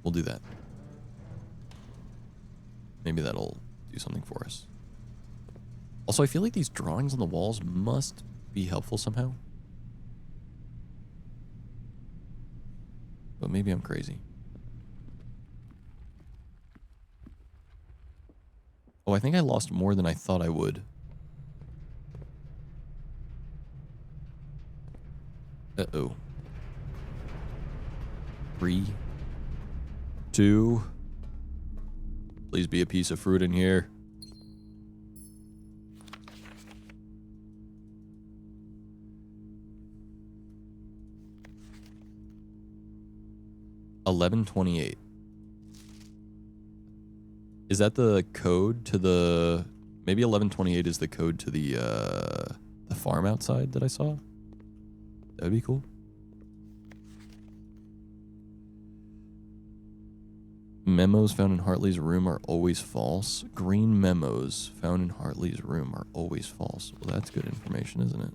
We'll do that. Maybe that'll do something for us. Also, I feel like these drawings on the walls must be helpful somehow. But maybe I'm crazy. Oh, I think I lost more than I thought I would. Uh-oh. 3, 2. Please be a piece of fruit in here. $11.28. Is that the code to the... Maybe 11.28 is the code to the farm outside that I saw? That'd be cool. Memos found in Hartley's room are always false. Green memos found in Hartley's room are always false. Well, that's good information, isn't it?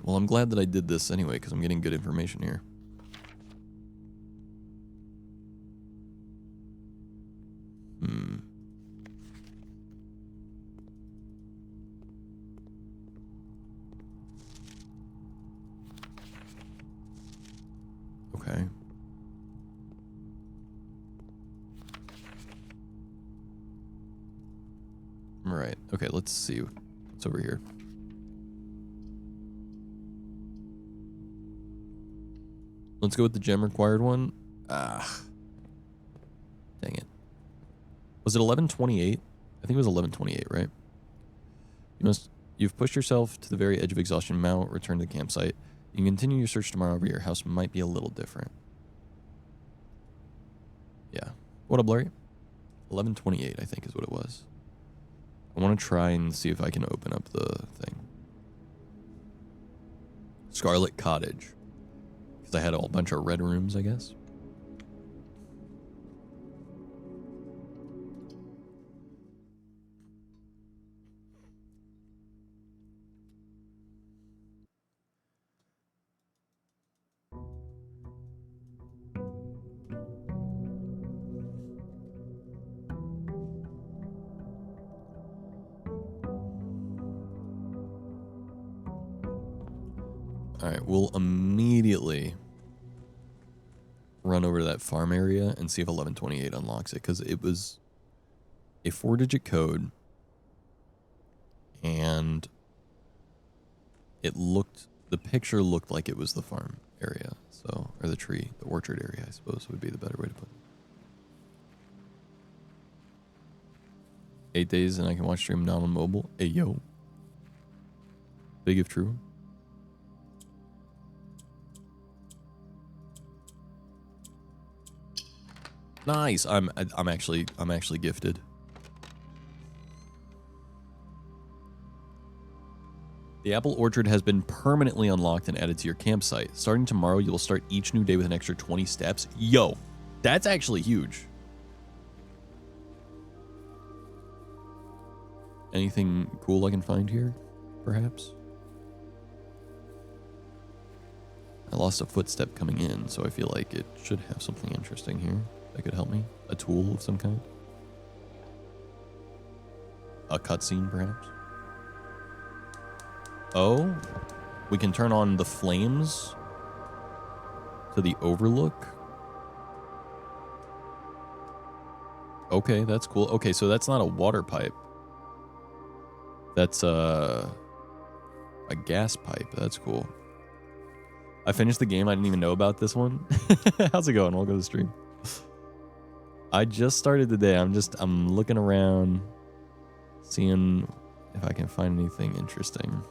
Well, I'm glad that I did this anyway, because I'm getting good information here. Okay. Right. Okay, let's see what's over here. Let's go with the gem required one. Ah. Dang it. Was it 11.28? I think it was 11.28, right? You've pushed yourself to the very edge of exhaustion. Now return to the campsite. You can continue your search tomorrow, but your house might be a little different. Yeah. What up, Blurry? 11.28, I think is what it was. I want to try and see if I can open up the thing. Scarlet Cottage. Because I had a whole bunch of red rooms, I guess. Alright, we'll immediately run over to that farm area and see if 11.28 unlocks it, because it was a 4-digit code and the picture looked like it was the farm area, so, or the orchard area, I suppose would be the better way to put it. 8 days and I can watch stream not on mobile. Hey, yo. Big if true. Nice. I'm actually gifted. The apple orchard has been permanently unlocked and added to your campsite. Starting tomorrow, you will start each new day with an extra 20 steps. Yo, that's actually huge. Anything cool I can find here, perhaps? I lost a footstep coming in, so I feel like it should have something interesting here that could help me. A tool of some kind. A cutscene, perhaps. Oh, we can turn on the flames to the overlook. Okay, that's cool. Okay, so that's not a water pipe. That's a gas pipe. That's cool. I finished the game. I didn't even know about this one. How's it going? Welcome to the stream. I just started the day. I'm looking around, seeing if I can find anything interesting.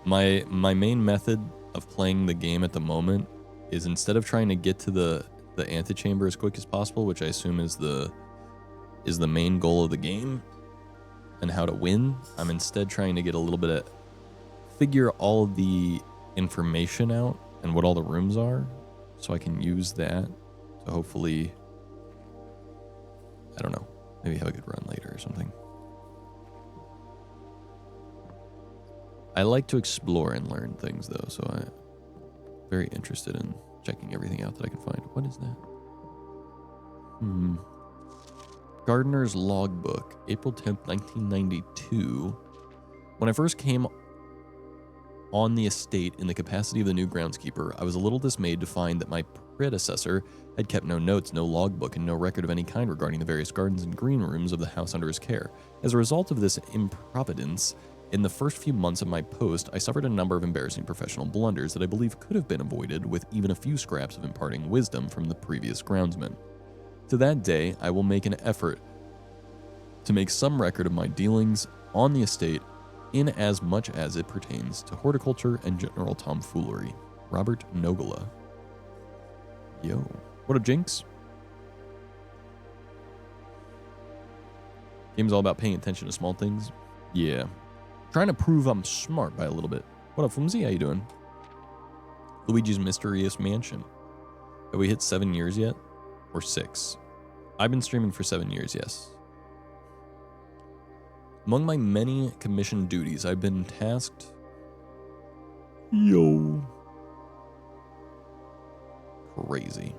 My main method of playing the game at the moment is, instead of trying to get to the antechamber as quick as possible, which I assume is the main goal of the game and how to win, I'm instead trying to get a little bit of figure all of the information out and what all the rooms are, so I can use that to hopefully, I don't know, maybe have a good run later or something. I like to explore and learn things though, so I'm very interested in checking everything out that I can find. What is that? Gardener's Logbook, April 10th, 1992. When I first came on the estate in the capacity of the new groundskeeper, I was a little dismayed to find that my predecessor had kept no notes, no logbook, and no record of any kind regarding the various gardens and green rooms of the house under his care. As a result of this improvidence, in the first few months of my post, I suffered a number of embarrassing professional blunders that I believe could have been avoided with even a few scraps of imparting wisdom from the previous groundsman. To that day, I will make an effort to make some record of my dealings on the estate in as much as it pertains to horticulture and general tomfoolery. Robert Nogola. Yo. What up, Jinx? Game's all about paying attention to small things. Yeah. Trying to prove I'm smart by a little bit. What up, Flimsy? How you doing? Luigi's Mysterious Mansion. Have we hit 7 years yet? Or 6? I've been streaming for 7 years, yes. Among my many commissioned duties, I've been tasked... Yo. Crazy.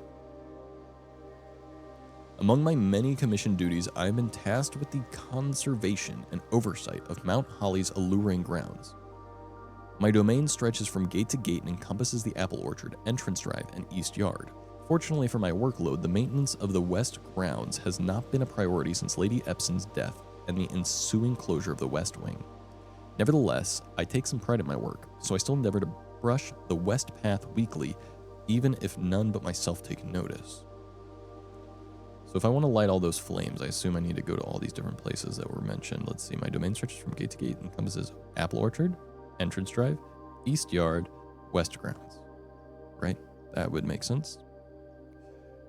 Among my many commissioned duties, I have been tasked with the conservation and oversight of Mount Holly's alluring grounds. My domain stretches from gate to gate and encompasses the apple orchard, entrance drive, and east yard. Fortunately for my workload, the maintenance of the west grounds has not been a priority since Lady Epson's death and the ensuing closure of the west wing. Nevertheless, I take some pride in my work, so I still endeavor to brush the west path weekly, even if none but myself take notice. So if I want to light all those flames, I assume I need to go to all these different places that were mentioned. Let's see, my domain stretches from gate to gate, encompasses apple orchard, entrance drive, east yard, west grounds. Right? That would make sense.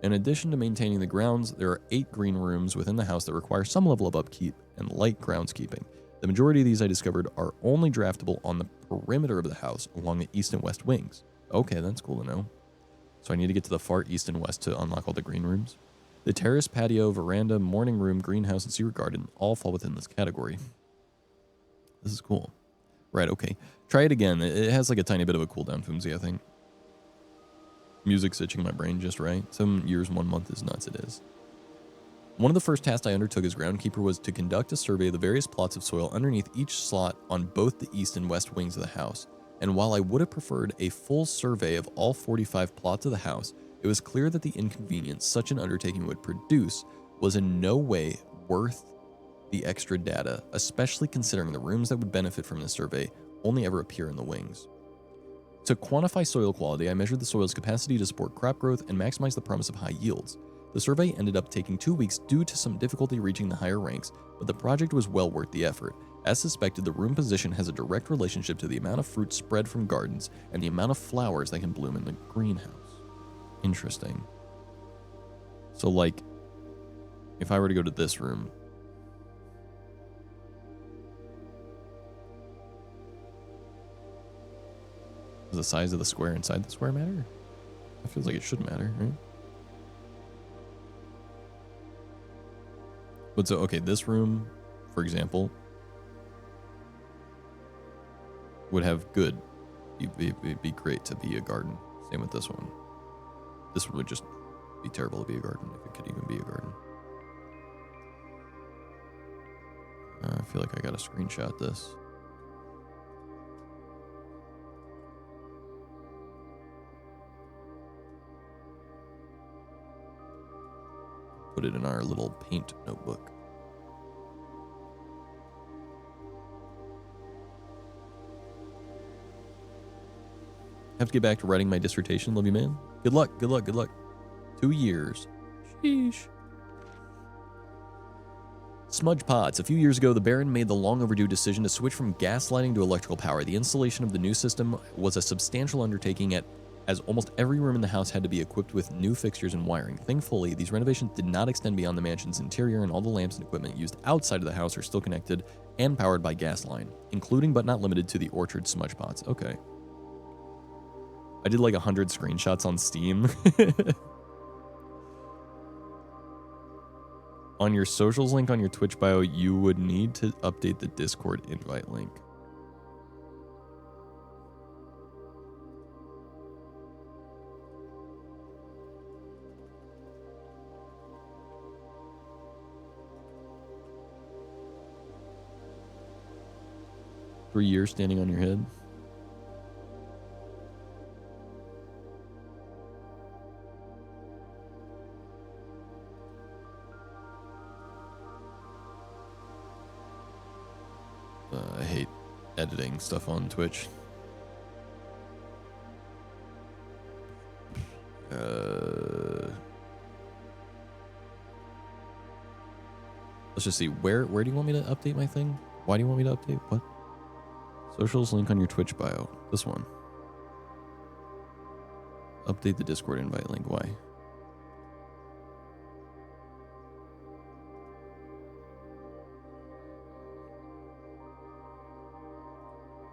In addition to maintaining the grounds, there are 8 green rooms within the house that require some level of upkeep and light groundskeeping. The majority of these I discovered are only draftable on the perimeter of the house along the east and west wings. Okay, that's cool to know. So I need to get to the far east and west to unlock all the green rooms. The terrace, patio, veranda, morning room, greenhouse, and secret garden all fall within this category. This is cool. Right, okay. Try it again. It has like a tiny bit of a cooldown, Fumsy, I think. Music's itching my brain just right. 7 years, 1 month is nuts, it is. One of the first tasks I undertook as groundkeeper was to conduct a survey of the various plots of soil underneath each slot on both the east and west wings of the house. And while I would have preferred a full survey of all 45 plots of the house, it was clear that the inconvenience such an undertaking would produce was in no way worth the extra data, especially considering the rooms that would benefit from the survey only ever appear in the wings. To quantify soil quality, I measured the soil's capacity to support crop growth and maximize the promise of high yields. The survey ended up taking 2 weeks due to some difficulty reaching the higher ranks, but the project was well worth the effort. As suspected, the room position has a direct relationship to the amount of fruit spread from gardens and the amount of flowers that can bloom in the greenhouse. Interesting. So, like, if I were to go to this room, does the size of the square inside the square matter? It feels like it should matter, right? But so, okay, this room, for example, would have good, be great to be a garden. Same with this one. This one would just be terrible to be a garden, if it could even be a garden. I feel like I gotta screenshot this. Put it in our little paint notebook. Have to get back to writing my dissertation. Love you, man. Good luck, good luck, good luck. 2 years. Sheesh. Smudge pots. A few years ago, the Baron made the long overdue decision to switch from gas lighting to electrical power. The installation of the new system was a substantial undertaking as almost every room in the house had to be equipped with new fixtures and wiring. Thankfully, these renovations did not extend beyond the mansion's interior, and all the lamps and equipment used outside of the house are still connected and powered by gas line, including but not limited to the orchard smudge pots. Okay. I did like 100 screenshots on Steam. On your socials link on your Twitch bio, you would need to update the Discord invite link. $3 years standing on your head. editing stuff on Twitch. Let's just see. Where do you want me to update my thing? Why do you want me to update? What? Socials link on your Twitch bio. This one. Update the Discord invite link. Why?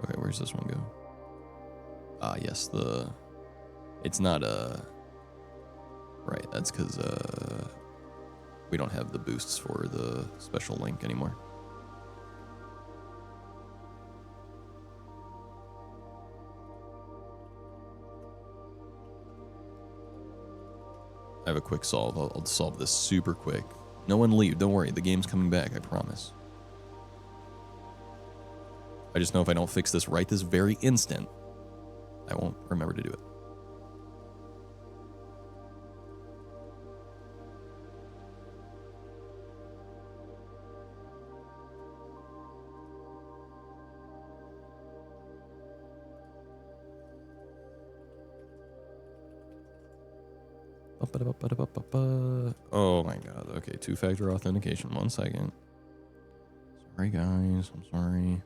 Okay, where's this one go? Ah, yes, it's not right, that's because we don't have the boosts for the special link anymore. I have a quick solve. I'll solve this super quick. No one leave. Don't worry. The game's coming back. I promise. I just know if I don't fix this right this very instant, I won't remember to do it. Oh my god. Okay, two-factor authentication. 1 second. Sorry, guys. I'm sorry.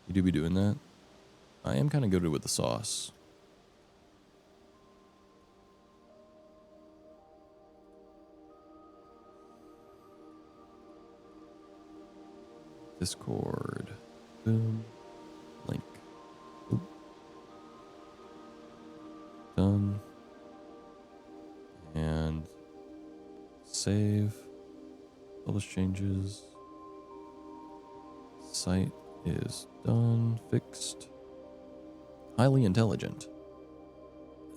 You do be doing that? I am kind of good with the sauce. Discord. Boom. Link. Oop. Done. And save. Publish changes. Site is done. Fixed. Highly intelligent.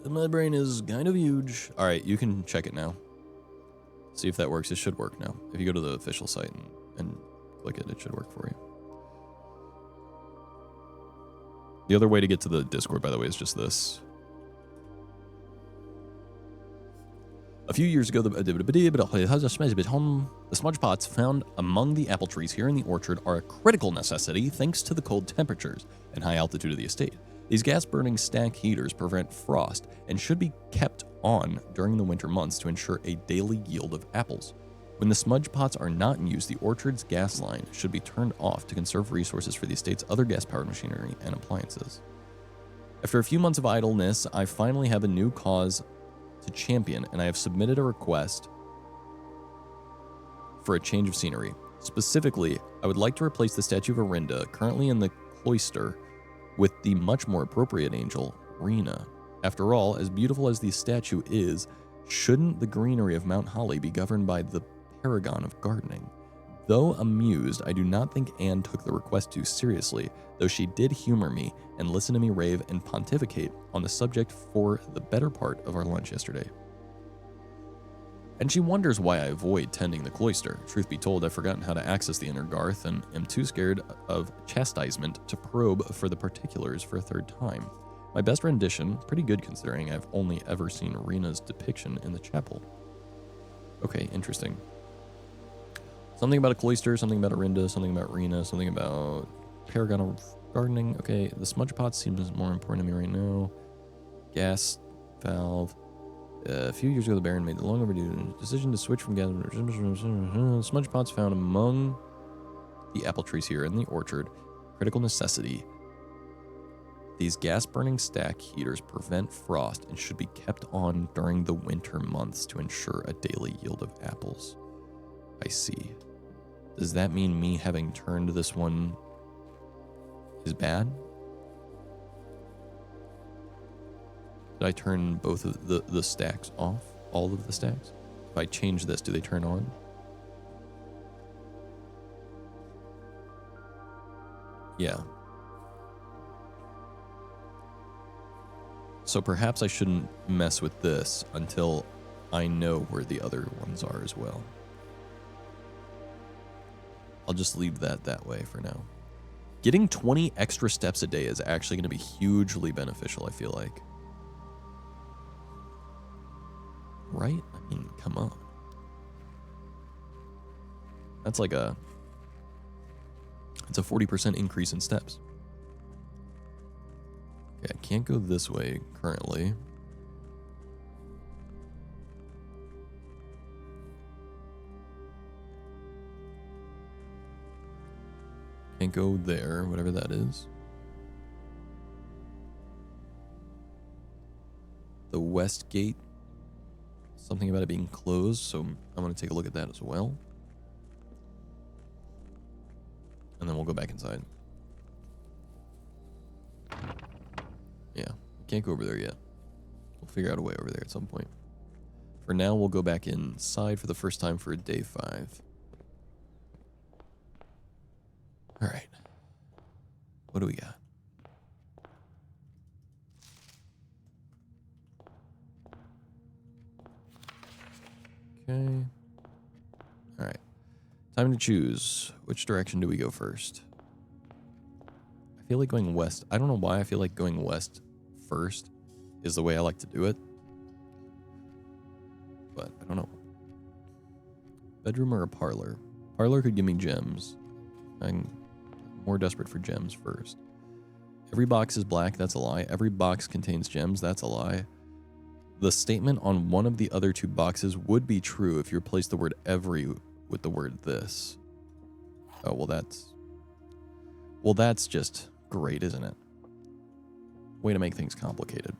My brain is kind of huge. All right, you can check it now. See if that works. It should work now. If you go to the official site and click it, it should work for you. The other way to get to the Discord, by the way, is just this. A few years ago, the smudge pots found among the apple trees here in the orchard are a critical necessity thanks to the cold temperatures and high altitude of the estate. These gas-burning stack heaters prevent frost and should be kept on during the winter months to ensure a daily yield of apples. When the smudge pots are not in use, the orchard's gas line should be turned off to conserve resources for the estate's other gas-powered machinery and appliances. After a few months of idleness, I finally have a new cause to champion, and I have submitted a request for a change of scenery. Specifically, I would like to replace the statue of Arinda, currently in the cloister, with the much more appropriate angel, Rena. After all, as beautiful as the statue is, shouldn't the greenery of Mount Holly be governed by the paragon of gardening? Though amused, I do not think Anne took the request too seriously, though she did humor me and listen to me rave and pontificate on the subject for the better part of our lunch yesterday. And she wonders why I avoid tending the cloister. Truth be told, I've forgotten how to access the inner garth and am too scared of chastisement to probe for the particulars for a third time. My best rendition, pretty good considering I've only ever seen Rena's depiction in the chapel. Okay, interesting. Something about a cloister, something about Arinda, something about Rena, something about paragon of gardening. Okay, the smudge pot seems more important to me right now. Gas valve. A few years ago, the Baron made the long overdue decision to switch from gas. Smudge pots found among the apple trees here in the orchard. Critical necessity. These gas-burning stack heaters prevent frost and should be kept on during the winter months to ensure a daily yield of apples. I see. Does that mean me having turned this one is bad? Did I turn both of the stacks off? All of the stacks? If I change this, do they turn on? Yeah. So perhaps I shouldn't mess with this until I know where the other ones are as well. I'll just leave that way for now. Getting 20 extra steps a day is actually going to be hugely beneficial, I feel like. Right? I mean, come That's like it's a 40% increase in steps. Okay, I can't go this way currently. Can't go there, whatever that is. The west gate, something about it being closed, so I'm going to take a look at that as well. And then we'll go back inside. Yeah, can't go over there yet. We'll figure out a way over there at some point. For now, we'll go back inside for the first time for day 5. All right. What do we got? Okay. All right. Time to choose. Which direction do we go first? I feel like going west. I don't know why I feel like going west first is the way I like to do it. But I don't know. Bedroom or a parlor? Parlor could give me gems. I'm more desperate for gems first. Every box is black. That's a lie. Every box contains gems. That's a lie. The statement on one of the other 2 boxes would be true if you replace the word every with the word this. Oh, well, that's just great, isn't it? Way to make things complicated.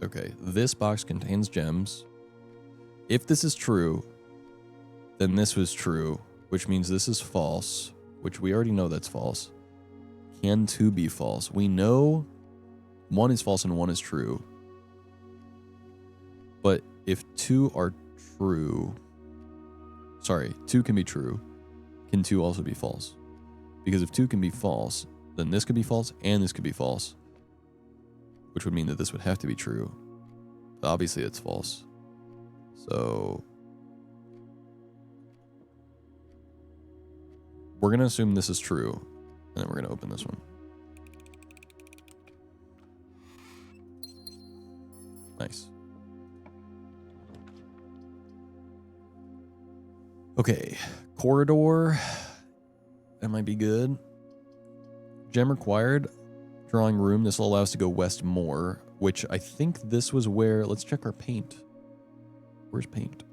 Okay, this box contains gems. If this is true, then this was true, which means this is false, which we already know that's false. Can 2 be false? We know 1 is false and 1 is true. But if 2 are true, 2 can be true, can 2 also be false? Because if 2 can be false, then this could be false and this could be false, which would mean that this would have to be true. Obviously, it's false. So we're going to assume this is true, and then we're going to open this one. Nice. Okay, corridor. That might be good. Gem required. Drawing room. This will allow us to go west more, which I think this was where... Let's check our paint. Where's paint?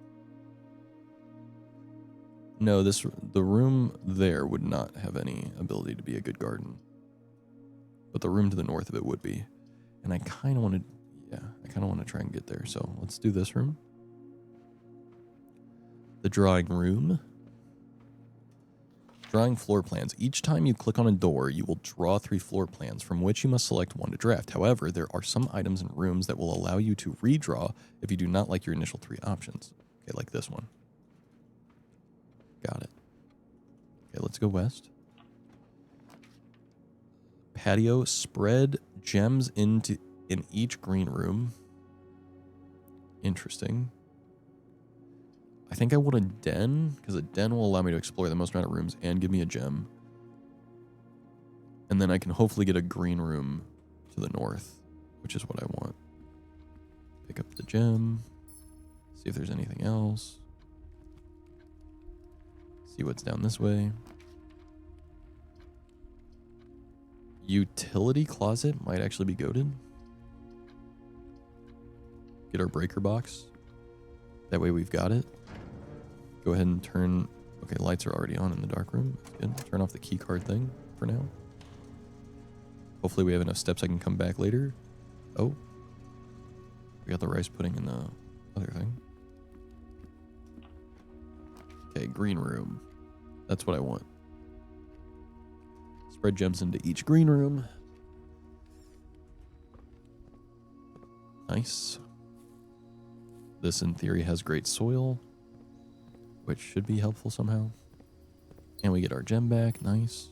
No, the room there would not have any ability to be a good garden. But the room to the north of it would be. And I kind of want to... Yeah, I kind of want to try and get there. So let's do this room. The drawing room. Drawing floor plans. Each time you click on a door, you will draw 3 floor plans from which you must select 1 to draft. However, there are some items in rooms that will allow you to redraw if you do not like your initial 3 options. Okay, like this one. Got it. Okay, let's go west. Patio. Spread gems in each green room. Interesting. I think I want a den, because a den will allow me to explore the most amount of rooms and give me a gem. And then I can hopefully get a green room to the north, which is what I want. Pick up the gem. See if there's anything else. See what's down this way. Utility closet might actually be goated. Get our breaker box. That way we've got it. Go ahead and turn... Okay, lights are already on in the dark room. That's good. Turn off the key card thing for now. Hopefully we have enough steps I can come back later. Oh. We got the rice pudding in the other thing. Okay, green room. That's what I want. Spread gems into each green room. Nice. This, in theory, has great soil, which should be helpful somehow. And we get our gem back. Nice.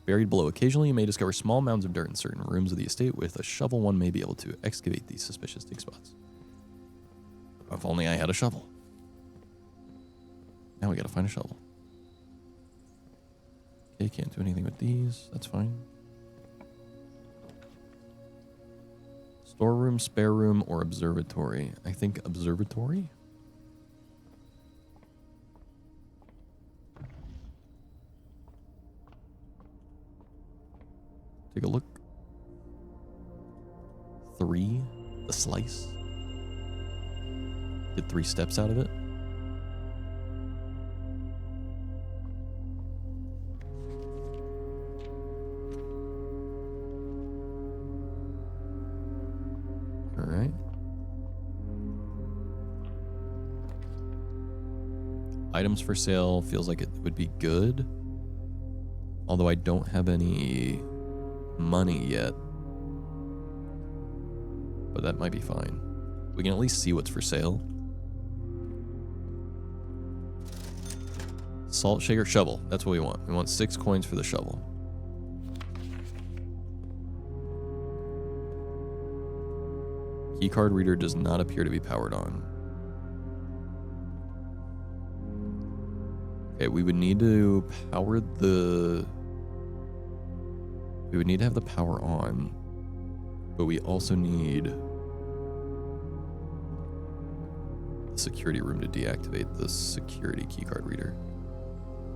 Buried below. Occasionally, you may discover small mounds of dirt in certain rooms of the estate. With a shovel, one may be able to excavate these suspicious dig spots. If only I had a shovel. Now we gotta find a shovel. Okay, can't do anything with these. That's fine. Storeroom, spare room, or observatory. I think observatory? Take a look. 3, the slice. Get 3 steps out of it. All right. Items for sale feels like it would be good. Although I don't have any money yet. But that might be fine. We can at least see what's for sale. Salt shaker shovel. That's what we want. We want 6 coins for the shovel. Keycard reader does not appear to be powered on. Okay, we would need to power the... We would need to have the power on. But we also need the security room to deactivate the security keycard reader.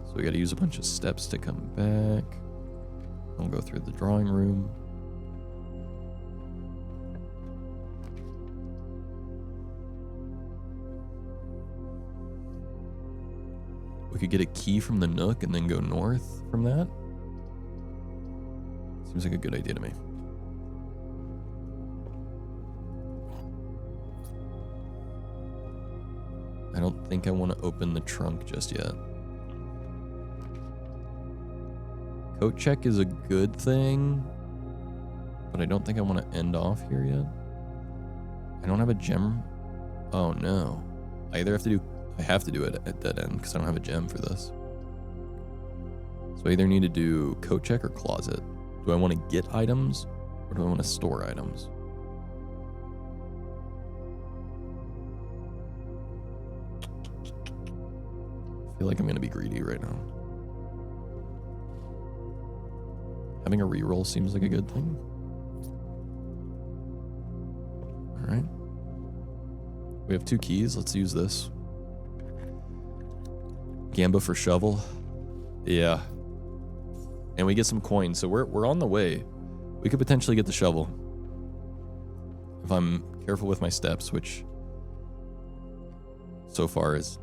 So we got to use a bunch of steps to come back. We'll go through the drawing room. We could get a key from the Nook and then go north from that. Seems like a good idea to me. I don't think I want to open the trunk just yet. Coat check is a good thing, but I don't think I want to end off here yet. I don't have a gem. Oh no. I have to do it at that end because I don't have a gem for this. So I either need to do coat check or closet. Do I want to get items or do I want to store items? I feel like I'm going to be greedy right now. Having a reroll seems like a good thing. All right. We have 2 keys. Let's use this. Gamba for shovel. Yeah. And we get some coins, so we're on the way. We could potentially get the shovel. If I'm careful with my steps, which so far is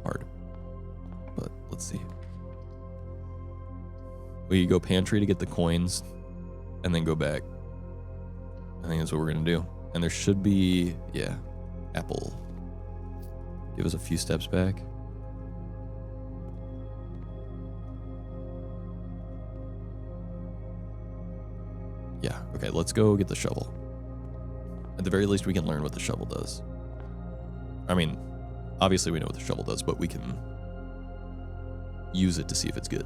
hard. But let's see. We go pantry to get the coins and then go back. I think that's what we're gonna do. And there should be, yeah, apple. Give us a few steps back. Yeah, okay, let's go get the shovel. At the very least, we can learn what the shovel does. I mean, obviously we know what the shovel does, but we can use it to see if it's good.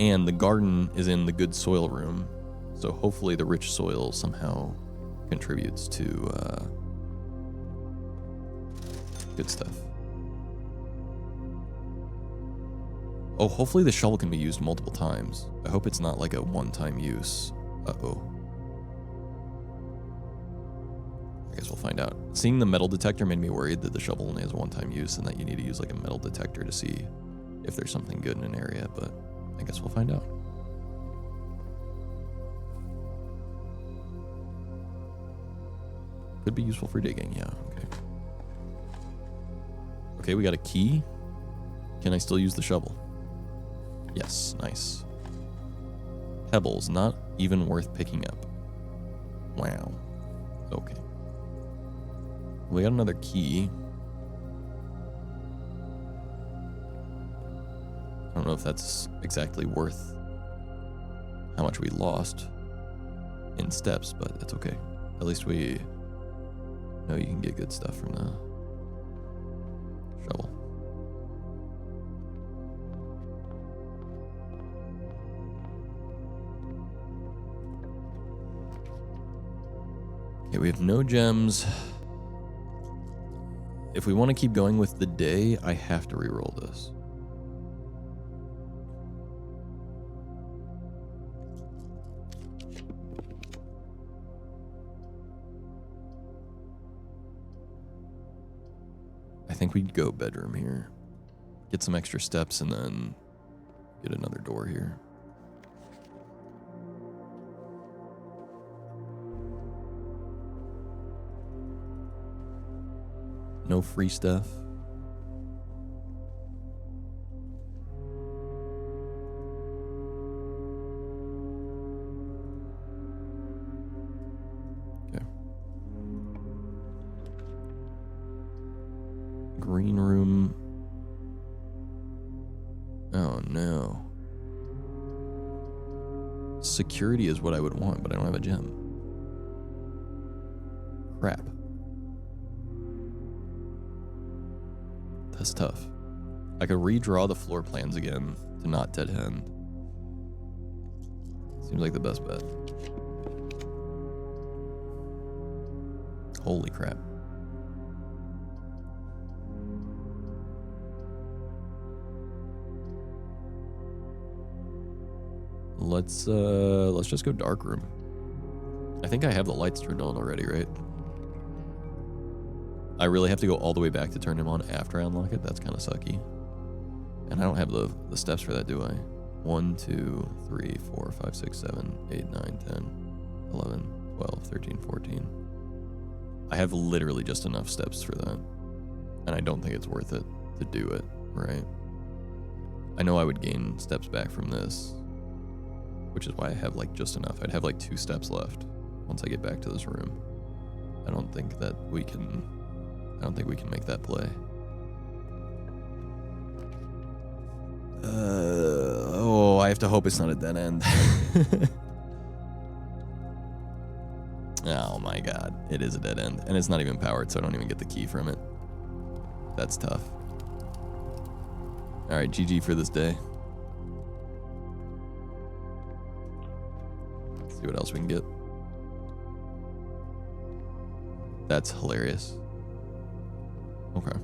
And the garden is in the good soil room, so hopefully the rich soil somehow contributes to good stuff. Oh, hopefully the shovel can be used multiple times. I hope it's not like a one-time use. Uh-oh. I guess we'll find out. Seeing the metal detector made me worried that the shovel only has one-time use and that you need to use like a metal detector to see if there's something good in an area, but I guess we'll find out. Could be useful for digging, yeah, okay. Okay, we got a key. Can I still use the shovel? Yes, nice. Pebbles, not even worth picking up. Wow. Okay. We got another key. I don't know if that's exactly worth how much we lost in steps, but it's okay. At least we know you can get good stuff from the shovel. Okay, we have no gems. If we want to keep going with the day, I have to reroll this. I think we'd go bedroom here. Get some extra steps and then get another door here. No free stuff. Okay. Green room. Oh no. Security is what I would want, but I don't have a gem. Crap. That's tough. I could redraw the floor plans again to not dead end. Seems like the best bet. Holy crap. Let's just go dark room. I think I have the lights turned on already, right? I really have to go all the way back to turn them on after I unlock it. That's kind of sucky. And I don't have the steps for that, do I? 1, 2, 3, 4, 5, 6, 7, 8, 9, 10, 11, 12, 13, 14. I have literally just enough steps for that. And I don't think it's worth it to do it, right? I know I would gain steps back from this, which is why I have like just enough. I'd have like 2 steps left once I get back to this room. I don't think we can make that play. Oh, I have to hope it's not a dead end. Oh my god, it is a dead end. And it's not even powered, so I don't even get the key from it. That's tough. Alright, GG for this day. Let's see what else we can get. That's hilarious. Okay.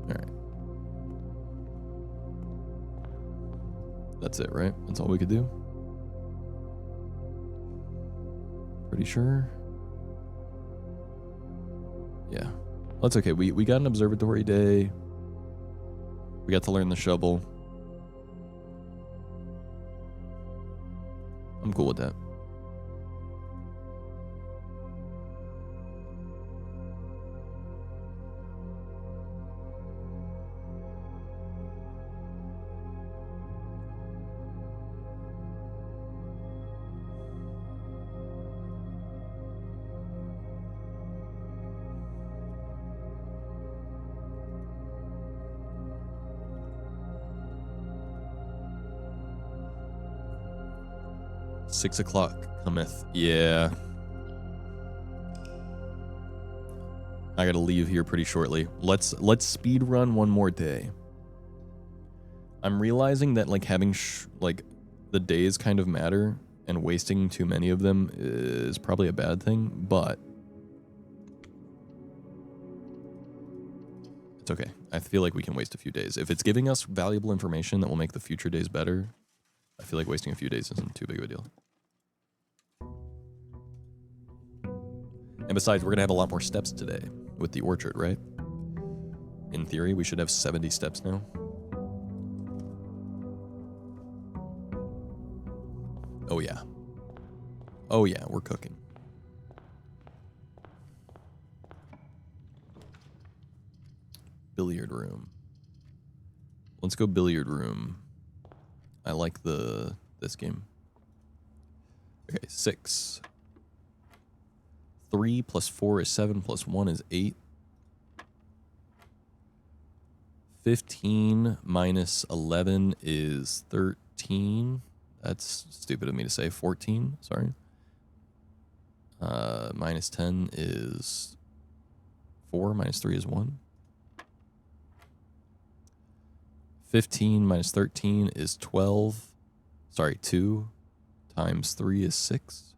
Alright. That's it, right? That's all we could do? Pretty sure? Yeah. That's okay. We got an observatory day. We got to learn the shovel. I'm cool with that. Six o'clock cometh. Yeah. I gotta leave here pretty shortly. Let's speed run one more day. I'm realizing that like having like the days kind of matter, and wasting too many of them is probably a bad thing, but it's okay. I feel like we can waste a few days. If it's giving us valuable information that will make the future days better, I feel like wasting a few days isn't too big of a deal. And besides, we're going to have a lot more steps today with the orchard, right? In theory, we should have 70 steps now. Oh, yeah. Oh, yeah, we're cooking. Billiard room. Let's go billiard room. I like this game. Okay, 6. 3 plus 4 is 7 plus 1 is 8. 15 minus 11 is 13. That's stupid of me to say. 14, sorry. Minus 10 is 4. Minus 3 is 1. 15 minus 13 is 12. Sorry, 2 times 3 is 6.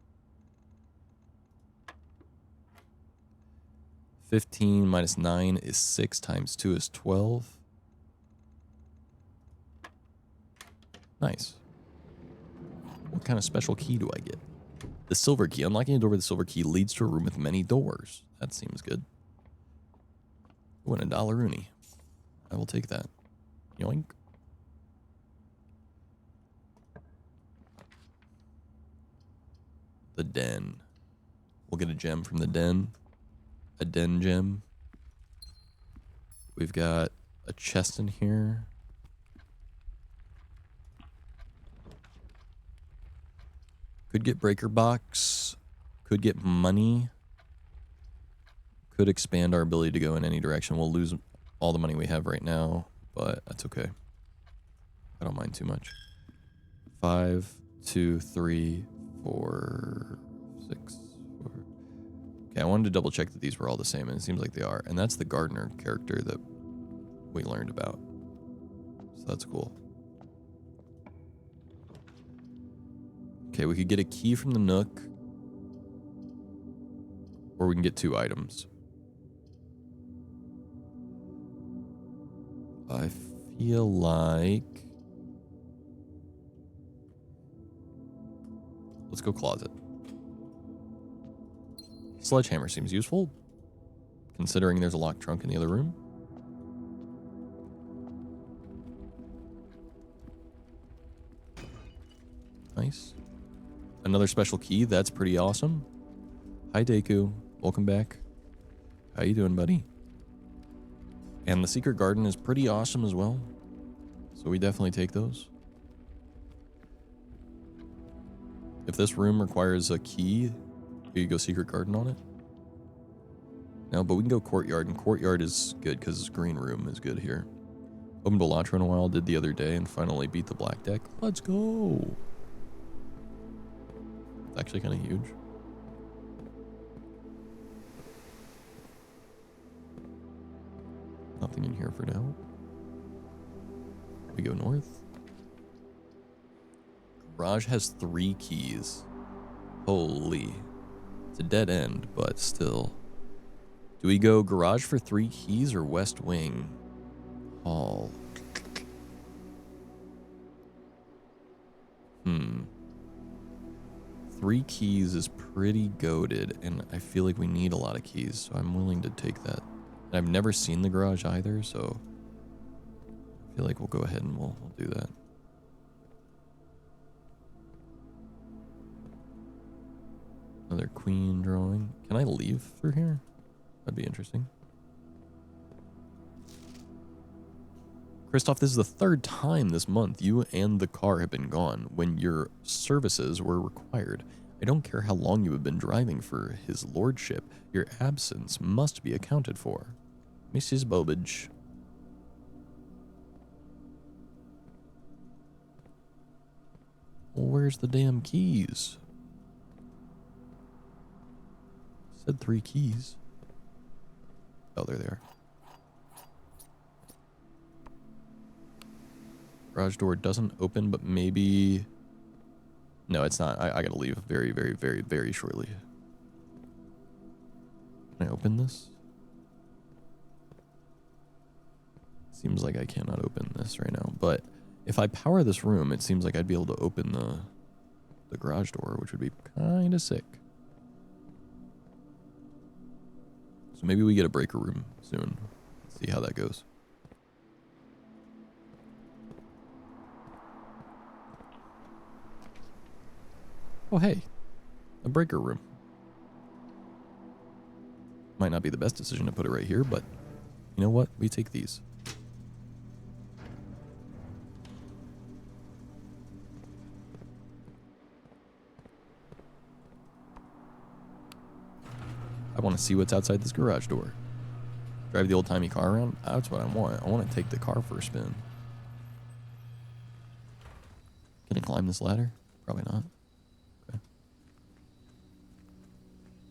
15 minus 9 is 6 times 2 is 12. Nice. What kind of special key do I get? The silver key. Unlocking a door with the silver key leads to a room with many doors. That seems good. Ooh, and a dollar-uni. I will take that. Yoink. The den. We'll get a gem from the den. A den gem. We've got a chest in here. Could get breaker box. Could get money. Could expand our ability to go in any direction. We'll lose all the money we have right now, but that's okay. I don't mind too much. 5, 2, 3, 4, 6, 4. Okay, I wanted to double check that these were all the same, and it seems like they are. And that's the gardener character that we learned about. So that's cool. Okay, we could get a key from the Nook. Or we can get 2 items. I feel like... Let's go closet. Sledgehammer seems useful, considering there's a locked trunk in the other room. Nice. Another special key, that's pretty awesome. Hi, Deku. Welcome back. How you doing, buddy? And the secret garden is pretty awesome as well. So we definitely take those. If this room requires a key, you go secret garden on it. No, but we can go courtyard, and courtyard is good because green room is good here. Opened Elatro in a while, did the other day, and finally beat the black deck. Let's go. It's actually kind of huge. Nothing in here for now. We go north. Garage has 3 keys. Holy. It's a dead end, but still. Do we go garage for 3 keys or west wing? Hall. 3 keys is pretty goated, and I feel like we need a lot of keys, so I'm willing to take that. And I've never seen the garage either, so I feel like we'll go ahead and we'll do that. Another queen drawing. Can I leave through here? That'd be interesting. Christoph, this is the 3rd time this month you and the car have been gone when your services were required. I don't care how long you have been driving for his lordship. Your absence must be accounted for. Mrs. Bobage. Well, where's the damn keys? Said 3 keys. Oh, there they are. Garage door doesn't open, but maybe... No, it's not. I gotta leave very, very, very, very shortly. Can I open this? Seems like I cannot open this right now, but if I power this room, it seems like I'd be able to open the garage door, which would be kind of sick. So maybe we get a breaker room soon. Let's see how that goes. Oh, hey, a breaker room. Might not be the best decision to put it right here, but you know what? We take these. I want to see what's outside this garage door. Drive the old-timey car around? That's what I want. I want to take the car for a spin. Can I climb this ladder? Probably not. Okay.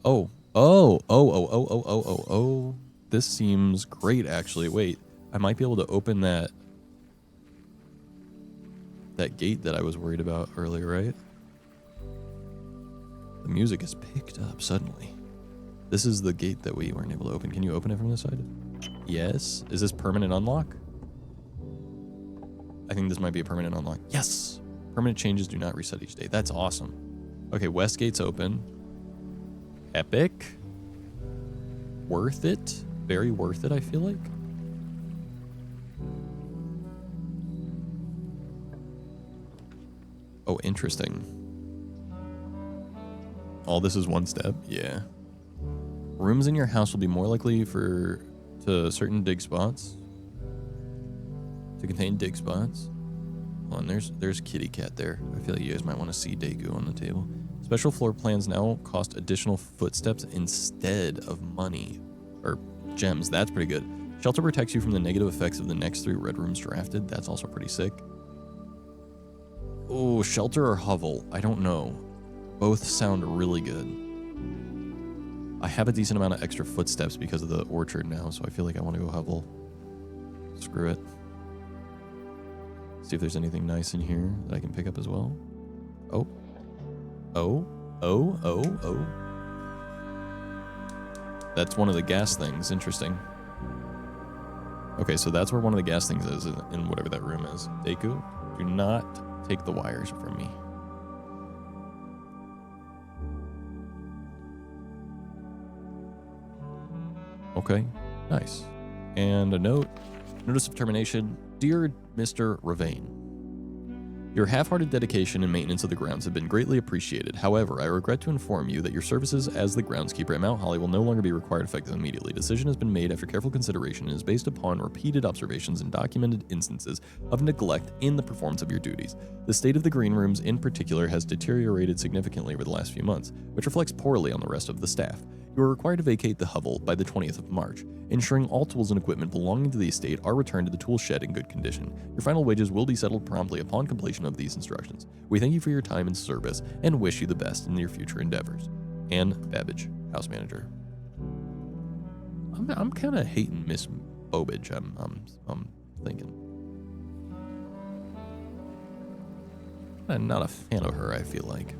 Oh. Oh. This seems great, actually. Wait, I might be able to open that gate that I was worried about earlier, right? The music is picked up suddenly. This is the gate that we weren't able to open. Can you open it from this side? Yes. Is this permanent unlock? I think this might be a permanent unlock. Yes! Permanent changes do not reset each day. That's awesome. Okay, West Gate's open. Epic. Worth it. Very worth it, I feel like. Oh, interesting. All this is one step? Yeah. Rooms in your house will be more likely to certain dig spots. To contain dig spots. Hold on, there's kitty cat there. I feel like you guys might want to see Deku on the table. Special floor plans now cost additional footsteps instead of money. Or gems. That's pretty good. Shelter protects you from the negative effects of the next 3 red rooms drafted. That's also pretty sick. Oh, shelter or hovel? I don't know. Both sound really good. I have a decent amount of extra footsteps because of the orchard now, so I feel like I want to go hovel. Screw it. See if there's anything nice in here that I can pick up as well. Oh. Oh. Oh. Oh. Oh. That's one of the gas things. Interesting. Okay, so that's where one of the gas things is in whatever that room is. Deku, do not take the wires from me. Okay, nice. And a note. Notice of termination. Dear Mr. Ravane, your half-hearted dedication and maintenance of the grounds have been greatly appreciated. However, I regret to inform you that your services as the groundskeeper at Mount Holly will no longer be required effective immediately. Decision has been made after careful consideration and is based upon repeated observations and documented instances of neglect in the performance of your duties. The state of the green rooms in particular has deteriorated significantly over the last few months, which reflects poorly on the rest of the staff. You are required to vacate the hovel by the 20th of March, ensuring all tools and equipment belonging to the estate are returned to the tool shed in good condition. Your final wages will be settled promptly upon completion of these instructions. We thank you for your time and service and wish you the best in your future endeavors. Anne Babbage, house manager. I'm kind of hating Miss Bobage. I'm thinking. I'm not a fan of her, I feel like.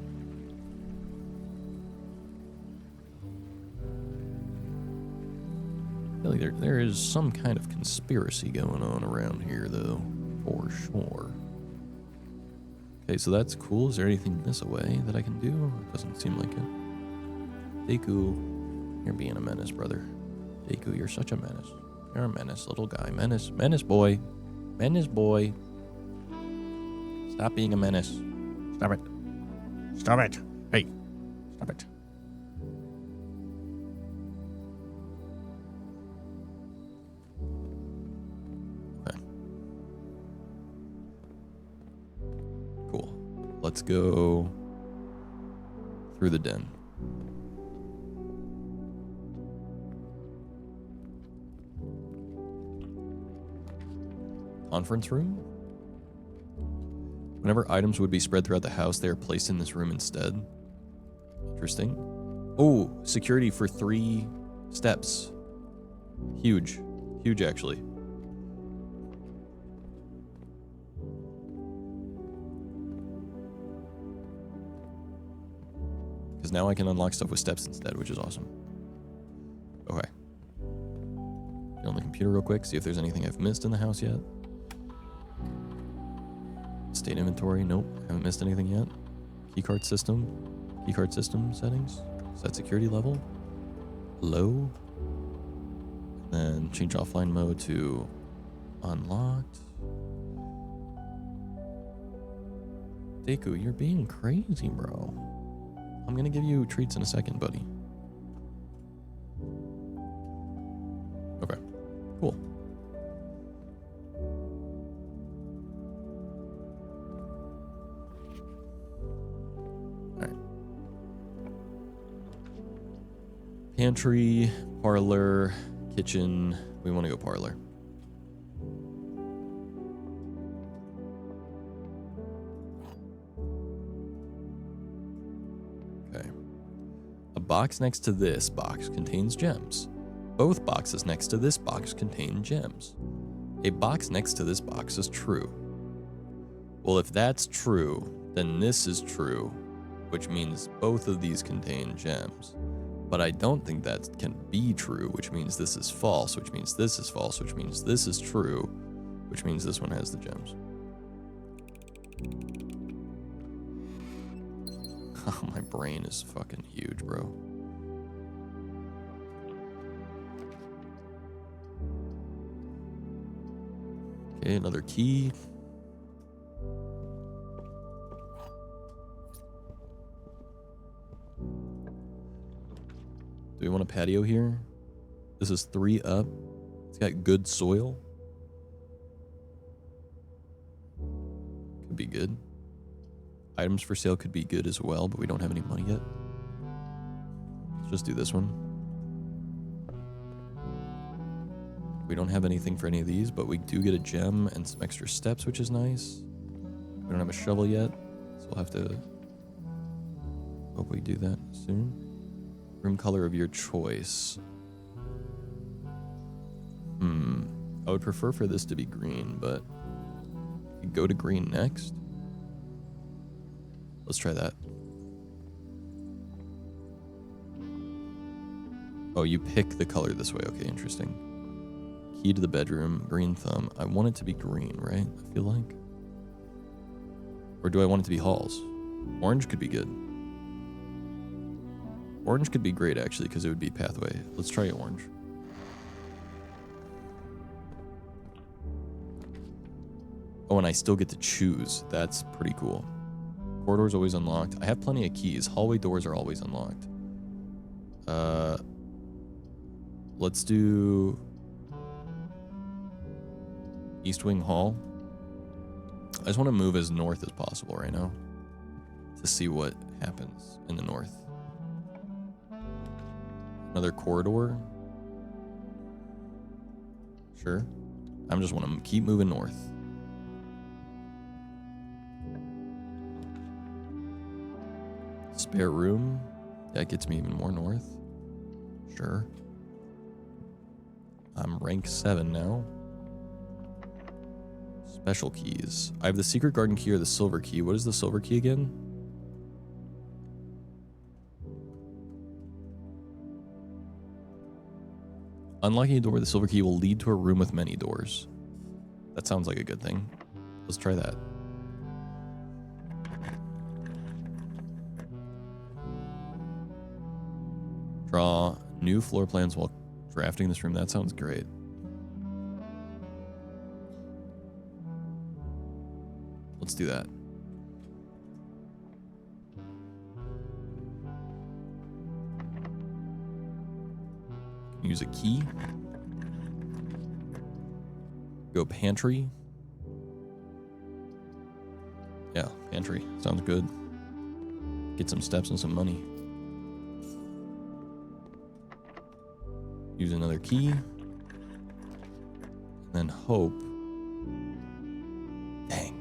I feel like there is some kind of conspiracy going on around here, though, for sure. Okay, so that's cool. Is there anything this away that I can do? It doesn't seem like it. Deku, you're being a menace, brother. Deku, you're such a menace. You're a menace, little guy. Menace boy. Menace boy. Stop being a menace. Stop it. Stop it. Hey, stop it. Let's go through the den. Conference room? Whenever items would be spread throughout the house, they are placed in this room instead. Interesting. Oh, security for 3 steps. Huge. Huge, actually. Because now I can unlock stuff with steps instead, which is awesome. Okay. Get on the computer real quick, see if there's anything I've missed in the house yet. State inventory, nope, haven't missed anything yet. Keycard system settings. Set security level. Low. And then change offline mode to unlocked. Deku, you're being crazy, bro. I'm gonna give you treats in a second, buddy. Okay, cool. Alright. Pantry, parlor, kitchen. We want to go parlor. Box next to this box contains gems. Both boxes next to this box contain gems. A box next to this box is true. Well, if that's true, then this is true, which means both of these contain gems. But I don't think that can be true, which means this is false, which means this is false, which means this is true, which means this one has the gems. Oh, my brain is fucking huge, bro. Okay, another key. Do we want a patio here? This is 3 up. It's got good soil. Could be good. Items for sale could be good as well, but we don't have any money yet. Let's just do this one. We don't have anything for any of these, but we do get a gem and some extra steps, which is nice. We don't have a shovel yet, so we'll have to hope we do that soon. Room color of your choice. I would prefer for this to be green, but we go to green next. Let's try that. Oh, you pick the color this way. Okay, interesting. Key to the bedroom, green thumb. I want it to be green, right? I feel like. Or do I want it to be halls? Orange could be good. Orange could be great, actually, because it would be pathway. Let's try orange. Oh, and I still get to choose. That's pretty cool. Corridor's always unlocked. I have plenty of keys. Hallway doors are always unlocked. Let's do East Wing Hall. I just want to move as north as possible right now to see what happens in the north. Another corridor. Sure. I just want to keep moving north. Spare room. That gets me even more north. Sure. I'm rank 7 now. Special keys. I have the secret garden key or the silver key. What is the silver key again? Unlocking a door with the silver key will lead to a room with many doors. That sounds like a good thing. Let's try that. Draw new floor plans while drafting this room. That sounds great. Let's do that. Use a key. Go pantry. Yeah, pantry. Sounds good. Get some steps and some money. Use another key. And then hope. Dang.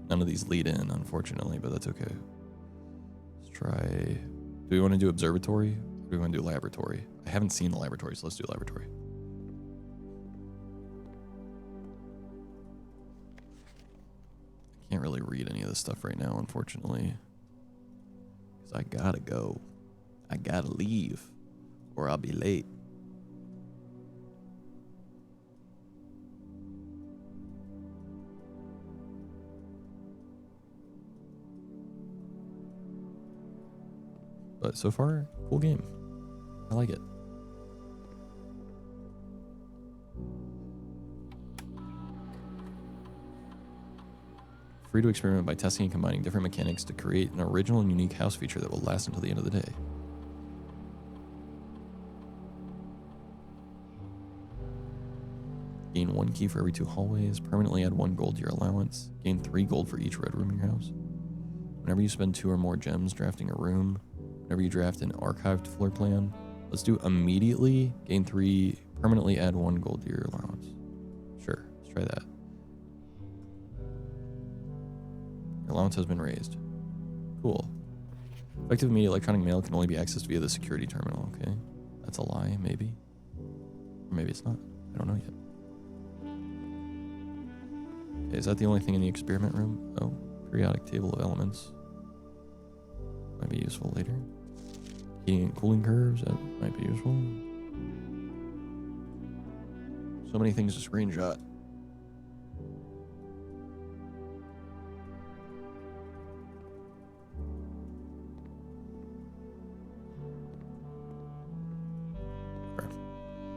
None of these lead in, unfortunately, but that's okay. Let's try... Do we want to do observatory? Or do we want to do laboratory? I haven't seen the laboratory, so let's do laboratory. I can't really read any of this stuff right now, unfortunately. Because I gotta go. I gotta leave. Or I'll be late. But so far, cool game. I like it. Free to experiment by testing and combining different mechanics to create an original and unique house feature that will last until the end of the day. Gain 1 key for every 2 hallways. Permanently add 1 gold to your allowance. Gain 3 gold for each red room in your house. Whenever you spend 2 or more gems drafting a room. Whenever you draft an archived floor plan. Let's do immediately. Gain 3. Permanently add 1 gold to your allowance. Sure, let's try that. Your allowance has been raised. Cool. Effective immediate electronic mail can only be accessed via the security terminal. Okay. That's a lie, maybe. Or maybe it's not. I don't know yet. Okay, is that the only thing in the experiment room? Oh, periodic table of elements. Might be useful later. Heating and cooling curves, that might be useful. So many things to screenshot.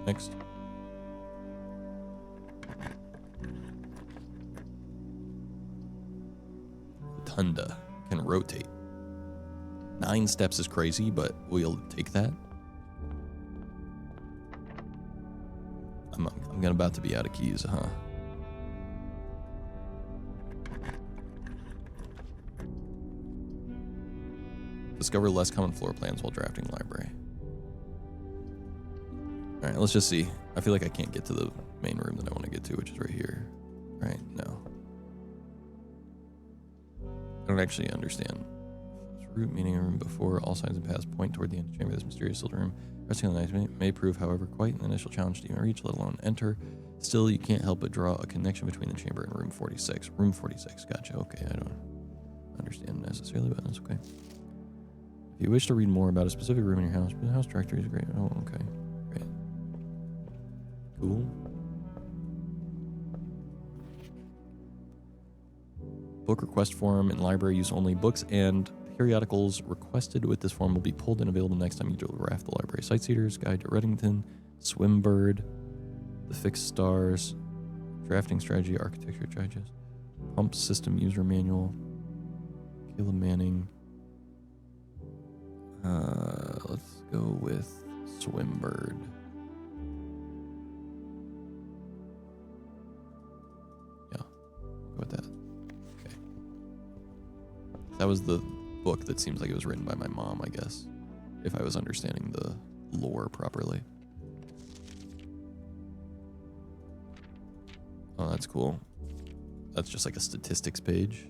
Next. Rotunda can rotate. 9 steps is crazy, but we'll take that. I'm about to be out of keys, huh? Discover less common floor plans while drafting library. All right, let's just see. I feel like I can't get to the main room that I want to get to, which is right here. Right? No. I don't actually understand. Root meaning a room before all signs and paths point toward the end of the chamber. This mysterious little room resting on the night may prove, however, quite an initial challenge to even reach, let alone enter. Still, you can't help but draw a connection between the chamber and room 46. Room 46, gotcha. Okay, I don't understand necessarily, but that's okay. If you wish to read more about a specific room in your house, the house directory is great. Oh, okay. Great. Cool. Book request form in library use only. Books and periodicals requested with this form will be pulled and available next time you draft the library. Sightseers, Guide to Reddington, Swimbird, The Fixed Stars, Drafting Strategy, Architecture Digest, Pump System User Manual, Caleb Manning. Let's go with Swimbird. Yeah, go with that. Okay. That was the book that seems like it was written by my mom, I guess, if I was understanding the lore properly. Oh, that's cool. That's just like a statistics page.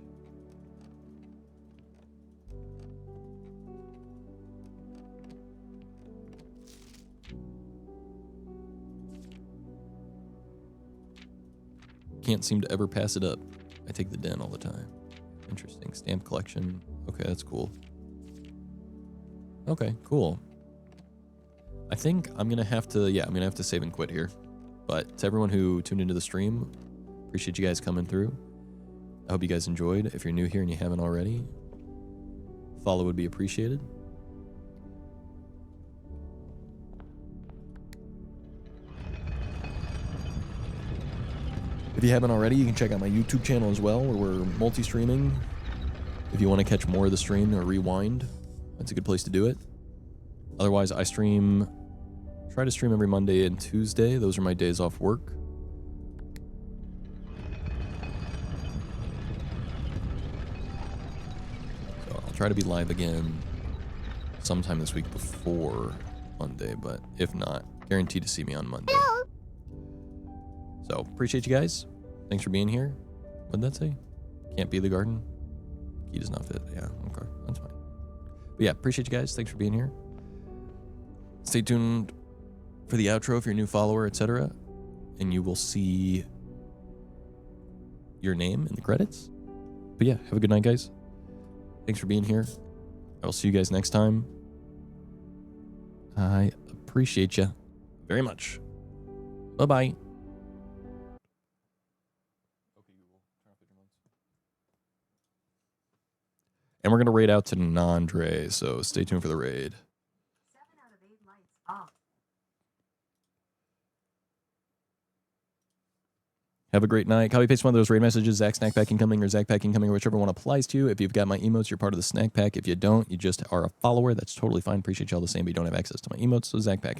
Can't seem to ever pass it up. I take the den all the time. Interesting. Stamp collection. Okay, that's cool. Okay, cool. I think I'm gonna have to save and quit here. But to everyone who tuned into the stream, appreciate you guys coming through. I hope you guys enjoyed. If you're new here and you haven't already, follow would be appreciated. If you haven't already, you can check out my YouTube channel as well, where we're multi-streaming. If you want to catch more of the stream or rewind, that's a good place to do it. Otherwise, I try to stream every Monday and Tuesday. Those are my days off work. So I'll try to be live again sometime this week before Monday, but if not, guaranteed to see me on Monday. So appreciate you guys. Thanks for being here. What did that say? Can't be the garden? Key does not fit. Yeah, okay, that's fine. But yeah, appreciate you guys. Thanks for being here. Stay tuned for the outro if you're a new follower, etc. And you will see your name in the credits. But yeah, have a good night, guys. Thanks for being here. I will see you guys next time. I appreciate you very much. Bye-bye. And we're going to raid out to Nandre, so stay tuned for the raid. 7 out of 8 lights off. Have a great night. Copy paste one of those raid messages, Zach Snack Pack incoming or Zach Pack incoming, or whichever one applies to you. If you've got my emotes, you're part of the snack pack. If you don't, you just are a follower. That's totally fine. Appreciate y'all the same, but you don't have access to my emotes, so Zach Pack